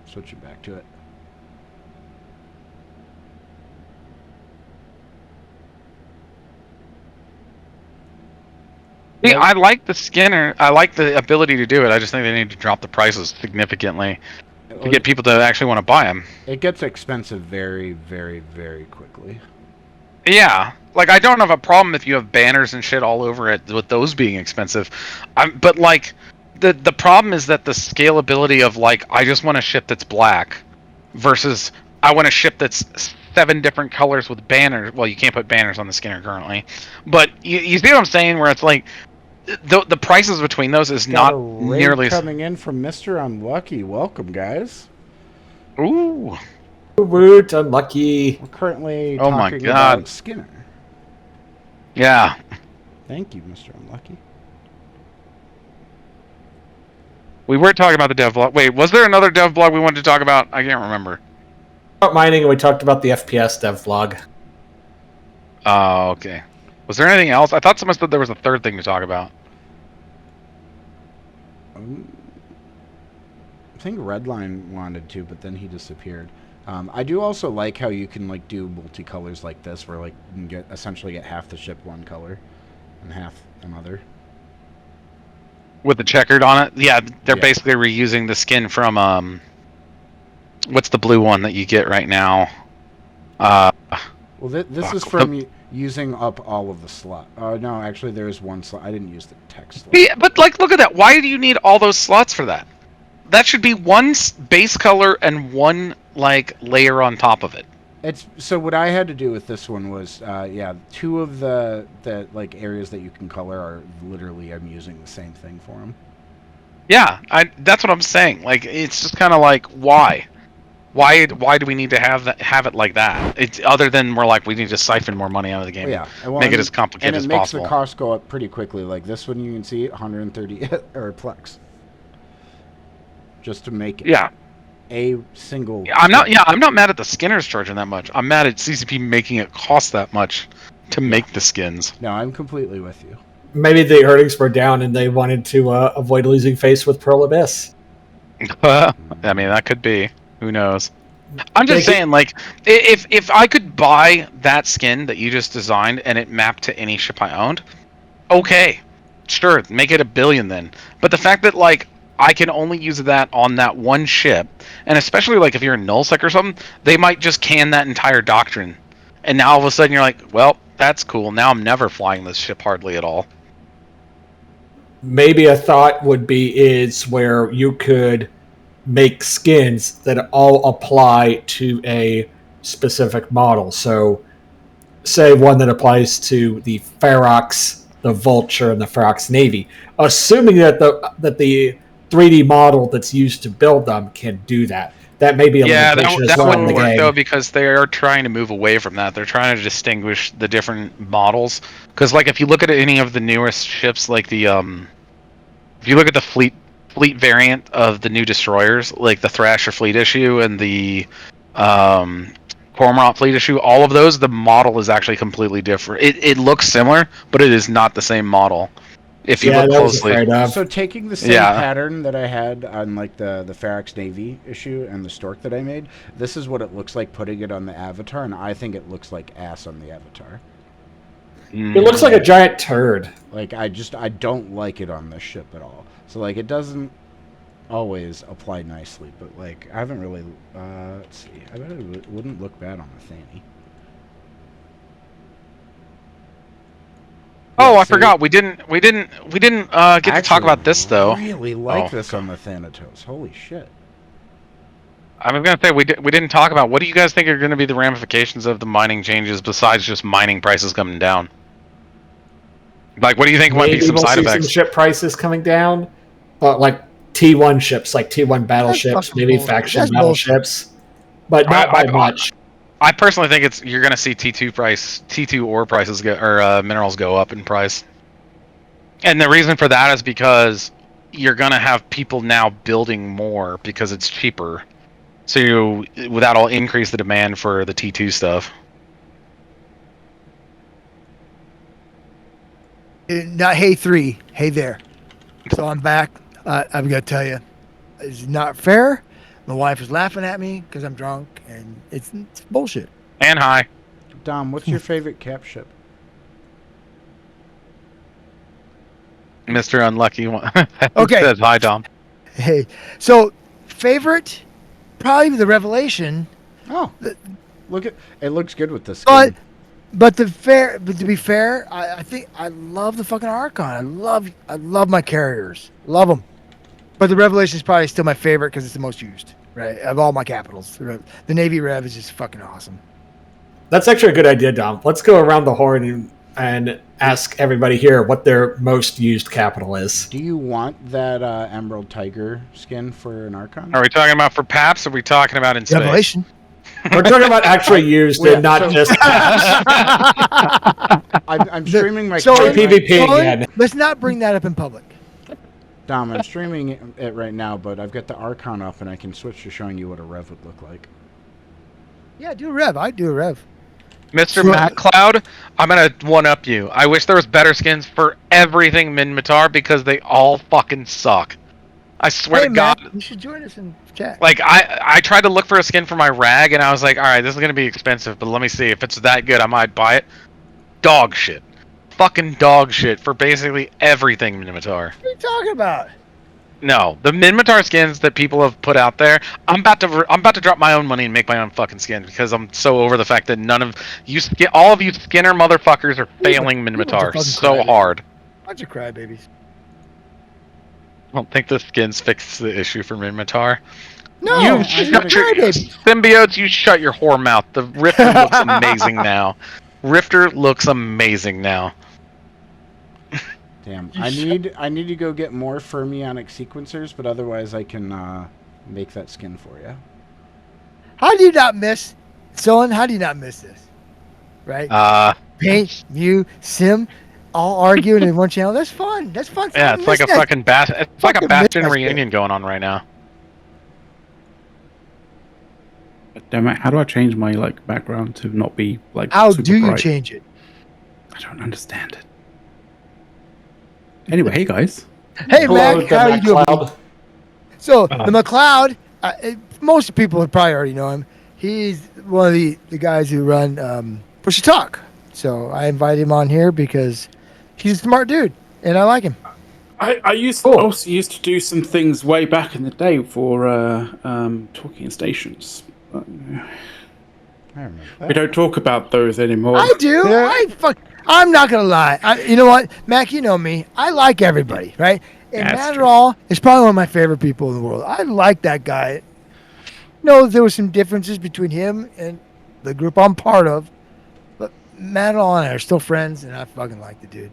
Switching back to it. See, I like the Skinner. I like the ability to do it. I just think they need to drop the prices significantly to get people to actually want to buy them. It gets expensive very, very, very quickly. Yeah, like I don't have a problem if you have banners and shit all over it with those being expensive. But like the problem is that the scalability of like I just want a ship that's black versus I want a ship that's 7 different colors with banners. Well, you can't put banners on the Skinner currently, but you see what I'm saying? Where it's like the prices between those is Got not a raid nearly. coming in from Mr. Unlucky. Welcome, guys. Ooh. Woot, unlucky. We're currently Oh my talking God. about Skinner. Yeah. Thank you, Mr. Unlucky. We were talking about the dev blog. Wait, was there another dev blog we wanted to talk about? I can't remember. About mining, and we talked about the FPS dev vlog. Oh, okay. Was there anything else? I thought someone said there was a third thing to talk about. I think Redline wanted to, but then he disappeared. I do also like how you can like do multicolors like this, where like you can essentially get half the ship one color and half another. With the checkered on it. Yeah, they're Yeah. basically reusing the skin from what's the blue one that you get right now? Well, this Fuck. is from using up all of the slot. No, actually, there is one slot. I didn't use the text slot. Yeah, but like, look at that. Why do you need all those slots for that? That should be one base color and one like layer on top of it. It's so what I had to do with this one was, yeah, two of the like areas that you can color are literally I'm using the same thing for them. Yeah, that's what I'm saying. Like, it's just kind of like, why? Why do we need to have it like that? It's other than we're like, we need to siphon more money out of the game. Well, yeah, Make it as complicated as and it makes possible. the cost go up pretty quickly. Like this one, you can see 130 or plex, just to make it. Yeah. A single. I'm not mad at the skinners charging that much. I'm mad at CCP making it cost that much to make the skins. No, I'm completely with you. Maybe the earnings were down and they wanted to avoid losing face with Pearl Abyss. I mean, that could be. Who knows? I'm just saying, like, if I could buy that skin that you just designed and it mapped to any ship I owned, okay, sure, make it $1 billion then. But the fact that like I can only use that on that one ship, and especially like if you're in nullsec or something, they might just can that entire doctrine, and now all of a sudden you're like, well, that's cool. Now I'm never flying this ship hardly at all. Maybe a thought would be is where you could make skins that all apply to a specific model. So, say one that applies to the Ferox, the Vulture, and the Ferox Navy. Assuming that the 3D model that's used to build them can do that. That may be a limitation as that well in wouldn't the work game. though, because they are trying to move away from that. They're trying to distinguish the different models. Because like if you look at any of the newest ships, like the if you look at the fleet variant of the new destroyers, like the Thrasher fleet issue and the Cormorant fleet issue, all of those, the model is actually completely different. It looks similar, but it is not the same model. If you look closely. So taking the same pattern that I had on like the Ferox Navy issue and the Stork that I made, this is what it looks like putting it on the Avatar, and I think it looks like ass on the Avatar. It looks like a giant turd. Like I don't like it on this ship at all. So like it doesn't always apply nicely, but like I haven't really let's see. I bet it wouldn't look bad on the Thany. Oh, I forgot. We didn't get to talk about this though. I really like this on the Thanatos. Holy shit. I'm gonna say we didn't talk about what do you guys think are going to be the ramifications of the mining changes besides just mining prices coming down? Like, what do you think might be some side effects? Some ship prices coming down, but like T1 ships, like T1 battleships, maybe faction battleships, but not by much. I personally think you're going to see T2 ore prices minerals go up in price, and the reason for that is because you're going to have people now building more because it's cheaper. So that'll increase the demand for the T2 stuff. Not hey 3, hey there. So I'm back. I'm gonna tell you, it's not fair. My wife is laughing at me because I'm drunk, and it's bullshit. And hi, Dom. What's your favorite cap ship? Mr. Unlucky one. Okay. Says hi, Dom. Hey, so favorite, probably the Revelation. Oh, look at it. Looks good with this skin. But to be fair, I think I love the fucking Archon. I love my carriers. Love them. But the Revelation is probably still my favorite because it's the most used, right? Of all my capitals. The Navy Rev is just fucking awesome. That's actually a good idea, Dom. Let's go around the horn and ask everybody here what their most used capital is. Do you want that Emerald Tiger skin for an Archon? Are we talking about for PAPs, or are we talking about in space? Revelation. We're talking about actually used and not just... I'm streaming my... PvP again. Let's not bring that up in public. Dom, I'm streaming it right now, but I've got the Archon up, and I can switch to showing you what a Rev would look like. Yeah, do a Rev. I'd do a Rev. Mr. MacCloud, I'm going to one-up you. I wish there was better skins for everything Minmatar because they all fucking suck. I swear Hey, to God. Matt, you should join us in chat. Like I tried to look for a skin for my rag, and I was like, all right, this is gonna be expensive, but let me see if it's that good. I might buy it. Dog shit, fucking dog shit for basically everything Minotaur. What are you talking about? No, the Minotaur skins that people have put out there, I'm about to drop my own money and make my own fucking skins because I'm so over the fact that none of you, all of you Skinner motherfuckers are failing Minotaur so hard. Bunch of crybabies. I don't think the skins fix the issue for Minotaur. No, You I'm shut not your crybaby. symbiotes. You shut your whore mouth. The Rifter looks amazing now. Rifter looks amazing now. Damn, I need to go get more fermionic sequencers, but otherwise I can make that skin for you. How do you not miss, Son? How do you not miss this? Right? Paint, you, Sim, all arguing in one channel. That's fun. That's fun. Yeah, it's like a fucking it's like a Fucking Bastion miss that reunion going on right now. Damn it, how do I change my like background to not be like How super do you bright? change it? I don't understand it. Anyway, hey guys. Hey, Hello, Mac, how the you doing? McLeod. So the McLeod, most people would probably already know him. He's one of the guys who run Push to Talk. So I invited him on here because he's a smart dude, and I like him. I also used to do some things way back in the day for talking stations. But, I remember that. we don't talk about those anymore. I do. Yeah. I'm not gonna lie. You know what, Mac? You know me. I like everybody, right? And Yeah, Matt that's true. Rawle is probably one of my favorite people in the world. I like that guy. No, there were some differences between him and the group I'm part of, but Matt Rawle and I are still friends, and I fucking like the dude.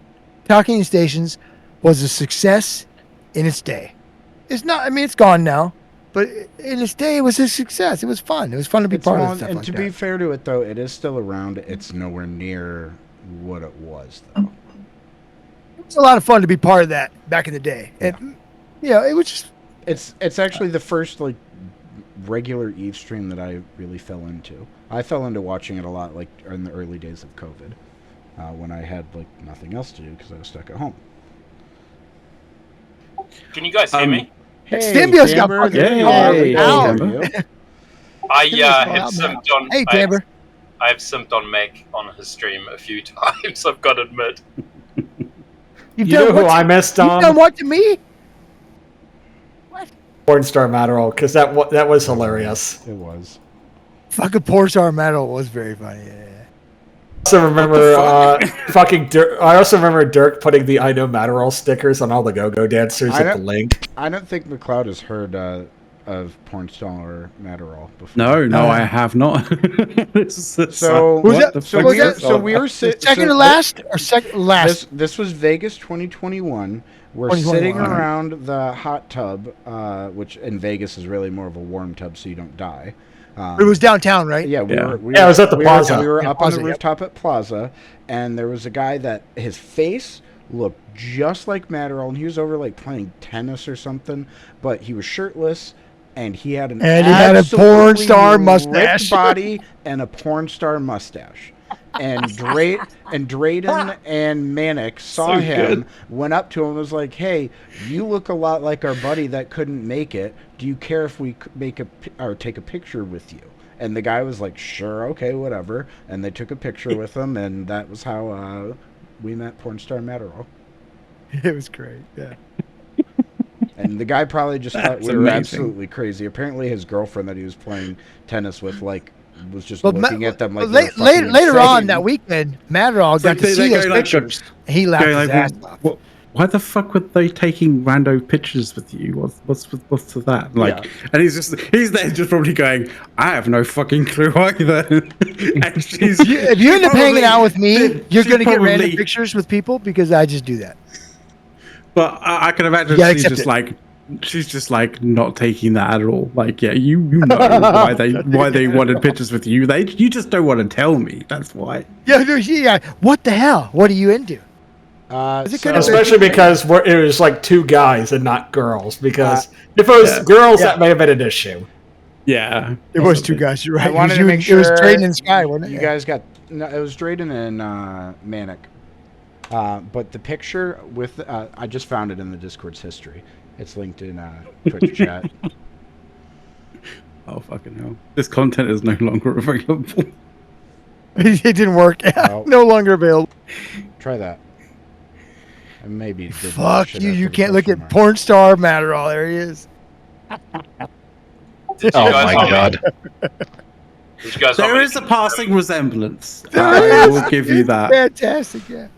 Talking Stations was a success in its day. It's not. I mean, it's gone now, but in its day, it was a success. It was fun. It was fun to be part of stuff and like to that. be fair to it, though, it is still around. It's nowhere near what it was, though. It was a lot of fun to be part of that back in the day. And, it was just It's actually the first like regular Eve stream that I really fell into. I fell into watching it a lot like in the early days of COVID, when I had like nothing else to do because I was stuck at home. Can you guys hear me? Hey, Symbiote's got Timber, fucking there you called are. We can out. hear you. I Timber's have called out, simped on. hey, I have- Timber. I have simped on Meg on his stream a few times. I've got to admit. You've You know done who what I to- missed You've done on? what to me? Pornstar Matterall, because that was hilarious. It was. Fucking Pornstar Metal was very funny. Yeah. I also remember fucking Dirk. I also remember Dirk putting the I Know Matterall stickers on all the go-go dancers at the link. I don't think McLeod has heard of Pornstar or Matterall before. No, I have not. So Was what that- the so fuck was is that- this? so we were Second to last or second last? This was Vegas 2021. We're 2021, sitting alright. around the hot tub, which in Vegas is really more of a warm tub, so you don't die. It was downtown, right? Yeah, we Yeah. were. Yeah, it was at the we plaza. Were, we were Yeah, up plaza, on the yep. rooftop at Plaza, and there was a guy that his face looked just like Matterall, and he was over like playing tennis or something, but he was shirtless, and he had an And he had a porn absolutely star ripped mustache. body and a porn star mustache. And Drayden and Manic saw So him, good. went up to him and was like, "Hey, you look a lot like our buddy that couldn't make it. Do you care if we take a picture with you?" And the guy was like, "Sure, okay, whatever." And they took a picture with him, and that was how we met Pornstar Matterall. It was great. Yeah. And the guy probably just thought That's we were amazing. absolutely crazy. Apparently, his girlfriend that he was playing tennis with, was just But looking at them like later, they were later fucking on insane. that weekend, Matterall It's got like to they see go those like- pictures. He laughed Go his like, ass well, off. what- why the fuck were they taking rando pictures with you? What's with that? Like, Yeah. and he's there just probably going, I have no fucking clue either. And she's, If you end up hanging out with me, you're she's going to get random probably- pictures with people because I just do that. But I can imagine Yeah, she's accept just it. like. She's just like not taking that at all. Like, yeah, you know why they wanted pictures with you. You just don't want to tell me. That's why. Yeah. What the hell? What are you into? Is it So- good? Especially because it was like two guys and not girls. Because if it was Yeah. girls, Yeah. that may have been an issue. Yeah, It was two guys. You're right. I wanted to make It was sure Drayden and Sky, wasn't it? You guys got no. It was Drayden and Manic. But the picture with I just found it in the Discord's history. It's linked in Twitch chat. Oh fucking hell! This content is no longer available. It didn't work. Oh. No longer available. Try that. And maybe did Fuck shit you! after You the can't look question at mark. porn star Matterall. There he is. Did you Oh guys my want me- god. Did you guys want There me is to- a passing resemblance. There I is. will give you It's that. Fantastic. Yeah.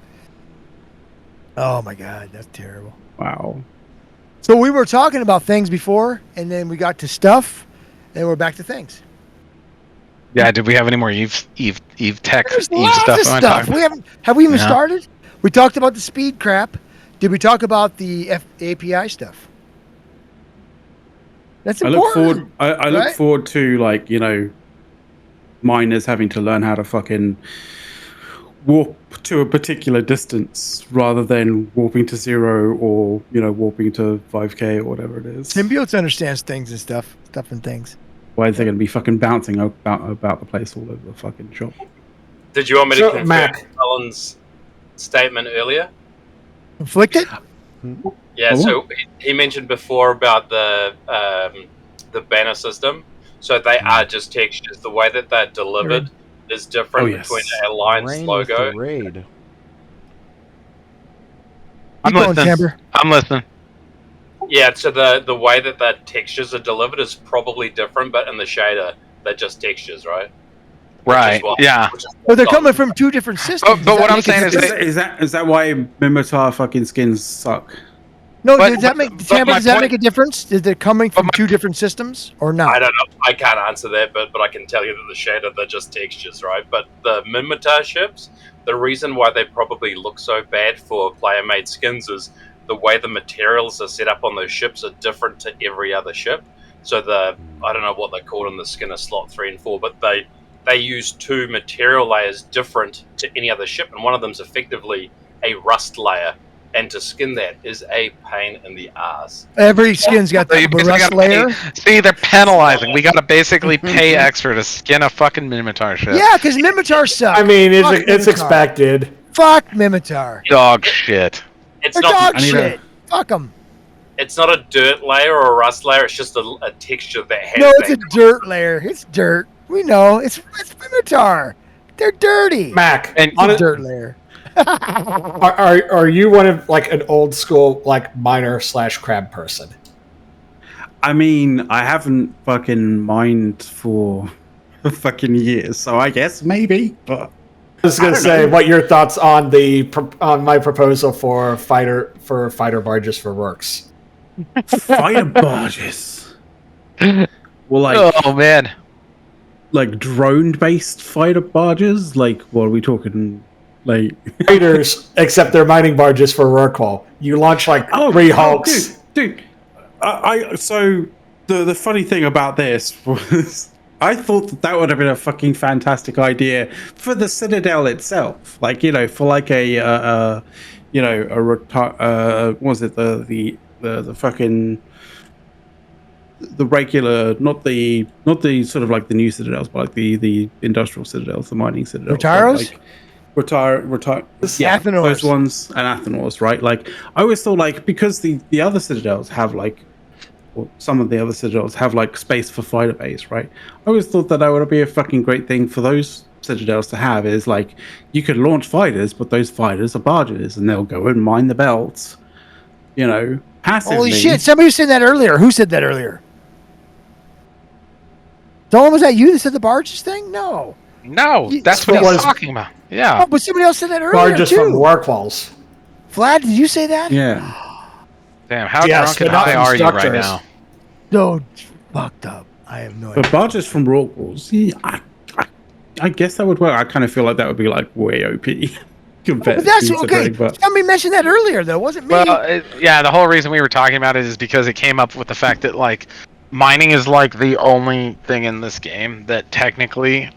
Oh my god, that's terrible. Wow. So we were talking about things before, and then we got to stuff, and we're back to things. Yeah, did we have any more Eve tech There's Eve lots stuff? of on stuff. time? We haven't. Have we even Yeah. started? We talked about the speed crap. Did we talk about the API stuff? That's I important. look forward. I look right? forward to, like, you know, miners having to learn how to fucking warp to a particular distance rather than warping to 0 or, you know, warping to 5k or whatever it is. Symbiotes understands things and stuff and things. Why is they going to be fucking bouncing about the place all over the fucking shop? Did you want me to So, confirm Mac. Alan's statement earlier? Conflicted? Yeah, Oh, so he mentioned before about the banner system. So they are just textures. The way that they're delivered is different Oh, yes. between Alliance Rain with logo. the raid. I'm Keep going, listening. Timber. I'm listening. Yeah, so the way that the textures are delivered is probably different, but in the shader, they're just textures, right? Right. Yeah. But they're coming from two different systems. but Does what that I'm make a saying is difference? Is that why Mimitar fucking skins suck? No, but- does that but- make but Tamber, my does that point- make a difference? Is it coming from my- two different systems or not? I don't know. I can't answer that, but I can tell you that the shader, they're just textures, right? But the Minmatar ships, the reason why they probably look so bad for player-made skins is the way the materials are set up on those ships are different to every other ship. So I don't know what they're called in the Skinner slot 3 and 4, but they use two material layers different to any other ship, and one of them's effectively a rust layer. And to skin that is a pain in the ass. Every skin's got So you the basically rust gotta layer. See, they're penalizing. We gotta basically pay extra to skin a fucking Minotaur ship. Yeah, because Mimitar suck. I mean, Fuck it's Mimitar. expected. Fuck Mimitar. Dog shit. It's They're not. dog I need shit. Fuck them. It's not a dirt layer or a rust layer. It's just a texture that has. No, it's that a dirt layer. It's dirt. We know. It's Mimitar. They're dirty. Mac, And It's a dirt layer. are you one of like an old school like miner / crab person? I mean, I haven't fucking mined for fucking years, so I guess maybe, but I was gonna don't say, know. what your thoughts on on my proposal for fighter barges for works? fighter barges. Well, like Oh man. like drone-based fighter barges. Like, what are we talking? Like, Fighters, except they're mining barges for Rorqual. You launch like three hulks. dude. So the funny thing about this was, I thought that would have been a fucking fantastic idea for the Citadel itself. Like, you know, for like what was it, the fucking the regular, not the sort of like the new Citadels, but like the industrial Citadels, the mining Citadels. Retiros? Like, retire yeah, Athenors. those ones and Athenors, right? Like, I always thought, like, because the other Citadels have like, well, some of the other Citadels have like space for fighter base, right? I always thought that would be a fucking great thing for those Citadels to have, is like, you could launch fighters, but those fighters are barges and they'll go and mine the belts, you know, passively. Holy shit. Somebody said that earlier. Who said that earlier? Someone, was that you that said the barges thing? No. No, that's what What he's was- talking about. Oh, Yeah. but somebody else said that earlier Barges too. from Rorquals. Vlad, did you say that? Yeah. Damn, how Yes, drunk and but not high are you right instructors. now? No, fucked up. I have no idea. But barges from Rorquals, yeah, I guess that would work. I kind of feel like that would be like way OP compared But that's to okay. something, but Somebody mentioned that earlier, though. It wasn't me. Well, yeah, the whole reason we were talking about it is because it came up with the fact that like mining is like the only thing in this game that technically,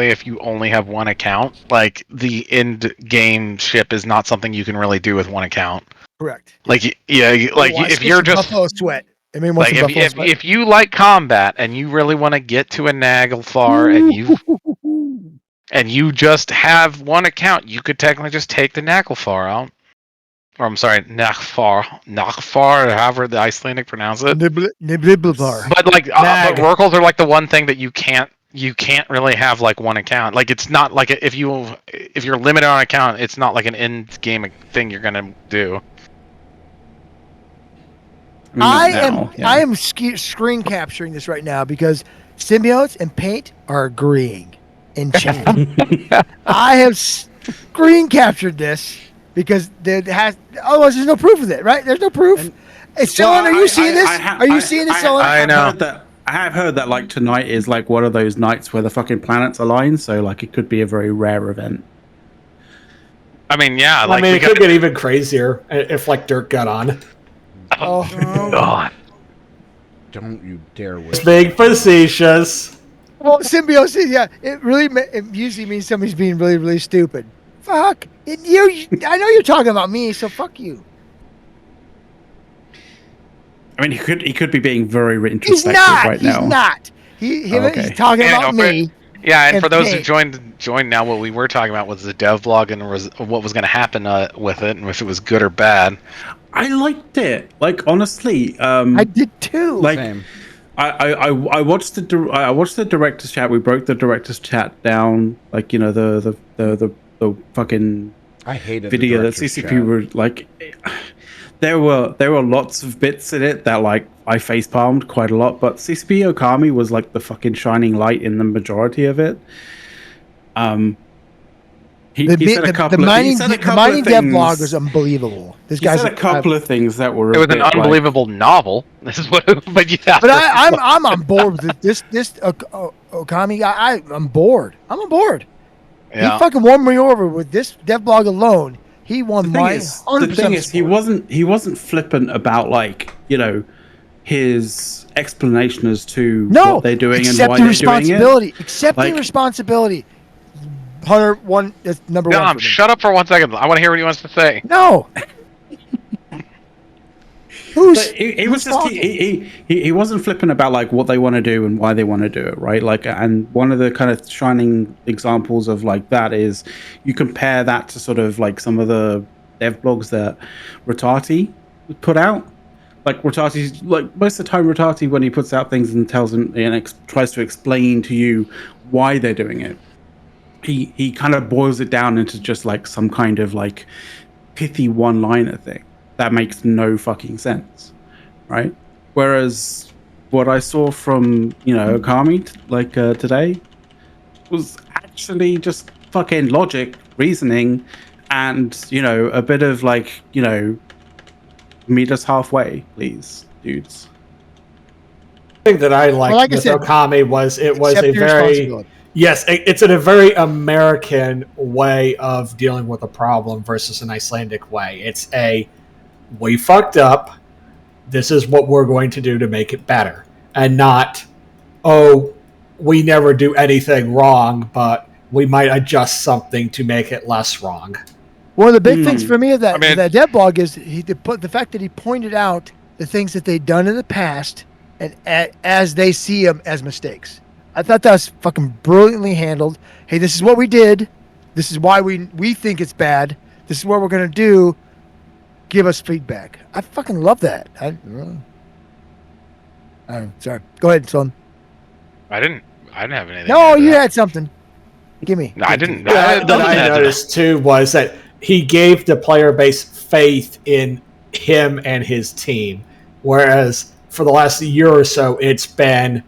if you only have one account, like the end game ship is not something you can really do with one account. Correct. Like, yeah, like Oh, I if switched you're to just Buffalo Sweat. I mean, what's like the Buffalo Sweat? if you like combat and you really want to get to a Naglfar and you just have one account, you could technically just take the Naglfar out or I'm sorry, Nachfar, or however the Icelandic pronounce it. Niblibbar. But like, Nag. but Rorquals are like the one thing that you can't really have like one account. Like it's not like if you're limited on account, it's not like an end game thing you're gonna do. I am screen capturing this right now because symbiotes and paint are agreeing in chat. I have screen captured this because otherwise there's no proof of it, right? There's no proof. Solon, are you seeing this? Are you seeing this, Solon? I know. I have heard that like tonight is like one of those nights where the fucking planets align, so like it could be a very rare event. I mean, yeah. I mean, it could get even crazier if like Dirk got on. Oh, God. Don't you dare wish. It's being facetious. Well, symbiosis, yeah, it usually means somebody's being really, really stupid. Fuck. I know you're talking about me, so fuck you. I mean, he could be being very He's introspective not. right now. He's not. Okay. He's talking about me. Yeah, and and for those who paint. joined now, what we were talking about was the dev blog and what was going to happen with it, and if it was good or bad. I liked it. Like honestly, I did too. like Same. I watched the director's chat. We broke the director's chat down. Like, you know, the fucking I hated video the that director's CCP chat. were like. There were lots of bits in it that like I facepalmed quite a lot, but CCP Okami was like the fucking shining light in the majority of it. He said a couple the mining of dev things. blog was unbelievable. This He guy's said a couple of things that were. It was an unbelievable novel. This is what, but yeah. But I'm on board with this Okami guy. I'm bored. I'm on board. Yeah. He fucking won me over with this dev blog alone. He won my 100%. The thing is, he wasn't flippant about like, you know, his explanation as to what they're doing and why they're doing it. Accepting responsibility. Hunter, that's number one. Dom, shut up for 1 second. I want to hear what he wants to say. No. He was just he wasn't flippant about like what they want to do and why they want to do it, right? Like, and one of the kind of shining examples of like that is you compare that to sort of like some of the dev blogs that Rotati put out. Like Rotati's like most of the time Rotati, when he puts out things and tells them and tries to explain to you why they're doing it, he kind of boils it down into just like some kind of like pithy one-liner thing that makes no fucking sense, right? Whereas what I saw from, you know, Okami today was actually just fucking logic, reasoning, and, you know, a bit of like, you know, meet us halfway, please, dudes. The thing that I liked with Okami was it was a very it's in a very American way of dealing with a problem versus an Icelandic way. It's we fucked up. This is what we're going to do to make it better, and not, oh, we never do anything wrong, but we might adjust something to make it less wrong. One of the big things for me of that dev blog is the fact that he pointed out the things that they'd done in the past and as they see them as mistakes. I thought that was fucking brilliantly handled. Hey, this is what we did. This is why we think it's bad. This is what we're going to do. Give us feedback. I fucking love that. Sorry. Go ahead, son. I didn't have anything. No, you had something. Give me. No, I didn't. That I noticed too was that he gave the player base faith in him and his team, whereas for the last year or so, it's been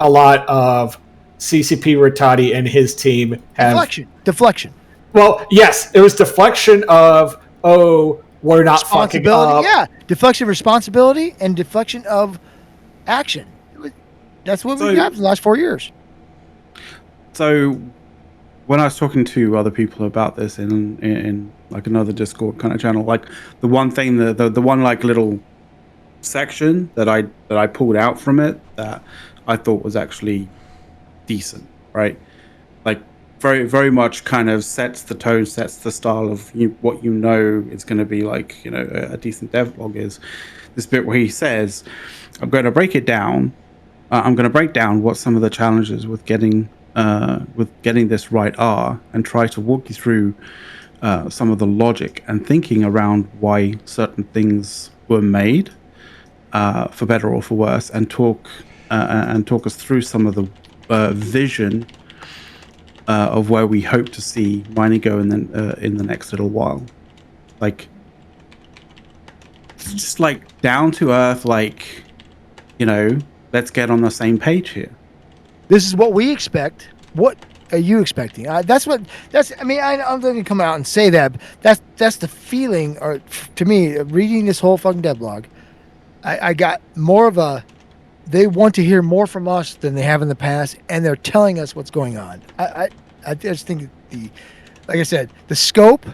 a lot of CCP Rotati and his team have deflection. Well, yes, it was deflection of we're not fucking up. Yeah, deflection of responsibility and deflection of action. That's what we've got for the last 4 years. So, when I was talking to other people about this in like another Discord kind of channel, like the one thing, the one like little section that I pulled out from it that I thought was actually decent, right? Like very, very much kind of sets the tone, sets the style of what you know is going to be like, you know, a decent devlog is this bit where he says, I'm going to break it down. I'm going to break down what some of the challenges with getting this right are and try to walk you through some of the logic and thinking around why certain things were made, for better or for worse, and talk us through some of the vision of where we hope to see mining go in the next little while. Like, it's just like down to earth, like, let's get on the same page here. This is what we expect. What are you expecting? I mean, I'm going to come out and say that. But that's the feeling, or to me, reading this whole fucking devlog, I got more of a. They want to hear more from us than they have in the past, and they're telling us what's going on. I just think like I said, the scope,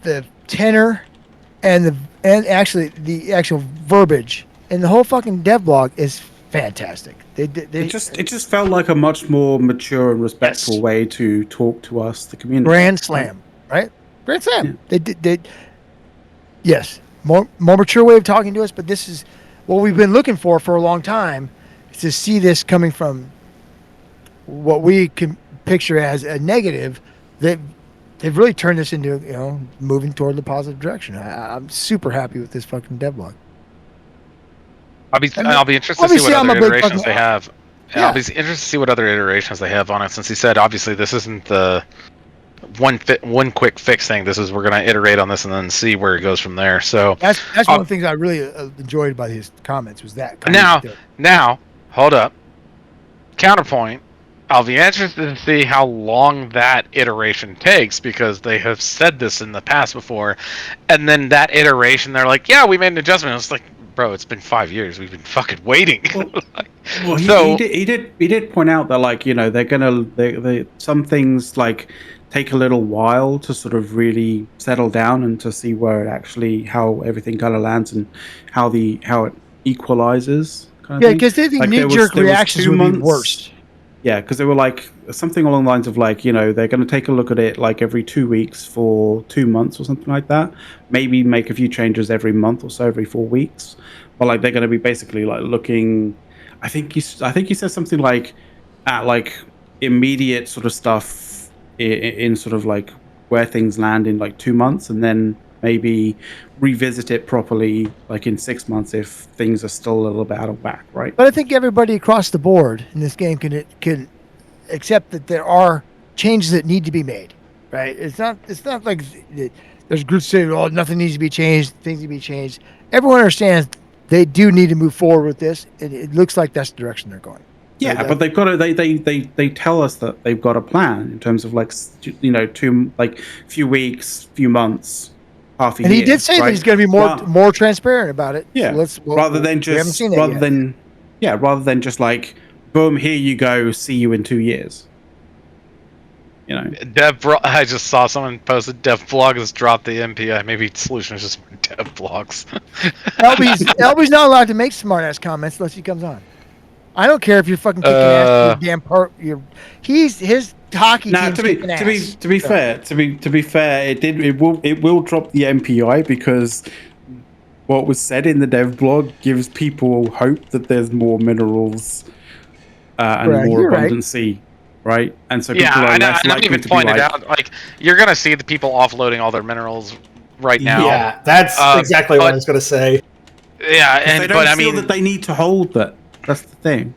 the tenor, and actually the actual verbiage and the whole fucking devlog is fantastic. It just felt like a much more mature and respectful way to talk to us, the community. Grand slam, right? Grand slam. Yeah. They yes, more mature way of talking to us, but this is what we've been looking for a long time, is to see this coming from what we can picture as a negative. They've really turned this into, moving toward the positive direction. I'm super happy with this fucking devlog. I'll be interested to see what other iterations they have. Yeah. I'll be interested to see what other iterations they have on it, since he said obviously this isn't the one quick fix thing. This is, we're going to iterate on this and then see where it goes from there. So that's one of the things I really enjoyed about his comments was that. Now, hold up. Counterpoint. I'll be interested to see how long that iteration takes, because they have said this in the past before, and then that iteration they're like, yeah, we made an adjustment. It's like, bro, it's been 5 years. We've been fucking waiting. He did point out that, like, they're gonna some things like take a little while to sort of really settle down and to see how everything kind of lands and how it equalizes. Because they think knee-jerk reactions would be worse. Yeah, because they were like something along the lines of like, they're going to take a look at it like every 2 weeks for 2 months or something like that. Maybe make a few changes every month or so, every 4 weeks. But like they're going to be basically like looking. I think he said something like at like immediate sort of stuff in sort of like where things land in like 2 months, and then maybe revisit it properly like in 6 months if things are still a little bit out of whack, right? But I think everybody across the board in this game can accept that there are changes that need to be made, right? It's not like there's groups saying, oh, nothing needs to be changed, things need to be changed. Everyone understands they do need to move forward with this, and it looks like that's the direction they're going. Yeah, but they've got to. They tell us that they've got a plan in terms of like few weeks, few months, half a year. And he did say that he's going to be more transparent about it. Yeah, so rather than just like, boom, here you go, see you in 2 years. I just saw someone posted dev blog has dropped the MPI. Maybe solution is just more dev blogs. LB's not allowed to make smart ass comments unless he comes on. I don't care if you're fucking kicking ass. Damn part. His hockey team's kicking ass. To be fair, it will drop the MPI because what was said in the dev blog gives people hope that there's more minerals and more abundancy. Right, and so people are less likely to be like, out, like, you're gonna see the people offloading all their minerals right now. Yeah, that's exactly what I was gonna say. Yeah, but I mean that they need to hold that. That's the thing.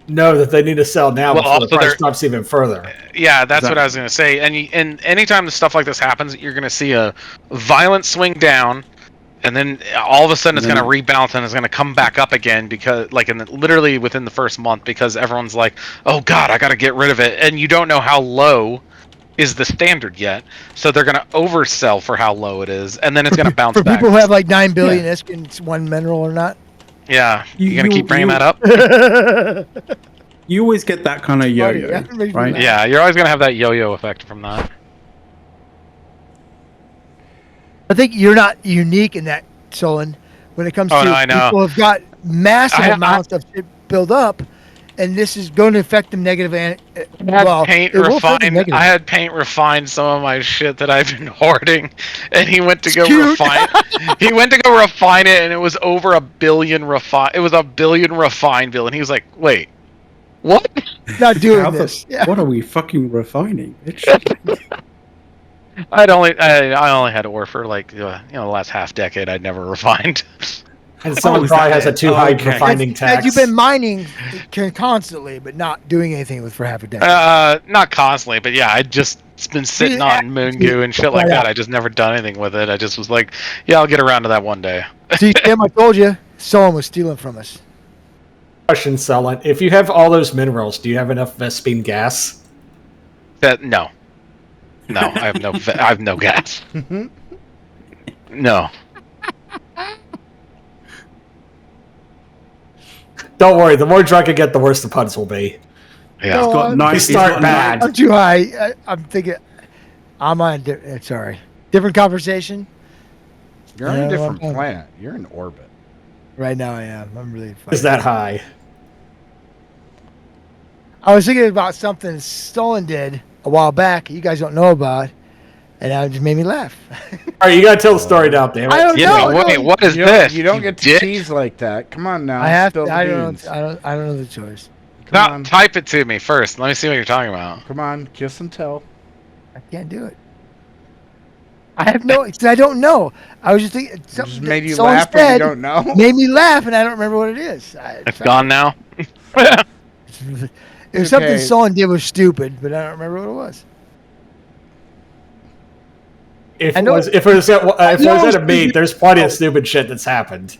No, that they need to sell now before the price drops even further. Yeah, that's what I was gonna say. And anytime stuff like this happens, you're gonna see a violent swing down. And then all of a sudden it's going to rebalance and it's going to come back up again because, like, literally within the first month, because everyone's like, "Oh God, I got to get rid of it," and you don't know how low is the standard yet, so they're going to oversell for how low it is, and then it's going to bounce back. For people who have like 9 billion in one mineral or not. Yeah, you're going to keep bringing that up. You always get that kind of yo-yo, right? Yeah, you're always going to have that yo-yo effect from that. I think you're not unique in that, Solon, when it comes to people who've got massive amounts of shit build up, and this is going to affect them negative. I had Paint refine some of my shit that I've been hoarding, and he went to go refine. He went to go refine it, and it was over 1 billion refine. It was 1 billion refine bill, and he was like, "Wait, what? Not doing this? What are we fucking refining, bitch?" I only had ore for like the last half decade. I'd never refined. And someone is probably that has a it? too Oh, high okay. refining That tax. you've been mining constantly, but not doing anything with for half a decade. Not constantly, but yeah, I'd just been sitting on moon goo and shit like that. I just never done anything with it. I just was like, yeah, I'll get around to that one day. See, Tim, I told you, someone was stealing from us. Question, Sullen. If you have all those minerals, do you have enough Vespine gas? No, I have no gas. No. Don't worry, the more drunk I get, the worse the puns will be. Yeah. No, Got nine, We he's start got bad. I'm too high. I'm thinking. I'm on. Sorry, different conversation. You're on Yeah, a different well, planet. You're in orbit. Right now, I am. I'm really. Is that high? I was thinking about something Stolen did a while back. You guys don't know about, and that just made me laugh. All right, you gotta tell the story now, damn it. I don't Yeah, know. wait, what is You this? don't get to dick? tease like that. Come on now. I have spill to. the I don't. beans. I don't know the choice. Come No, on. type it to me first. Let me see what you're talking about. Come on. Kiss and tell. I can't do it. I have no. I don't know. I was just thinking. It Something just made you someone laugh when you said don't know. made me laugh, and I don't remember what it is. It's gone now. It was something Okay. someone did was stupid, but I don't remember what it was. If I it know- was at know a it's meet, there's plenty of stupid shit that's happened.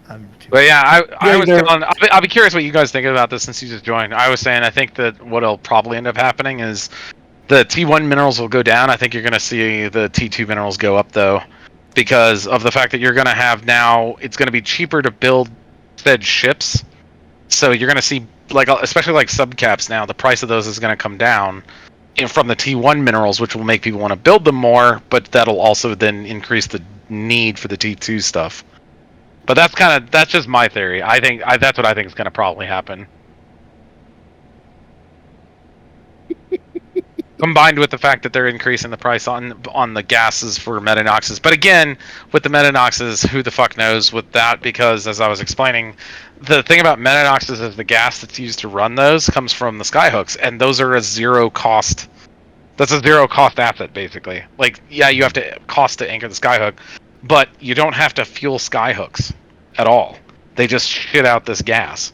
I'm too. But yeah, I was there- telling, I'll be curious what you guys think about this since you just joined. I was saying I think that what'll probably end up happening is the T1 minerals will go down. I think you're going to see the T2 minerals go up though, because of the fact that you're going to have now, it's going to be cheaper to build said ships. So you're going to see, like, especially like subcaps now, the price of those is going to come down from the T1 minerals, which will make people want to build them more, but that'll also then increase the need for the T2 stuff. But that's just my theory. That's what I think is going to probably happen. Combined with the fact that they're increasing the price on the gases for metanoxes. But again, with the metanoxes, who the fuck knows with that? Because as I was explaining, the thing about metanoxes is the gas that's used to run those comes from the skyhooks, and those are a zero cost. That's a zero cost asset, basically. Like, yeah, you have to cost to anchor the skyhook, but you don't have to fuel skyhooks at all. They just shit out this gas.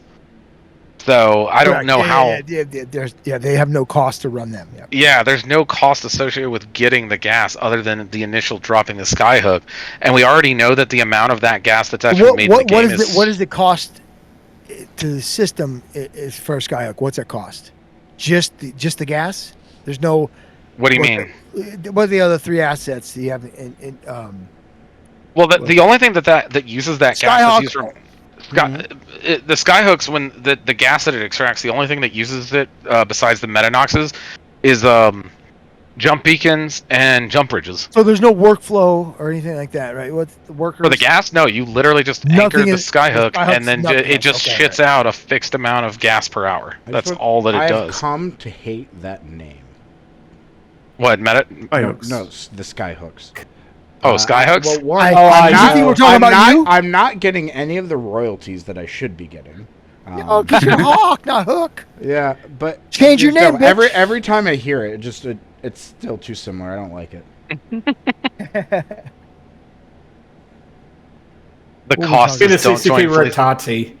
So I don't know how. They have no cost to run them. Yeah. Yeah, there's no cost associated with getting the gas other than the initial dropping the skyhook, and we already know that the amount of that gas that's actually made in the game is. What is the cost to the system is for a skyhook? What's it cost? Just the gas? There's no. What do you mean? What are the other three assets that you have Well, the only thing that uses that gas Skyhawk. is used from the skyhooks, when the gas that it extracts, the only thing that uses it besides the metanoxes is jump beacons and jump bridges. So there's no workflow or anything like that, right? What's the workers? For the gas, no, you literally just anchor the skyhook, and then it just shits out a fixed amount of gas per hour. That's all that it does. I've come to hate that name. What, meta? No, the skyhooks. Oh, skyhooks? Well, one, I'm not getting any of the royalties that I should be getting. Because you're Hawk, not Hook. Yeah, but Change your name, bitch. Every time I hear it, it's still too similar. I don't like it. The cost is don't join Rotati.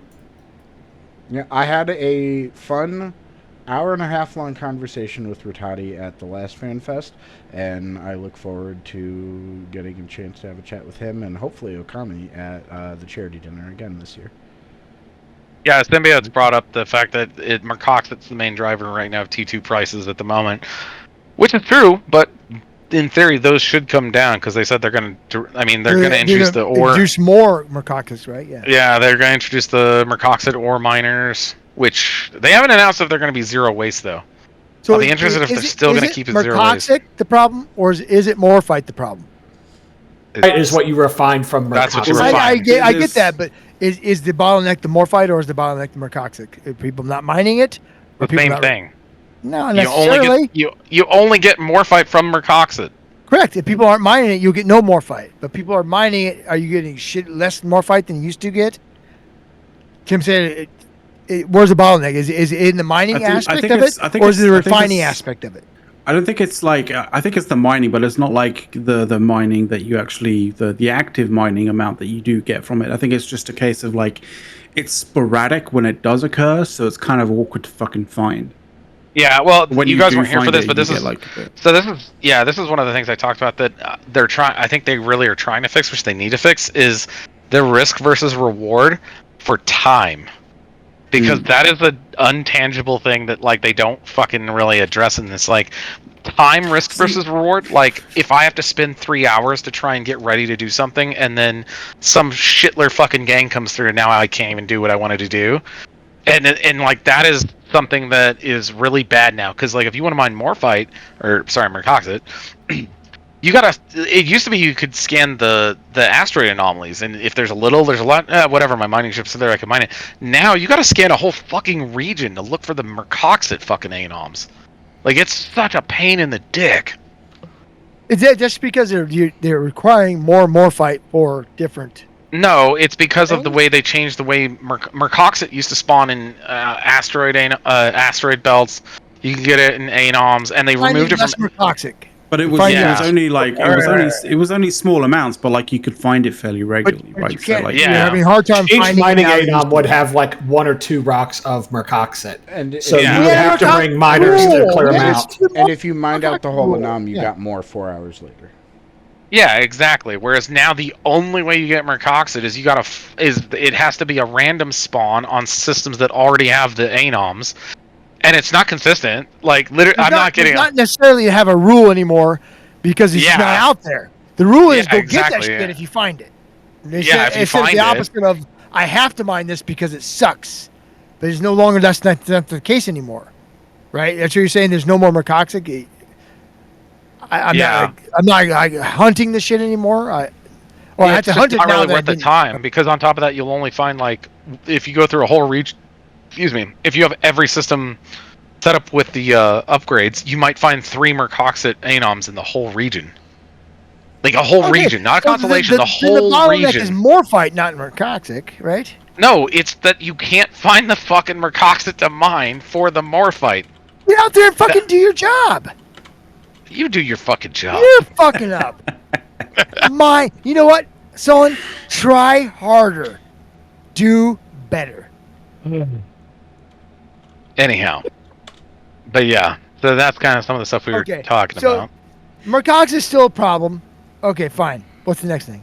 Yeah, I had a fun hour-and-a-half long conversation with Rotati at the last Fan Fest, and I look forward to getting a chance to have a chat with him and hopefully Okami at the charity dinner again this year. Yeah, Symbiote's brought up the fact that Mercoxit's the main driver right now of T2 prices at the moment, which is true, but in theory those should come down because they said they're going to. I mean, they're going to introduce the ore. Introduce more Mercoxits, right? Yeah. Yeah, they're going to introduce the Mercoxit ore miners, which they haven't announced if they're going to be zero waste though. So I'll be interested if they're still going to keep it zero waste. Mercoxic the problem, or is it Morphite the problem? It is what you refine from Mercoxit. That's what you refine. I get that, but is the bottleneck the Morphite or is the bottleneck the Mercoxic? Are people not mining it? The same thing. No, necessarily. You only get Morphite from Mercoxit. Correct. If people aren't mining it, you'll get no Morphite. But people are mining it. Are you getting less Morphite than you used to get? Tim said, where's the bottleneck? Is it in the mining aspect of it, or is it the refining aspect of it? I don't think it's like I think it's the mining, but it's not like the mining that you actually the active mining amount that you do get from it. I think it's just a case of like it's sporadic when it does occur, so it's kind of awkward to fucking find. Yeah, well, When you you guys do weren't here for find this, it, but you this get is like a bit. so. This is one of the things I talked about that they're trying. I think they really are trying to fix, which they need to fix, is the risk versus reward for time, because that is a untangible thing that like they don't fucking really address in this. Like time risk versus reward. Like if I have to spend 3 hours to try and get ready to do something, and then some shitler fucking gang comes through, and now I can't even do what I wanted to do. And like that is something that is really bad now, because like if you want to mine Morphite, or sorry, Mercoxit, you gotta. It used to be you could scan the asteroid anomalies, and if there's a little, there's a lot. Whatever, my mining ship's there, I can mine it. Now you gotta scan a whole fucking region to look for the Mercoxit fucking anoms. Like it's such a pain in the dick. Is that just because they're requiring more Morphite for different? No, it's because of the Things? way they changed the way Mercoxit used to spawn in asteroid belts. You can get it in anoms, and they Finding removed it from. less toxic. But it Finding Yeah. was only like it was only small amounts, but like you could find it fairly regularly, But right? you can't. So like Yeah. You're having a hard time Each finding mining it now. anom would have like 1 or 2 rocks of Mercoxit. And So Yeah. you would have to bring miners to clear them Yes. out. and if you mined out the whole Cool. anom, you Yeah. got more 4 hours later. Yeah, exactly. Whereas now the only way you get Mercoxit is it has to be a random spawn on systems that already have the anoms, and it's not consistent. Like literally, I'm not It's kidding. not necessarily have a rule anymore because it's just not Yeah. out there. The rule is Yeah, go exactly, get that yeah. shit if you find it. Yeah, if you Instead of find the it. opposite of I have to mine this because it sucks. But it's no longer that's not the case anymore, right? That's what you're saying. There's no more Mercoxic. I'm not like, hunting the shit anymore. I have It's to just hunt it not now really that I worth the didn't. time, because on top of that, you'll only find like if you go through a whole region. Excuse me. If you have every system set up with the upgrades, you might find 3 Mercoxit anoms in the whole region. Like a whole region, not a so constellation. The then the whole bottleneck is region. Morphite, not Mercoxic, right? No, it's that you can't find the fucking Mercoxit to mine for the Morphite. Get out there and fucking do your job. You do your fucking job. You're fucking up. You know what, Solon? Try harder. Do better. Anyhow. But yeah, so that's kind of some of the stuff we were talking about. Mercox is still a problem. Okay, fine. What's the next thing?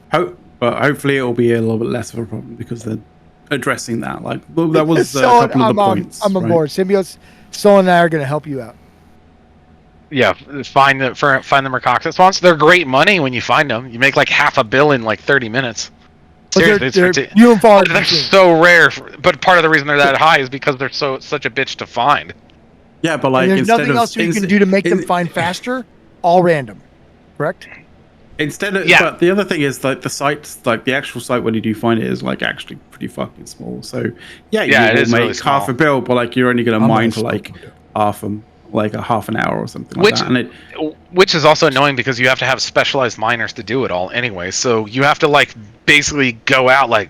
but hopefully it'll be a little bit less of a problem because they're addressing that. Like that was a Solon, couple of the points. I'm on right? board. Symbiotes, Solon and I are going to help you out. Yeah, find the Mercoxit spawns. They're great money when you find them. You make like $500 million in like 30 minutes. Seriously, They're it's few and far they're between. so rare. But part of the reason they're that high is because they're such a bitch to find. Yeah, but like And there's instead nothing of else you can do to make them find faster. All random, correct? Instead of, Yeah. but the other thing is like the sites, like the actual site when you do find it is like actually pretty fucking small. So yeah, Yeah, it you is will really make small. half a bill, but like you're only going to I'm mine gonna for like stop. a half an hour or something like that. And Which is also annoying because you have to have specialized miners to do it all anyway. So you have to like basically go out like,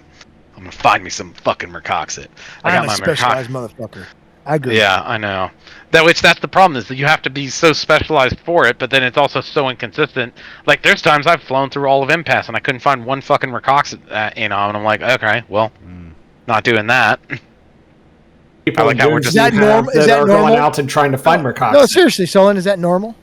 I'm gonna find me some fucking Mercoxit. I'm a specialized motherfucker. I agree. Yeah, I know. That's the problem is that you have to be so specialized for it, but then it's also so inconsistent. Like there's times I've flown through all of Impasse and I couldn't find one fucking Mercoxit and I'm like, okay, well, not doing that. People I like in how we're Dune just- Is that normal? Is that that are normal? going out and trying to find Mercoxit. No, seriously, Solon, is that normal?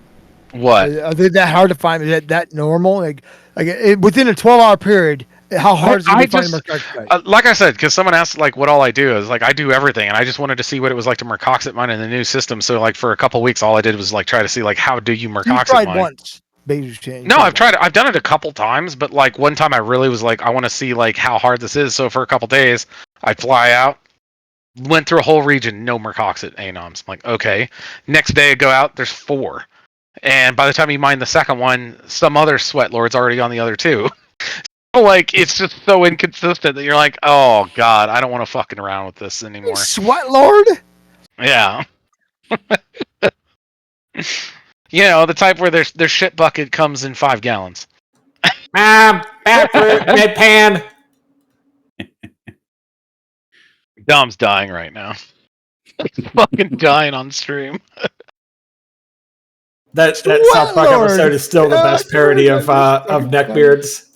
What? Are they that hard to find? Is that normal? Like within a 12-hour period, how hard is it to find a Mercoxite? Like I said, because someone asked like what all I do is like I do everything, and I just wanted to see what it was like to Mercoxit mine in the new system. So like for a couple weeks, all I did was like try to see like how do you You Mercoxit tried mine. once. Basically, No, I've tried it. I've done it a couple times, but like one time I really was like I want to see like how hard this is. So for a couple days, I'd fly out, went through a whole region, no Mercoxit anoms. I'm like okay. Next day I go out, there's 4. And by the time you mine the second one, some other sweat lord's already on the other 2. Like it's just so inconsistent that you're like, oh god, I don't want to fucking around with this anymore. Sweat Lord. Yeah. You know, the type where their shit bucket comes in 5 gallons. Backroot, deadpan. Dom's dying right now. Fucking dying on stream. That South Park episode is still the best parody of neckbeards.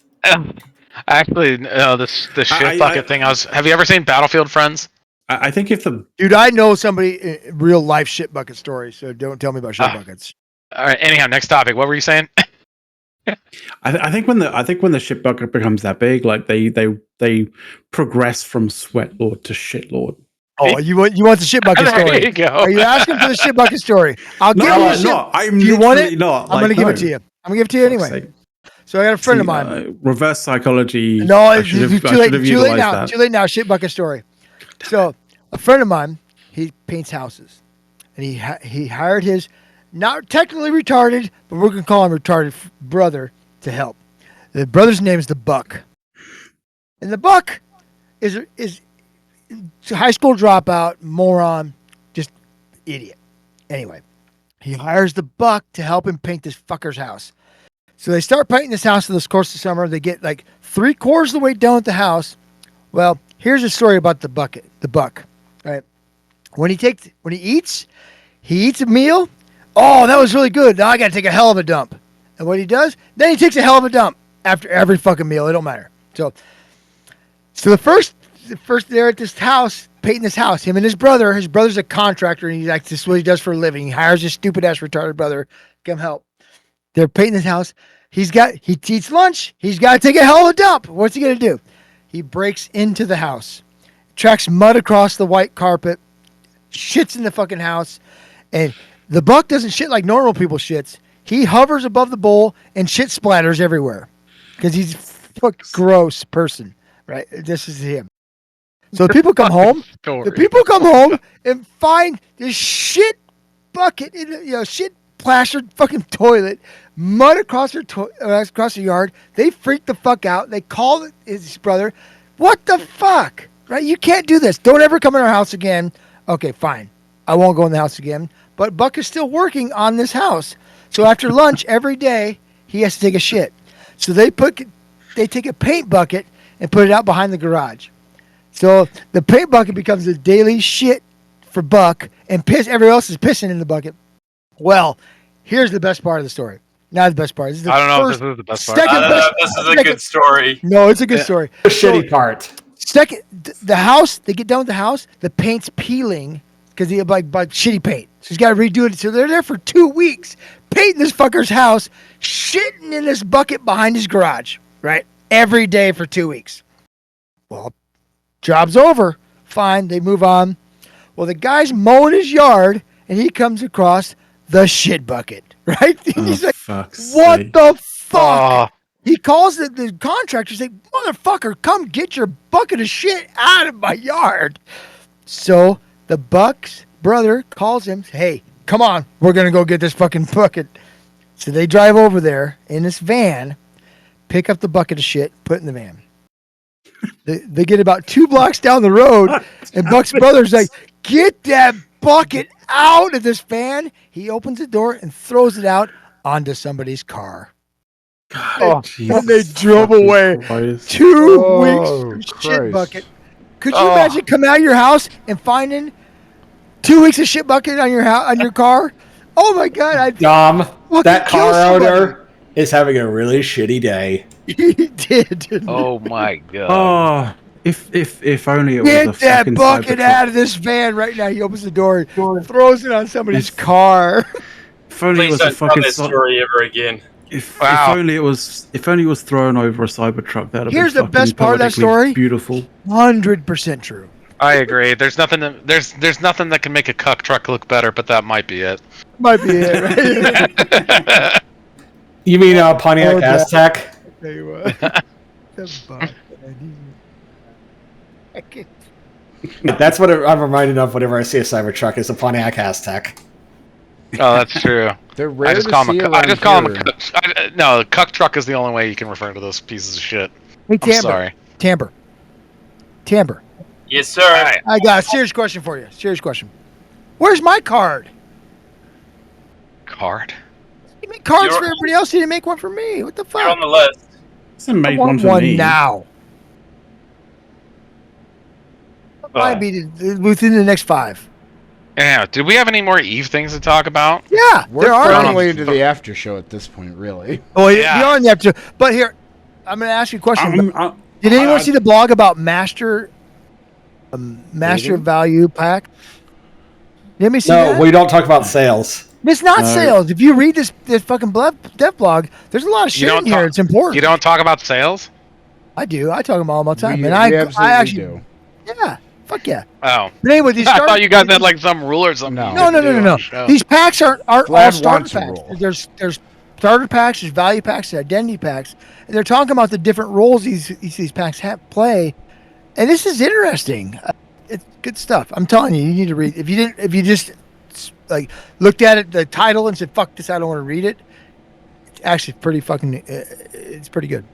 Actually, no, the shit bucket thing. Have you ever seen Battlefield Friends? I think if the Dude, I know somebody real life shit bucket story, so don't tell me about shit buckets. All right. Anyhow, next topic. What were you saying? I think when the shit bucket becomes that big, like they progress from sweat lord to shit lord. Oh, you want the shit bucket There story? you go. Are you asking for the shit bucket story? I'll give you the shit. I'm Do you want literally it? not. I'm gonna give it to you. I'm gonna give it to you anyway. So I got a friend of mine. Reverse psychology. No, I it's should have too late utilized now. that. Too late now. Shit bucket story. So a friend of mine, he paints houses, and he hired his not technically retarded, but we're gonna call him retarded brother to help. The brother's name is the Buck, and the Buck is a high school dropout, moron, just idiot. Anyway, he hires the Buck to help him paint this fucker's house. So they start painting this house in the course of summer. They get like 3/4 of the way done with the house. Well, here's a story about the Buck. Right? When he eats a meal. Oh, that was really good. Now I got to take a hell of a dump. And what he does, then he takes a hell of a dump after every fucking meal. It don't matter. So the first they're at this house, painting this house. Him and his brother's a contractor, and he's like, this is what he does for a living. He hires his stupid ass retarded brother to come help. They're painting this house. He eats lunch. He's got to take a hell of a dump. What's he gonna do? He breaks into the house, tracks mud across the white carpet, shits in the fucking house, and the Buck doesn't shit like normal people shits. He hovers above the bowl and shit splatters everywhere because he's a fucking gross person, right? This is him. So the people come home. The people come home and find this shit bucket in shit plastered fucking toilet, mud across across the yard. They freak the fuck out. They call his brother. What the fuck? Right? You can't do this. Don't ever come in our house again. Okay, fine. I won't go in the house again. But Buck is still working on this house. So after lunch every day, he has to take a shit. So they take a paint bucket and put it out behind the garage. So the paint bucket becomes a daily shit for Buck, and everybody else is pissing in the bucket. Well, here's the best part of the story. Not the best part. I don't know if this is the best part. I don't know if this is a good story. No, it's a good story. The shitty part. Second, the house, they get done with the house, the paint's peeling because he had like shitty paint. So he's got to redo it. So they're there for 2 weeks painting this fucker's house, shitting in this bucket behind his garage, right? Every day for 2 weeks. Well, job's over. Fine, they move on. Well, the guy's mowing his yard and he comes across the shit bucket, right? He's like, what the fuck? He calls the contractor, say, motherfucker, come get your bucket of shit out of my yard. So the Buck's brother calls him, hey, come on, we're going to go get this fucking bucket. So they drive over there in this van, pick up the bucket of shit, put it in the van. They get about 2 blocks down the road, and Buck's brother's like, get that bucket out of this van. He opens the door and throws it out onto somebody's car. And they drove away. Christ. 2 weeks of shit bucket. Could you imagine coming out of your house and finding 2 weeks of shit bucket on your car? Oh my god! Dom, that car owner is having a really shitty day. He did. Oh my god! Oh, if only it was a Get that fucking bucket Cybertruck. out of this van right now. He opens the door and throws it on somebody's car. If only it Please was a don't tell fucking this story ever again. If Wow. only it was thrown over a Cybertruck, that'd Here's be the best part of that poetically story. Beautiful. 100% true. I agree. There's nothing that can make a cuck truck look better, but that might be it. Might be it, right? You mean Pontiac Oh, God. Aztec? Tell you what. The bucket. I can't- That's what I'm reminded of whenever I see a Cybertruck is a Pontiac Aztec. Oh, that's true. They're rare I just to call see him. I around just call him a here. cuck. No, the cuck truck is the only way you can refer to those pieces of shit. Hey, I'm sorry. Timber. Yes, sir. I got a serious question for you. Serious question. Where's my card? Card. You make cards You're- for everybody else. You didn't make one for me. What the fuck? You're on the list. Hasn't I made one want for one me. now. Might be within the next 5. Yeah. Did we have any more Eve things to talk about? Yeah, We're there are. firmly into the after show at this point, really. Oh, Yeah. you're on the after. But here, I'm going to ask you a question. Did anyone I- see the blog about master Rating? value pack? Did anybody see No, that? we don't talk about sales. It's not No. sales. If you read this fucking dev blog, there's a lot of You shit don't in here. talk- It's important. You don't talk about sales? I do. I talk them all the time, We and I absolutely actually do. Yeah, fuck yeah. Oh. But anyway, these I starter- thought you guys had like some rule or something. No. you No, could no, do no, no, on no. the show. These packs aren't all Vlad starter wants a packs. rule. There's starter packs, there's value packs, there's identity packs, and they're talking about the different roles these packs play, and this is interesting. It's good stuff. I'm telling you, you need to read. If you just like looked at it, the title, and said "fuck this," I don't want to read it. It's actually pretty fucking. It's pretty good.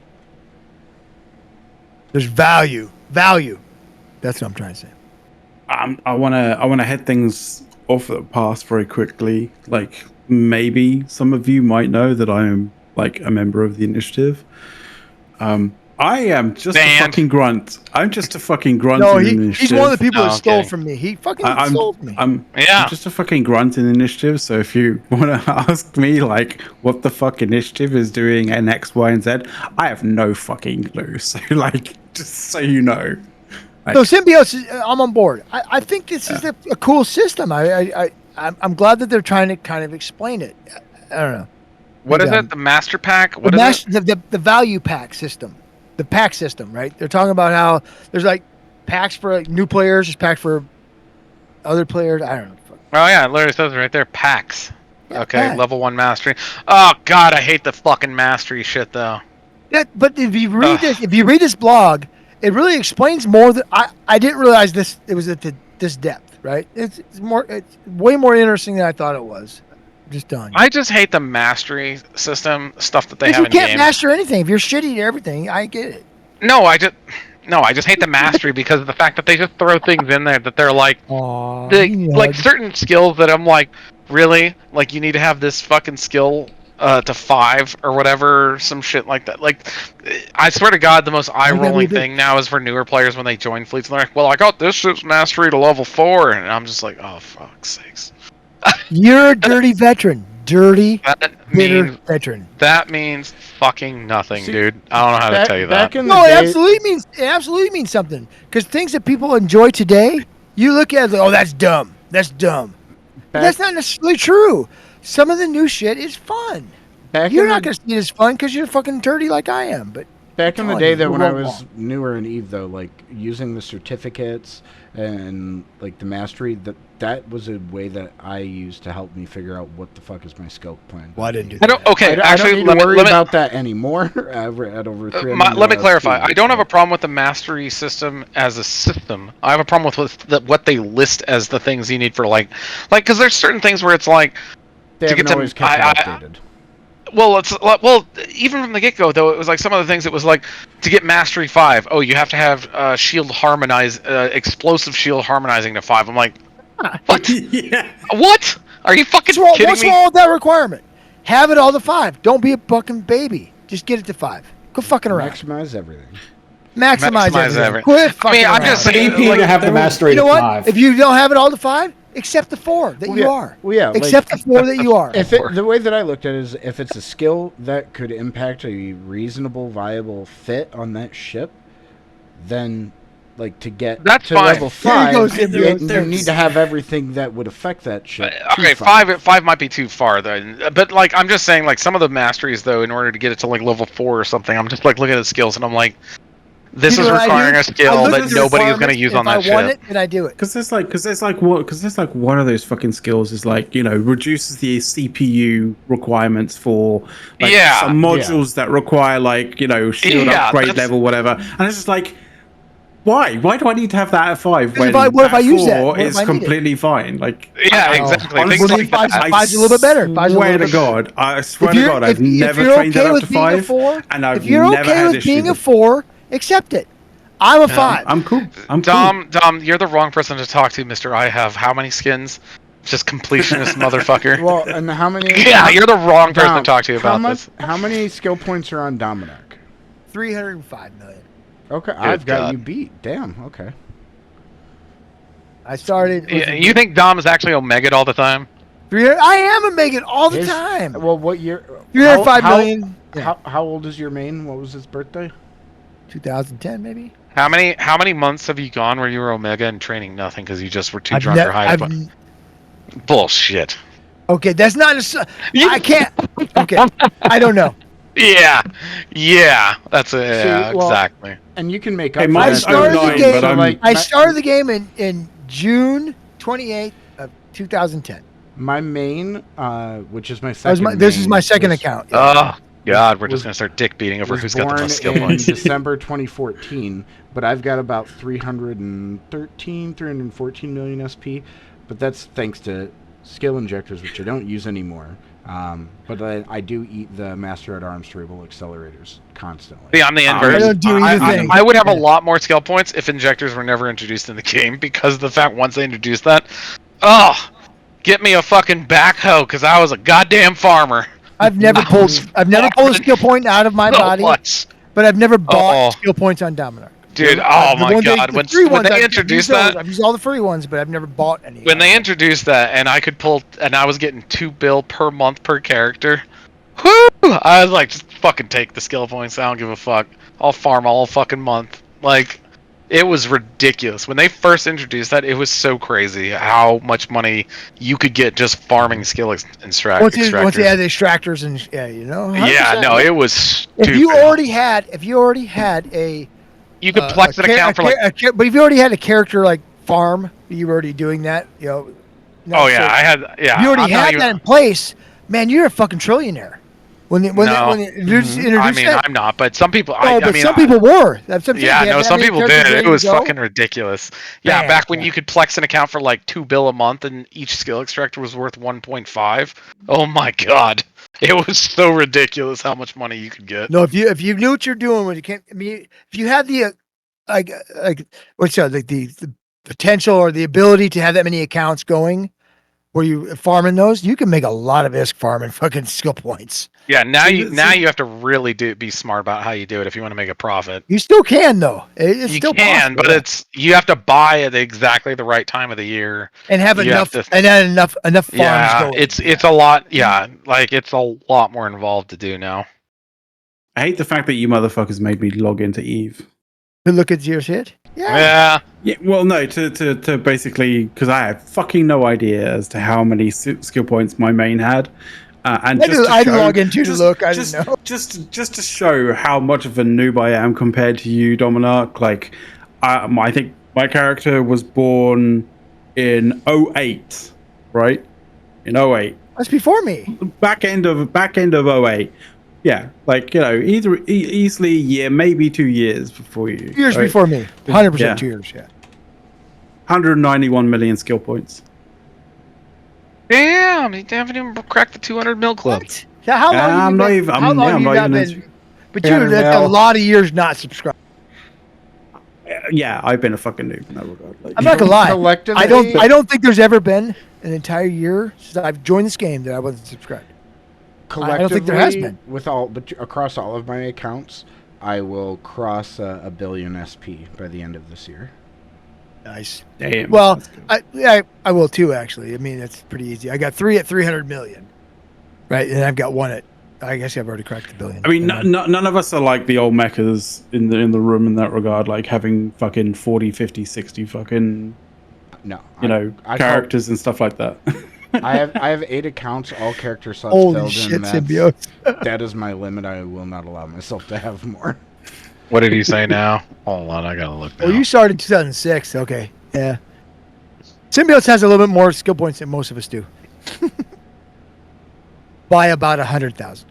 There's value. That's what I'm trying to say. I wanna head things off at the past very quickly. Like maybe some of you might know that I am like a member of the initiative. I am just a Banned. fucking grunt. I'm just a fucking grunt No, in the initiative. he's one of the people that Oh, stole okay. from me. He fucking I'm stole from me. I'm Yeah. just a fucking grunt in the initiative. So if you want to ask me like what the fuck initiative is doing in X, Y, and Z, I have no fucking clue. So like, just so you know. So Symbiosis, I'm on board. I think this is a cool system. I'm glad that they're trying to kind of explain it. I don't know. What is Yeah. it? The master pack? What is it? The value pack system, the pack system, right? They're talking about how there's like packs for like new players, there's packs for other players. I don't know. Oh yeah, it literally says it right there. Packs. Yeah, Okay, pack. level 1 mastery. Oh god, I hate the fucking mastery shit though. But if you read this blog, it really explains more than I didn't realize this. It was at this depth, right? It's way more interesting than I thought it was. Just done. I just hate the mastery system stuff that they If have you in can't games. master anything, if you're shitty at everything, I get it. No, I just hate the mastery because of the fact that they just throw things in there that they're like like certain skills that I'm like, really? Like you need to have this fucking skill to 5 or whatever, some shit like that. Like I swear to God, the most eye-rolling thing now is for newer players when they join fleets and they're like, well, I got this shit's mastery to level 4, and I'm just like, oh fuck's sakes. You're a dirty veteran. Dirty, That bitter means veteran. that means fucking nothing, See, dude. I don't know how to tell you that. Back in the No, it day, absolutely means something. Because things that people enjoy today, you look at it like, oh, that's dumb. That's dumb. But that's not necessarily true. Some of the new shit is fun. You're not going to see it as fun because you're fucking dirty like I am. But Back in the telling day, you, that you're when I wrong. was newer in Eve, though, like using the certificates and like the mastery, that was a way that I used to help me figure out what the fuck is my skill plan. Well, I didn't do I don't. Okay, I actually, don't need to worry about that anymore. At over 300 let me clarify. speed, I don't have so. a problem with the mastery system as a system. I have a problem with what they list as the things you need for like because there's certain things where it's like They to haven't get to always kept it updated. well, even from the get go though, it was like some of the things. It was like to get mastery 5. Oh, you have to have shield harmonize, explosive shield harmonizing to 5. I'm like, what? Yeah. What? Are you fucking what's kidding me? wrong with that requirement? Have it all to 5. Don't be a fucking baby. Just get it to 5. Go fucking around. Maximize everything. Maximize everything. everything. Quit fucking I'm around. just But saying, EP like, to have the mastery You know to what? 5. If you don't have it all to 5, accept the 4 that you are. Well, yeah. Accept the 4 that you are. The way that I looked at it is if it's a skill that could impact a reasonable, viable fit on that ship, then like to get That's to fine. level There 5, you go, Symbiote. you need to have everything that would affect that ship. Okay, 5 might be too far though. But like I'm just saying, like some of the masteries though, in order to get it to like level 4 or something, I'm just like looking at the skills and I'm like, this You is know what I requiring do? a I skill look that at the nobody is going to requirements, use and on that if I want ship. it, then I do it. Because there's like one of those fucking skills is like, you know, reduces the CPU requirements for like Yeah. some modules that require like, you know, shield Yeah, upgrade that's- level, whatever. And it's just like, why? Why do I need to have that at 5 Because when what if I at use that? 4 What if is I need it? completely fine? Like, Yeah, Oh, exactly. honestly, Things like that. Five's a little bit better. Five's a swear little to bit God, I swear If to you're, God, I've if never you're trained that okay up with to being a 5, 4, and I've if you're never okay had with issues. being a 4, accept it. I'm a 5. I'm cool. I'm cool. Dom, you're the wrong person to talk to, Mister. I have how many skins? Just completionist motherfucker. Well, and how many? Yeah, you're the wrong person Dom, to talk to about this. How many skill points are on Dominic? 305 million. Okay, I've got God. you beat. Damn. Okay. I started. You think Dom is actually Omega all the time? I am a Megan all the His- time. Well, what year? 305 million. Yeah. How old is your main? What was his birthday? 2010 maybe. How many months have you gone where you were Omega and training nothing because you just were too drunk or high? Bullshit. Okay, that's not I can't. Okay, I don't know. Yeah, that's well, exactly. And you can make Hey, up. mine's for that. 09, game- but I'm like I started the game in June 28th of 2010. my main, which is my second. This is my main, second was- account. Oh God, we're was- just gonna start dick beating over was who's got the born most skill in points. December 2014, but I've got about 314 million SP, but that's thanks to skill injectors, which I don't use anymore. But I do eat the Master at Arms cerebral accelerators constantly. See, I'm the inverse. I don't do either thing. I would have a lot more skill points if injectors were never introduced in the game because of the fact once they introduced that, get me a fucking backhoe because I was a goddamn farmer. I've never pulled a skill point out of my body, but I've never bought skill points on Dominar. Dude, my God! When they introduced that, I've used all the free ones, but I've never bought any. When they introduced that, and I could pull, and I was getting 2 bill per month per character. Whoo! I was like, just fucking take the skill points. I don't give a fuck. I'll farm all fucking month. Like, it was ridiculous. When they first introduced that, it was so crazy how much money you could get just farming skill extractors. Once they had the extractors and 100%. Yeah, no, it was stupid. If you already had a, you could flex an account for like. But if you already had a character like farm, you were already doing that. Oh yeah, I had. Yeah, if you already had that in place, man, you're a fucking trillionaire. When they introduced that, I'm not, but some people. Some people were. Some people did. It was fucking ridiculous. Yeah, Man, back when you could flex an account for like 2 bill a month, and each skill extractor was worth 1.5. Oh my God, it was so ridiculous how much money you could get. No, if you knew what you're doing when you can't. I mean, if you had the the potential or the ability to have that many accounts going, where you farming those, you can make a lot of ISK farming fucking skill points. Yeah, now you have to really be smart about how you do it if you want to make a profit. You still can though. It's you still can, possible. But you have to buy at exactly the right time of the year and have enough farms going. It's a lot. Yeah, like it's a lot more involved to do now. I hate the fact that you motherfuckers made me log into Eve. To look at your shit. Yeah. Well, no, to basically because I have fucking no idea as to how many skill points my main had, and I'd log into to look. I didn't know. Just to show how much of a noob I am compared to you, Dominarch. Like, I think my character was born in 08, right? In 08. That's before me. Back end of 08. Yeah, like, either easily a year, maybe 2 years before you. 2 years before me. 100% 2 years, yeah. 191 million skill points. Damn, you haven't even cracked the 200 mil club. What? So how long have you not been? But you, that's a lot of years not subscribed. Yeah, I've been a fucking noob in that regard. Like, I'm not gonna lie. Collectively, I don't think there's ever been an entire year since I've joined this game that I wasn't subscribed. Collectively, I don't think there has been. But across all of my accounts, I will cross a billion SP by the end of this year. Nice. Damn. Well, I will too. Actually, I mean that's pretty easy. I got 3 at 300 million, right? And I've got 1 at. I guess I've already cracked the billion. I mean, none of us are like the old mechas in the room in that regard, like having fucking 40, 50, 60 fucking characters and stuff like that. I have 8 accounts, all character slots Holy filled shit, in. symbiote. That is my limit. I will not allow myself to have more. What did he say now? Hold on, I gotta look now. Well, you started in 2006. Okay, yeah. Symbiotes has a little bit more skill points than most of us do. By about 100,000.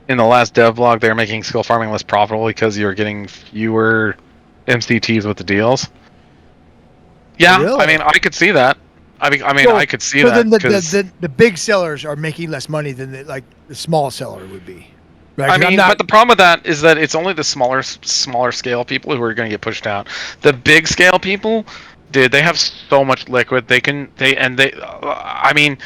In the last devlog, they were making skill farming less profitable because you were getting fewer MCTs with the deals. Yeah, Really? I mean, I could see that. I could see that. Then the big sellers are making less money than the small seller would be. Right? I mean, but the problem with that is that it's only the smaller scale people who are going to get pushed out. The big scale people, dude, they have so much liquid. I mean,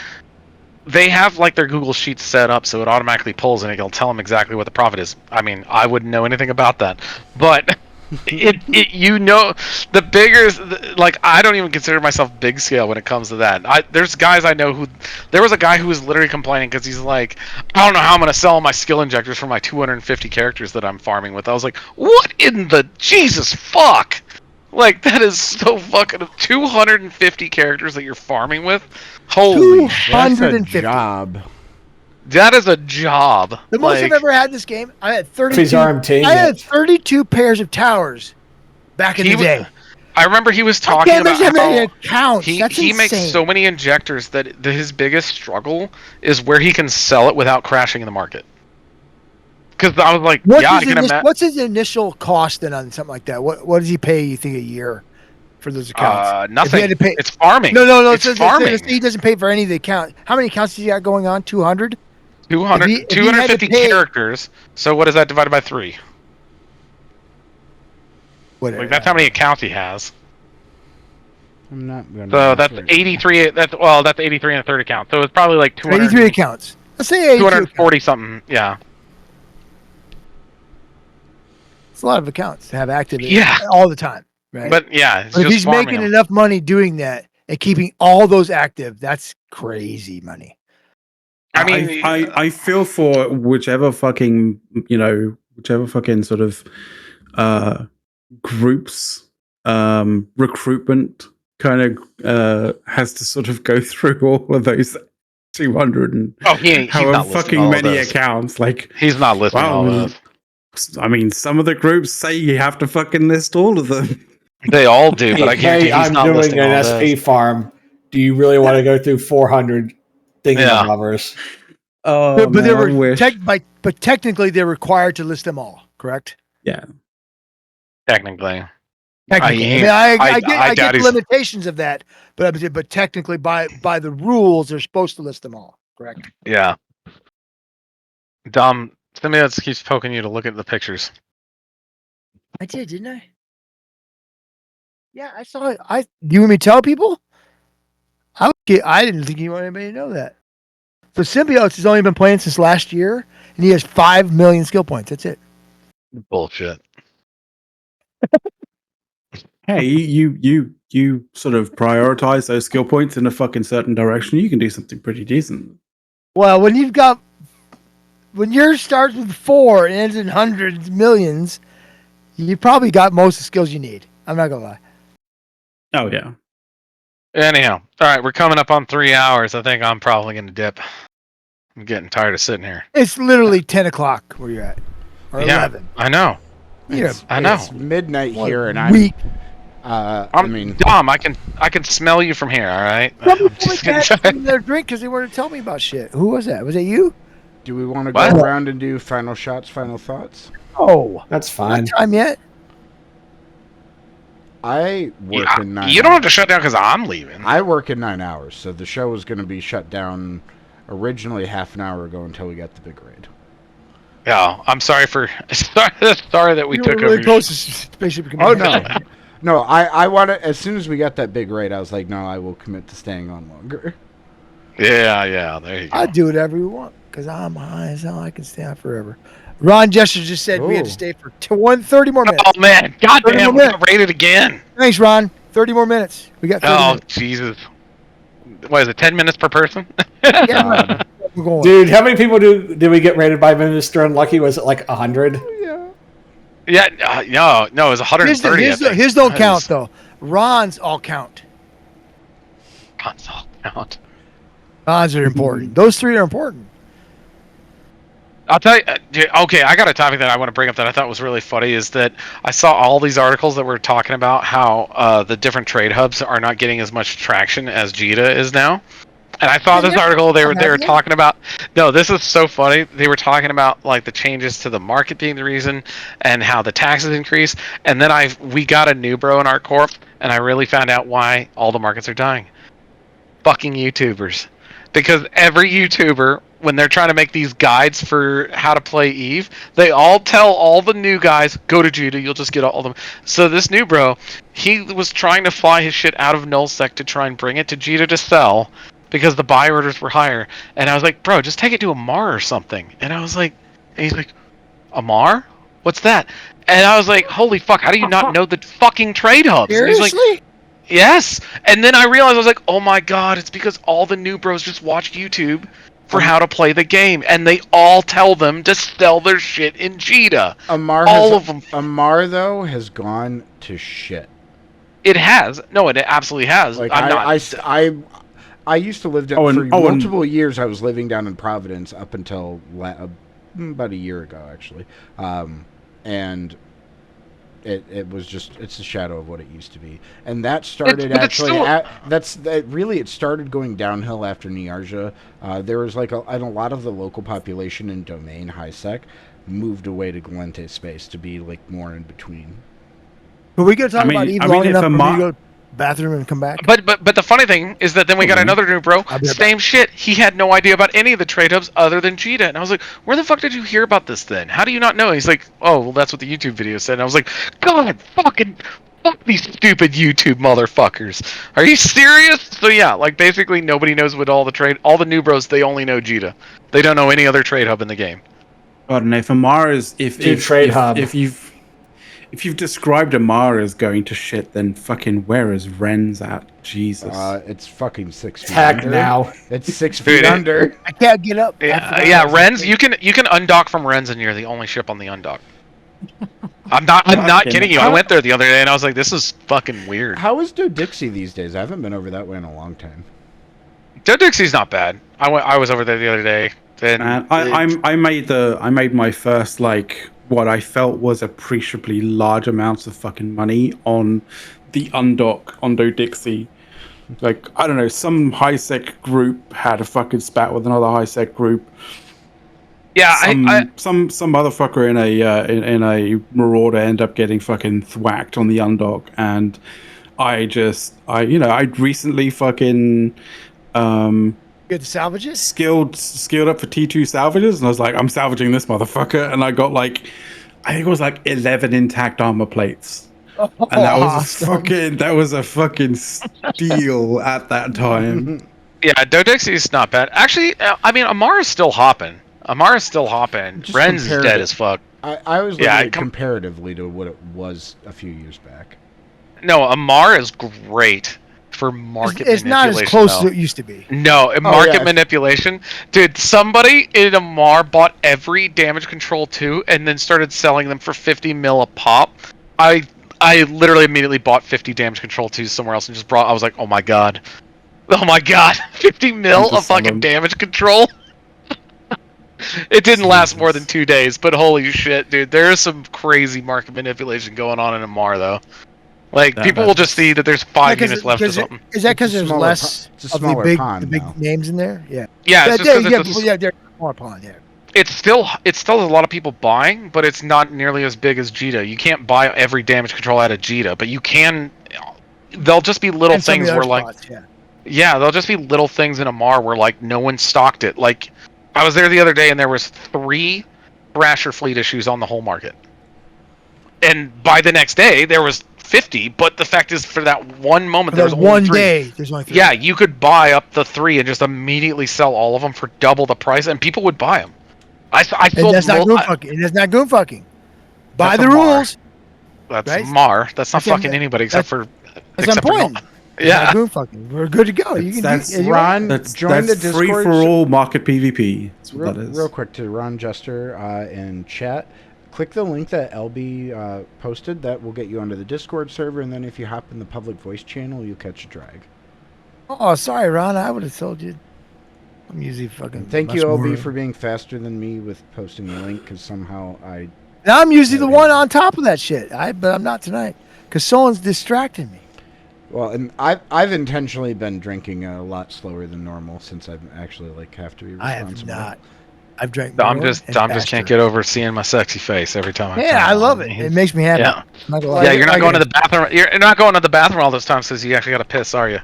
they have like their Google Sheets set up so it automatically pulls and it'll tell them exactly what the profit is. I mean, I wouldn't know anything about that, but the bigger, like, I don't even consider myself big scale when it comes to that. There's guys I know there was a guy who was literally complaining because he's like, I don't know how I'm gonna sell my skill injectors for my 250 characters that I'm farming with. I was like, what in the Jesus fuck? Like, that is so fucking 250 characters that you're farming with. Holy shit. That's a 250. job. That is a job. The most I've ever had this game, I had 32. He's RMTing I had it. 32 pairs of towers back in the day. I remember he was I talking can't about imagine how many how accounts. That's he insane. makes so many injectors that his biggest struggle is where he can sell it without crashing in the market. Because I was like, I can imagine. What's his initial cost then on something like that? What does he pay, you think, a year for those accounts? Nothing. If he had to pay, it's farming. No. It's farming. He doesn't pay for any of the accounts. How many accounts does he got going on? 200? 250 characters. So what is that divided by 3? Like, that's how many accounts he has. I'm not gonna. So that's 83. That's 83 and a third account. So it's probably like 200. 83 accounts. Let's say 82 240 something. Yeah. It's a lot of accounts to have active all the time, right? But yeah, if he's making enough money doing that and keeping all those active, that's crazy money. I mean, I feel for whichever fucking sort of groups recruitment kind of has to sort of go through all of those 200 and however fucking many accounts. Like, he's not listing all of those. I mean, some of the groups say you have to fucking list all of them. They all do, but I guarantee he's not listing all an of those. SP farm. Do you really want to go through 400 thingy-bobbers? Oh, but they were but technically they're required to list them all, correct? Yeah. Technically. I get the limitations of that, but technically by the rules they're supposed to list them all, correct? Yeah. Dom, somebody else keeps poking you to look at the pictures. I did, didn't I? Yeah, I saw it. Do you want me to tell people? I didn't think you wanted anybody to know that. So Symbiotes has only been playing since last year, and he has 5 million skill points. That's it. Bullshit. Hey, you sort of prioritize those skill points in a fucking certain direction. You can do something pretty decent. Well, when yours starts with 4 and ends in hundreds, millions, you probably got most of the skills you need. I'm not gonna lie. Oh yeah. Anyhow, all right, we're coming up on 3 hours. I think I'm probably gonna dip. I'm getting tired of sitting here. It's literally 10 o'clock where you're at, or 11. I know. I know. It's midnight here, and weak. I mean, Dom, I can smell you from here. All right. Some people had their drink because they wanted to tell me about shit. Who was that? Was it you? do we want to go around and do final shots, final thoughts? Oh, That's fine. not time yet. I work in 9 You don't have to shut down because I'm leaving. I work in 9 hours, so the show was going to be shut down originally half an hour ago until we got the big raid. Yeah, I'm sorry sorry that we You took were really over. close to Spaceship Oh Command. no, no! I want to. As soon as we got that big raid, I was like, no, I will commit to staying on longer. Yeah, there you go. I do whatever you want because I'm high as hell. I can stay on forever. Ron Jester just said we had to stay for 30 more minutes. Oh man, goddamn, we got raided again. Thanks, Ron. 30 more minutes. We got 30 minutes. Jesus. What is it, 10 minutes per person? Yeah, we're going. Dude, how many people did we get rated by Minister Unlucky? Was it like 100? Yeah, no, it was 130. His don't count, though. Ron's all count. Ron's all count. Ron's are important. Those 3 are important. I'll tell you, okay, I got a topic that I want to bring up that I thought was really funny is that I saw all these articles that were talking about how the different trade hubs are not getting as much traction as Jita is now. And I saw this article, they were talking about, no, this is so funny. They were talking about like the changes to the market being the reason and how the taxes increase. And then we got a new bro in our corp and I really found out why all the markets are dying. Fucking YouTubers. Because every YouTuber, when they're trying to make these guides for how to play Eve, they all tell all the new guys, go to Judah, you'll just get all of them. So this new bro, he was trying to fly his shit out of nullsec to try and bring it to Judah to sell, because the buy orders were higher. And I was like, bro, just take it to Amar or something. And I was like, and he's like, Amar? What's that? And I was like, holy fuck, how do you not know the fucking trade hubs? And he's like, Seriously? yes. And then I realized, I was like, oh my god, it's because all the new bros just watch YouTube for how to play the game, and they all tell them to sell their shit in Cheetah. All of them. Amar though has gone to shit. It has. No, it absolutely has. Like I'm not. I used to live down for multiple years. I was living down in Providence up until about a year ago, actually, and it was just, it's a shadow of what it used to be. And that started it started going downhill after Niarja. There was like a lot of the local population in Domain High Sec moved away to Galente space to be like more in between. But we could talk about Eve long enough for me to go bathroom and come back. But the funny thing is that then we got another new bro. Same shit. He had no idea about any of the trade hubs other than Cheetah. And I was like, where the fuck did you hear about this then? How do you not know? He's like, oh, well, that's what the YouTube video said. And I was like, God, fuck these stupid YouTube motherfuckers. Are you serious? So yeah, like basically nobody knows what all the new bros, they only know Cheetah. They don't know any other trade hub in the game. God, and if Amar is if you've described Amar as going to shit, then fucking where is Ren's at? Jesus. It's fucking 6 feet Tagged under. now. It's 6 feet under. I can't get up. Yeah, Ren's. You can undock from Ren's, and you're the only ship on the undock. I'm not kidding you. I went there the other day, and I was like, this is fucking weird. How is Dodixie these days? I haven't been over that way in a long time. Dodixie's not bad. I was over there the other day. And I made my first like what I felt was appreciably large amounts of fucking money on the undock on Dodixie. Like, I don't know, some high sec group had a fucking spat with another high sec group. Yeah, some motherfucker in a marauder end up getting fucking thwacked on the undock, and I'd recently fucking Get the salvages? skilled up for T2 salvages, and I was like, I'm salvaging this motherfucker, and I got like, I think it was like 11 intact armor plates. Oh, And that was awesome. that was a fucking steal at that time. yeah, Dodixie's not bad. Actually, I mean, Amara's still hopping. Just Ren's dead comparative. as fuck. I was looking Yeah, at comparatively to what it was a few years back. No, Amar is great for market It's not manipulation. as close though. as it used to be. No, market yeah. manipulation. Dude, somebody in Amar bought every damage control 2 and then started selling them for 50 mil a pop. I literally immediately bought 50 damage control 2s somewhere else and just I was like, oh my god. 50 mil of fucking damage control? It didn't last more than 2 days, but holy shit, dude. There is some crazy market manipulation going on in Amar, though. Like, people will just see that there's 5 units left or something. Is that because It's a there's smaller less it's a of smaller the pond big now. names in there? Yeah. Yeah, it's just 'cause they're a smaller pond, yeah. it's still a lot of people buying, but it's not nearly as big as Jita. You can't buy every damage control out of Jita, but you can. There'll just be little And some of things the where other like, spots, yeah. yeah, there'll just be little things in Amar where like no one stocked it. Like, I was there the other day and there was 3 Thrasher fleet issues on the whole market, and by the next day there was 50. But the fact is, for that one moment, there was only one 3. day. There's only 3. Yeah, you could buy up the 3 and just immediately sell all of them for double the price, and people would buy them. I And sold. that's not goon fucking. And that's not goon fucking. By That's the Amar. rules. That's Right? Mar. That's not That's fucking anybody except for. That's on except for point. Mar. It's Yeah. not goon fucking. We're good to go. You can That's do, Ron, That's join the Discord. free for all market PvP. That's what that is. Real quick to Ron Jester in chat. Click the link that LB posted. That will get you onto the Discord server, and then if you hop in the public voice channel, you'll catch a drag. Oh, sorry, Ron. I would have told you. I'm usually fucking. Thank much you, LB, more- for being faster than me with posting the link, because somehow I... Now I'm usually the one on top of that shit. But I'm not tonight because someone's distracting me. Well, and I've intentionally been drinking a lot slower than normal since I've actually have to be I responsible. have not. I've drank. I'm more just and can't faster. get over seeing my sexy face every time. Yeah, I love it. It makes me happy. Yeah. I'm not gonna lie. Yeah, you're not going to the bathroom. You're not going to the bathroom all those times because you actually got to piss, are you?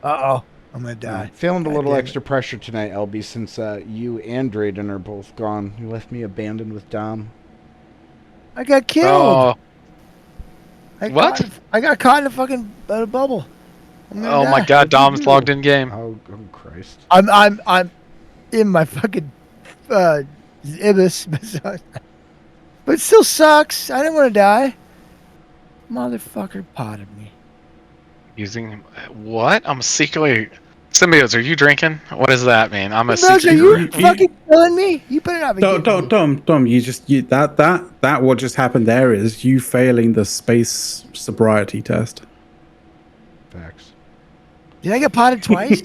Uh-oh. I'm gonna die. Feeling a God little damn it. extra pressure tonight, LB, since you and Drayden are both gone. You left me abandoned with Dom. I got killed. Oh, I what? I got caught in a fucking bubble. I'm gonna Oh my die. god, What'd you Dom's do? logged in game. Oh Christ. I'm in my fucking ibis, but it still sucks. I didn't want to die. Motherfucker potted me. Using what? I'm secretly Symbiotes, are you drinking? What does that mean? I'm a Rose, are secret. you You- fucking killing me? You better not be kidding me. Dom, that what just happened there is you failing the space sobriety test. Facts. Did I get potted twice?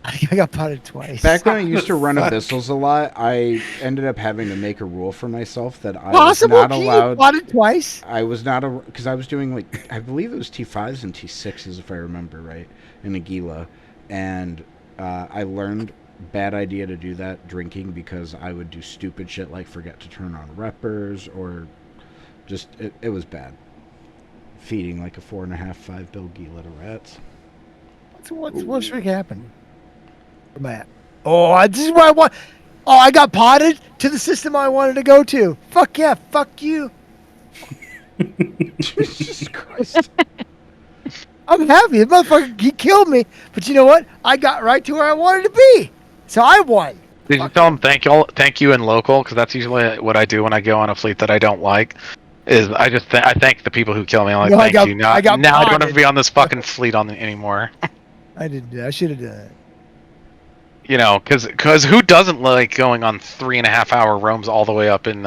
I think I got potted twice. Back when I used to run Fuck. abyssals a lot, I ended up having to make a rule for myself that I Possible? was not Can you allowed. potted twice? I was not because I was doing like I believe it was T5s and T6s if I remember right in Aguila, and I learned bad idea to do that drinking because I would do stupid shit like forget to turn on reppers or just it was bad. Feeding like a 4.5, 5 bill Gila to rats. What's freaking happened? Where am I at? Oh, this is where I want. Oh, I got potted to the system I wanted to go to. Fuck yeah, fuck you. Jesus Christ. I'm happy. The motherfucker, he killed me. But you know what? I got right to where I wanted to be. So I won. Did you Fuck tell yeah. them thank you in local? Because that's usually what I do when I go on a fleet that I don't like. Is I just I thank the people who kill me. I'm like, No, thank you. Now I got I don't have to potted. be on this fucking fleet anymore. I didn't do that. I should have done it. You know, because who doesn't like going on 3.5 hour roams all the way up in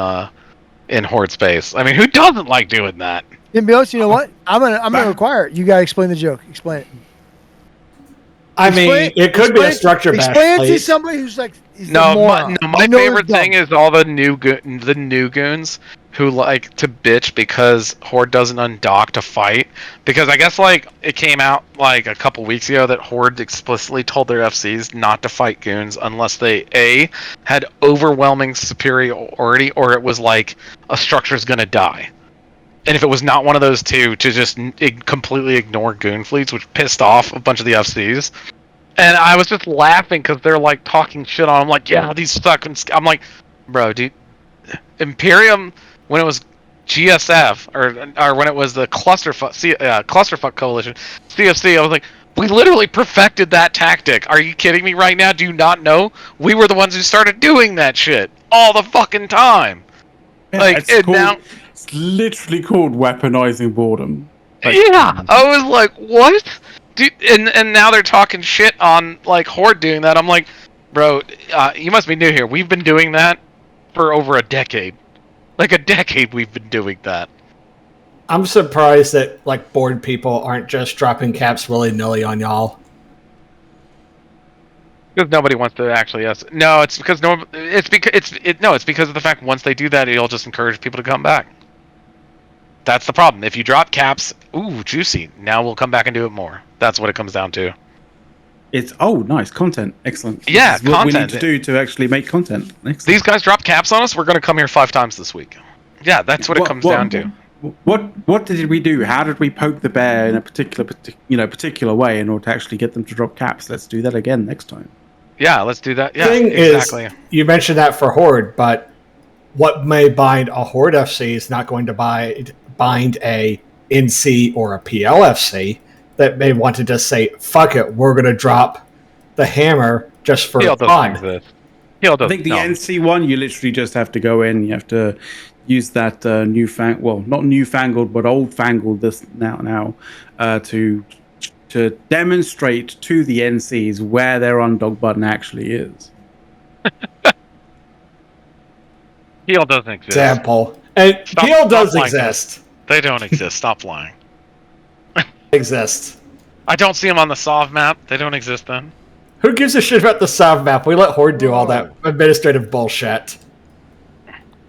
horde space? I mean, who doesn't like doing that? Symbiotes, you know what? I'm gonna require it. You gotta explain the joke. Explain it. I mean, it could be a structure bash. Explain it to Please. somebody who's like, is No, the my, moron. no, my You know they're favorite thing dumb. is all the new goons who like to bitch because Horde doesn't undock to fight. Because I guess like it came out like a couple weeks ago that Horde explicitly told their FCs not to fight goons unless they A had overwhelming superiority or it was like a structure's gonna die. And if it was not one of those two, to just completely ignore goon fleets, which pissed off a bunch of the FCs. And I was just laughing because they're like talking shit on. I'm like, yeah, these suck. I'm like, bro, dude, Imperium when it was GSF or when it was the clusterfuck coalition, CFC. I was like, we literally perfected that tactic. Are you kidding me right now? Do you not know? We were the ones who started doing that shit all the fucking time. Yeah, Like, it's literally called weaponizing boredom. Like, yeah, I was like, what? Dude, and now they're talking shit on like Horde doing that. I'm like, bro, you must be new here. We've been doing that for over a decade. Like a decade, we've been doing that. I'm surprised that like bored people aren't just dropping caps willy nilly on y'all. Because nobody wants to actually. Yes, no, it's because no, it's because it's because of the fact once they do that, it'll just encourage people to come back. That's the problem. If you drop caps, ooh, juicy. Now we'll come back and do it more. That's what it comes down to. it's nice content, excellent. Yeah, this is what we need content. to do to actually make content. Excellent. These guys dropped caps on us. We're going to come here 5 times this week. Yeah, that's what it comes down to. What did we do? How did we poke the bear in a particular way in order to actually get them to drop caps? Let's do that again next time. Yeah, let's do that. Yeah, Thing exactly. is, you mentioned that for Horde, but what may bind a Horde FC is not going to bind a NC or a PLFC that may want to just say, fuck it, we're going to drop the hammer just for PL doesn't fun. exist. PL doesn't. I think the no. NC one, you literally just have to go in. You have to use that not newfangled, but old-fangled this now to demonstrate to the NCs where their undog button actually is. PL doesn't exist. Example. And Stop- PL does stop lying. exist. They don't exist. Stop lying. Exist. I don't see them on the Sov map. They don't exist then. Who gives a shit about the Sav map? We let Horde do all that administrative bullshit.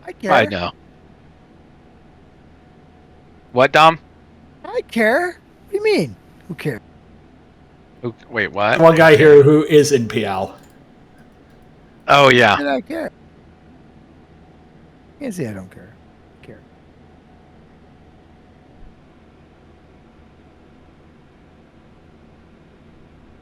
I care. I know. What, Dom? I care. What do you mean? Who cares? Wait, what? One guy here who is in PL. Oh yeah. I care. Can't say I don't care. I care.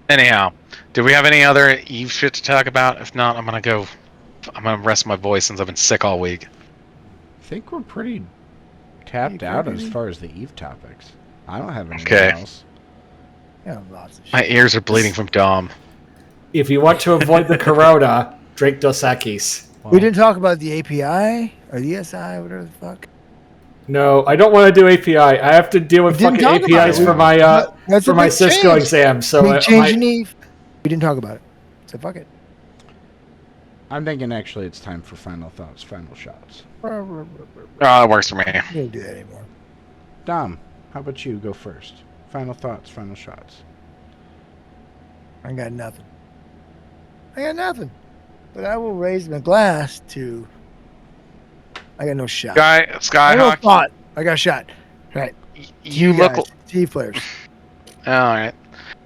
Anyhow, do we have any other Eve shit to talk about? If not, I'm gonna rest my voice since I've been sick all week. I think we're pretty tapped out as far as the Eve topics. I don't have anything Okay. else. Yeah, lots of shit. My ears are bleeding from Dom. If you want to avoid the corona, drink Dos Equis. We didn't talk about the API or the ESI, whatever the fuck. No, I don't want to do API. I have to deal with We didn't fucking talk about APIs it. for my That's a for my big Cisco change. exam. So Big change in the. We didn't talk about it. So fuck it. I'm thinking actually it's time for final thoughts, final shots. Oh, it works for me. We don't do that anymore. Dom, how about you go first? Final thoughts, final shots. I got nothing. But I will raise my glass to. I got no shot. I got no Skyhawk, thought. I got a shot. Right. you look. guys, T players. All right.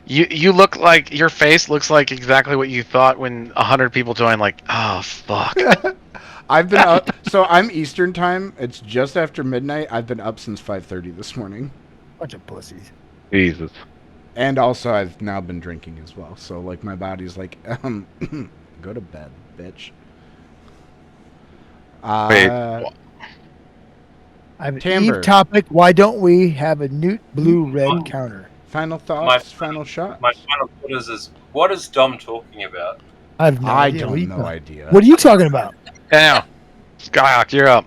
You look like your face looks like exactly what you thought when 100 people joined. Like, oh fuck. I've been up. So I'm Eastern time. It's just after midnight. I've been up since 5:30 this morning. Bunch of pussies. Jesus. And also, I've now been drinking as well. So, like, my body's like, go to bed, bitch. Wait. I have an Timbre. Eve topic. Why don't we have a Newt blue red counter? Final thoughts, final shots. My final thought is what is Dom talking about? I have no I idea. What are you don't know talking- idea. What are you talking about? Yeah. Skyhawk, you're up.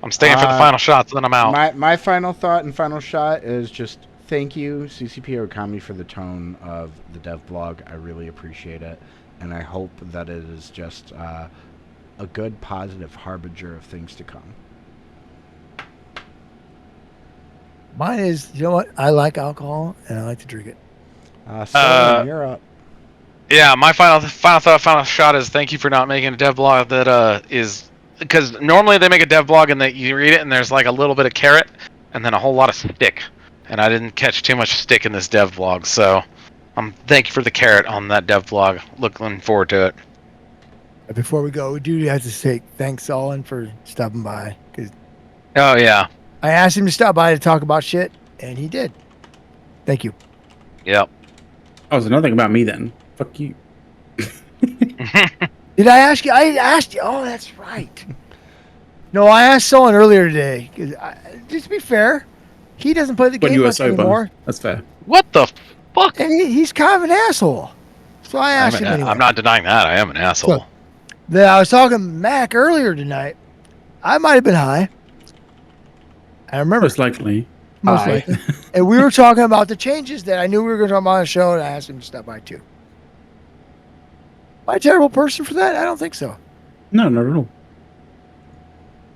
I'm staying for the final shots, then I'm out. My final thought and final shot is just thank you, CCP Okami, for the tone of the dev blog. I really appreciate it. And I hope that it is just a good, positive harbinger of things to come. Mine is, you know what? I like alcohol and I like to drink it. Sullivan, you're up. Yeah, my final thought, final shot is thank you for not making a dev blog that is because normally they make a dev blog and that you read it and there's like a little bit of carrot and then a whole lot of stick, and I didn't catch too much stick in this dev blog, so thank you for the carrot on that dev blog. Looking forward to it. Before we go, we do have to say thanks, Solon, for stopping by. Because Oh yeah, I asked him to stop by to talk about shit, and he did. Thank you. yep. Oh, so nothing about me then. Fuck you. Did I ask you? I asked you. Oh, that's right. No, I asked Solon earlier today. Just to be fair, he doesn't play the When game you were much sober. anymore. That's fair. What the fuck? And he's kind of an asshole. So I asked him anyway. I'm not denying that. I am an asshole. I was talking to Mac earlier tonight. I might have been high. I remember. Most likely. Most High. likely. And we were talking about the changes that I knew we were going to talk about on the show, and I asked him to stop by too. Am I a terrible person for that? I don't think so. No, not at all.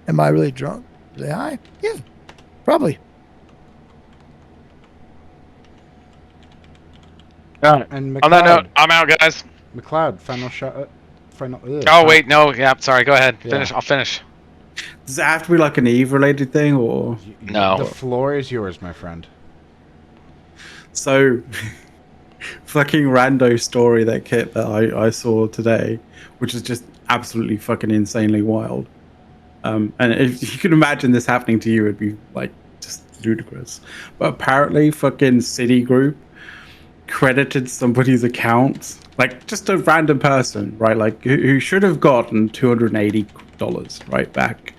Am I really drunk? Really high? Yeah, probably. Got it. And On that note, I'm out, guys. McLeod, final shot. Oh wait, no. Yeah, sorry. Go ahead. Yeah. Finish. I'll finish. Does it have to be like an Eve related thing or No. The floor is yours, my friend. so fucking rando story that I saw today, which is just absolutely fucking insanely wild. And if you can imagine this happening to you, it'd be like just ludicrous. But apparently fucking Citigroup credited somebody's account, like just a random person, right? Like who should have gotten $280, right, back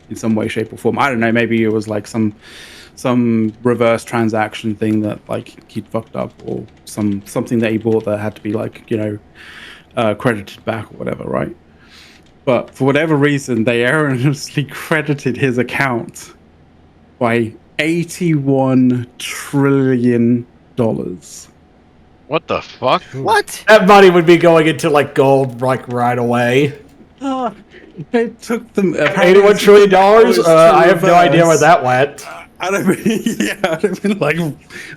in some way, shape, or form. I don't know. Maybe it was like some reverse transaction thing that like he'd fucked up, or something that he bought that had to be like credited back or whatever, right? But for whatever reason, they erroneously credited his account by $81 trillion. What the fuck? What? That money would be going into like gold like right away. It took them $81 trillion. I have no idea where that went. I'd have been, yeah,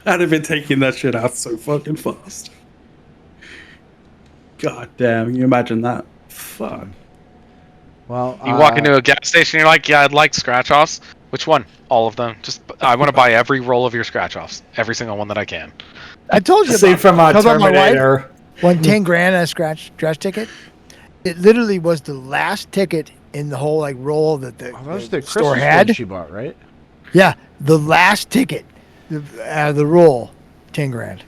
I'd have been taking that shit out so fucking fast. God damn, can you imagine that? Fuck. Well, You walk into a gas station, you're like, yeah, I'd like scratch offs. Which one? All of them. Just I want to buy every roll of your scratch offs, every single one that I can. I told you See about, from told about my wife Terminator. won 10 grand on a scratch ticket. It literally was the last ticket in the whole like roll that the, that was the the store Christmas had. one she bought, right? Yeah, the last ticket out of the roll, 10 grand.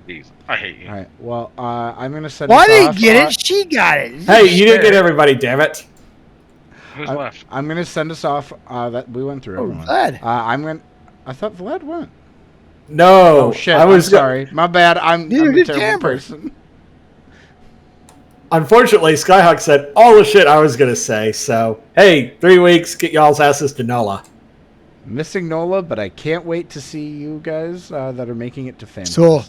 Jeez, I hate you. All right. Well, I'm gonna send. Why us did off, he get it? She got it. Hey, you didn't get everybody, damn it. Who's left? I'm gonna send us off. That we went through. Oh, Everyone. Vlad. I thought Vlad went. No, Oh shit! I was I'm sorry. My bad. I'm Neither a did terrible Camber. person. Unfortunately, Skyhawk said all the shit I was gonna say. So hey, 3 weeks, get y'all's asses to NOLA. Missing Nola, but I can't wait to see you guys that are making it to FanFest.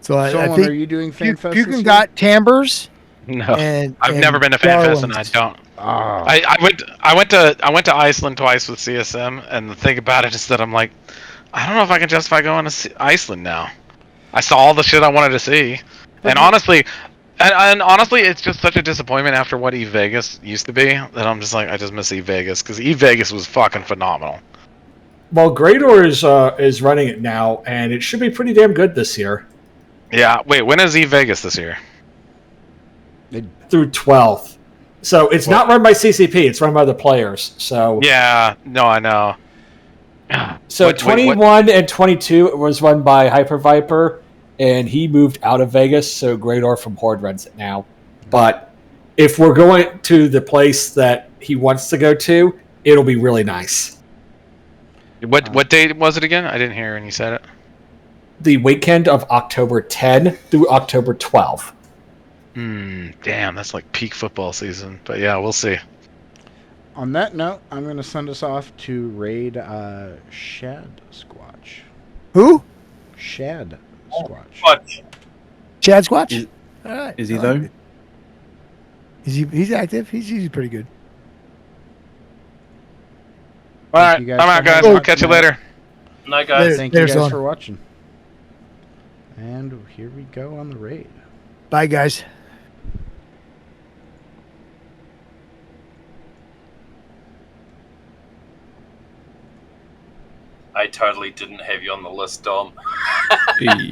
So I Solon, think are you doing FanFest Pukin this year? got Timbers No, and I've never been to FanFest, and I Darlings. don't. Oh. I went to Iceland twice with CSM, and the thing about it is that I'm like, I don't know if I can justify going to Iceland now. I saw all the shit I wanted to see, and honestly, and honestly, it's just such a disappointment after what Eve Vegas used to be that I'm just like, I just miss Eve Vegas because Eve Vegas was fucking phenomenal. Well, Greydor is running it now, and it should be pretty damn good this year. Yeah, wait, when is Eve Vegas this year? Through 12th. So it's not run by CCP, it's run by the players. So Yeah, no, I know. So 21 and 22 was run by Hyper Viper, and he moved out of Vegas, so Greydor from Horde runs it now. But if we're going to the place that he wants to go to, it'll be really nice. What date was it again? I didn't hear when you said it. The weekend of October 10 through October 12. Damn, that's like peak football season. But yeah, we'll see. On that note, I'm going to send us off to raid Shad Squatch. Who? Shad Squatch. But Chad Squatch? All right. Is he I like though? it. He's active. He's usually pretty good. All right, you I'm guys out, for guys. having I'll me catch you tonight. later. no, guys. Thank Later, you guys son. for watching. And here we go on the raid. Bye, guys. I totally didn't have you on the list, Dom. Hey.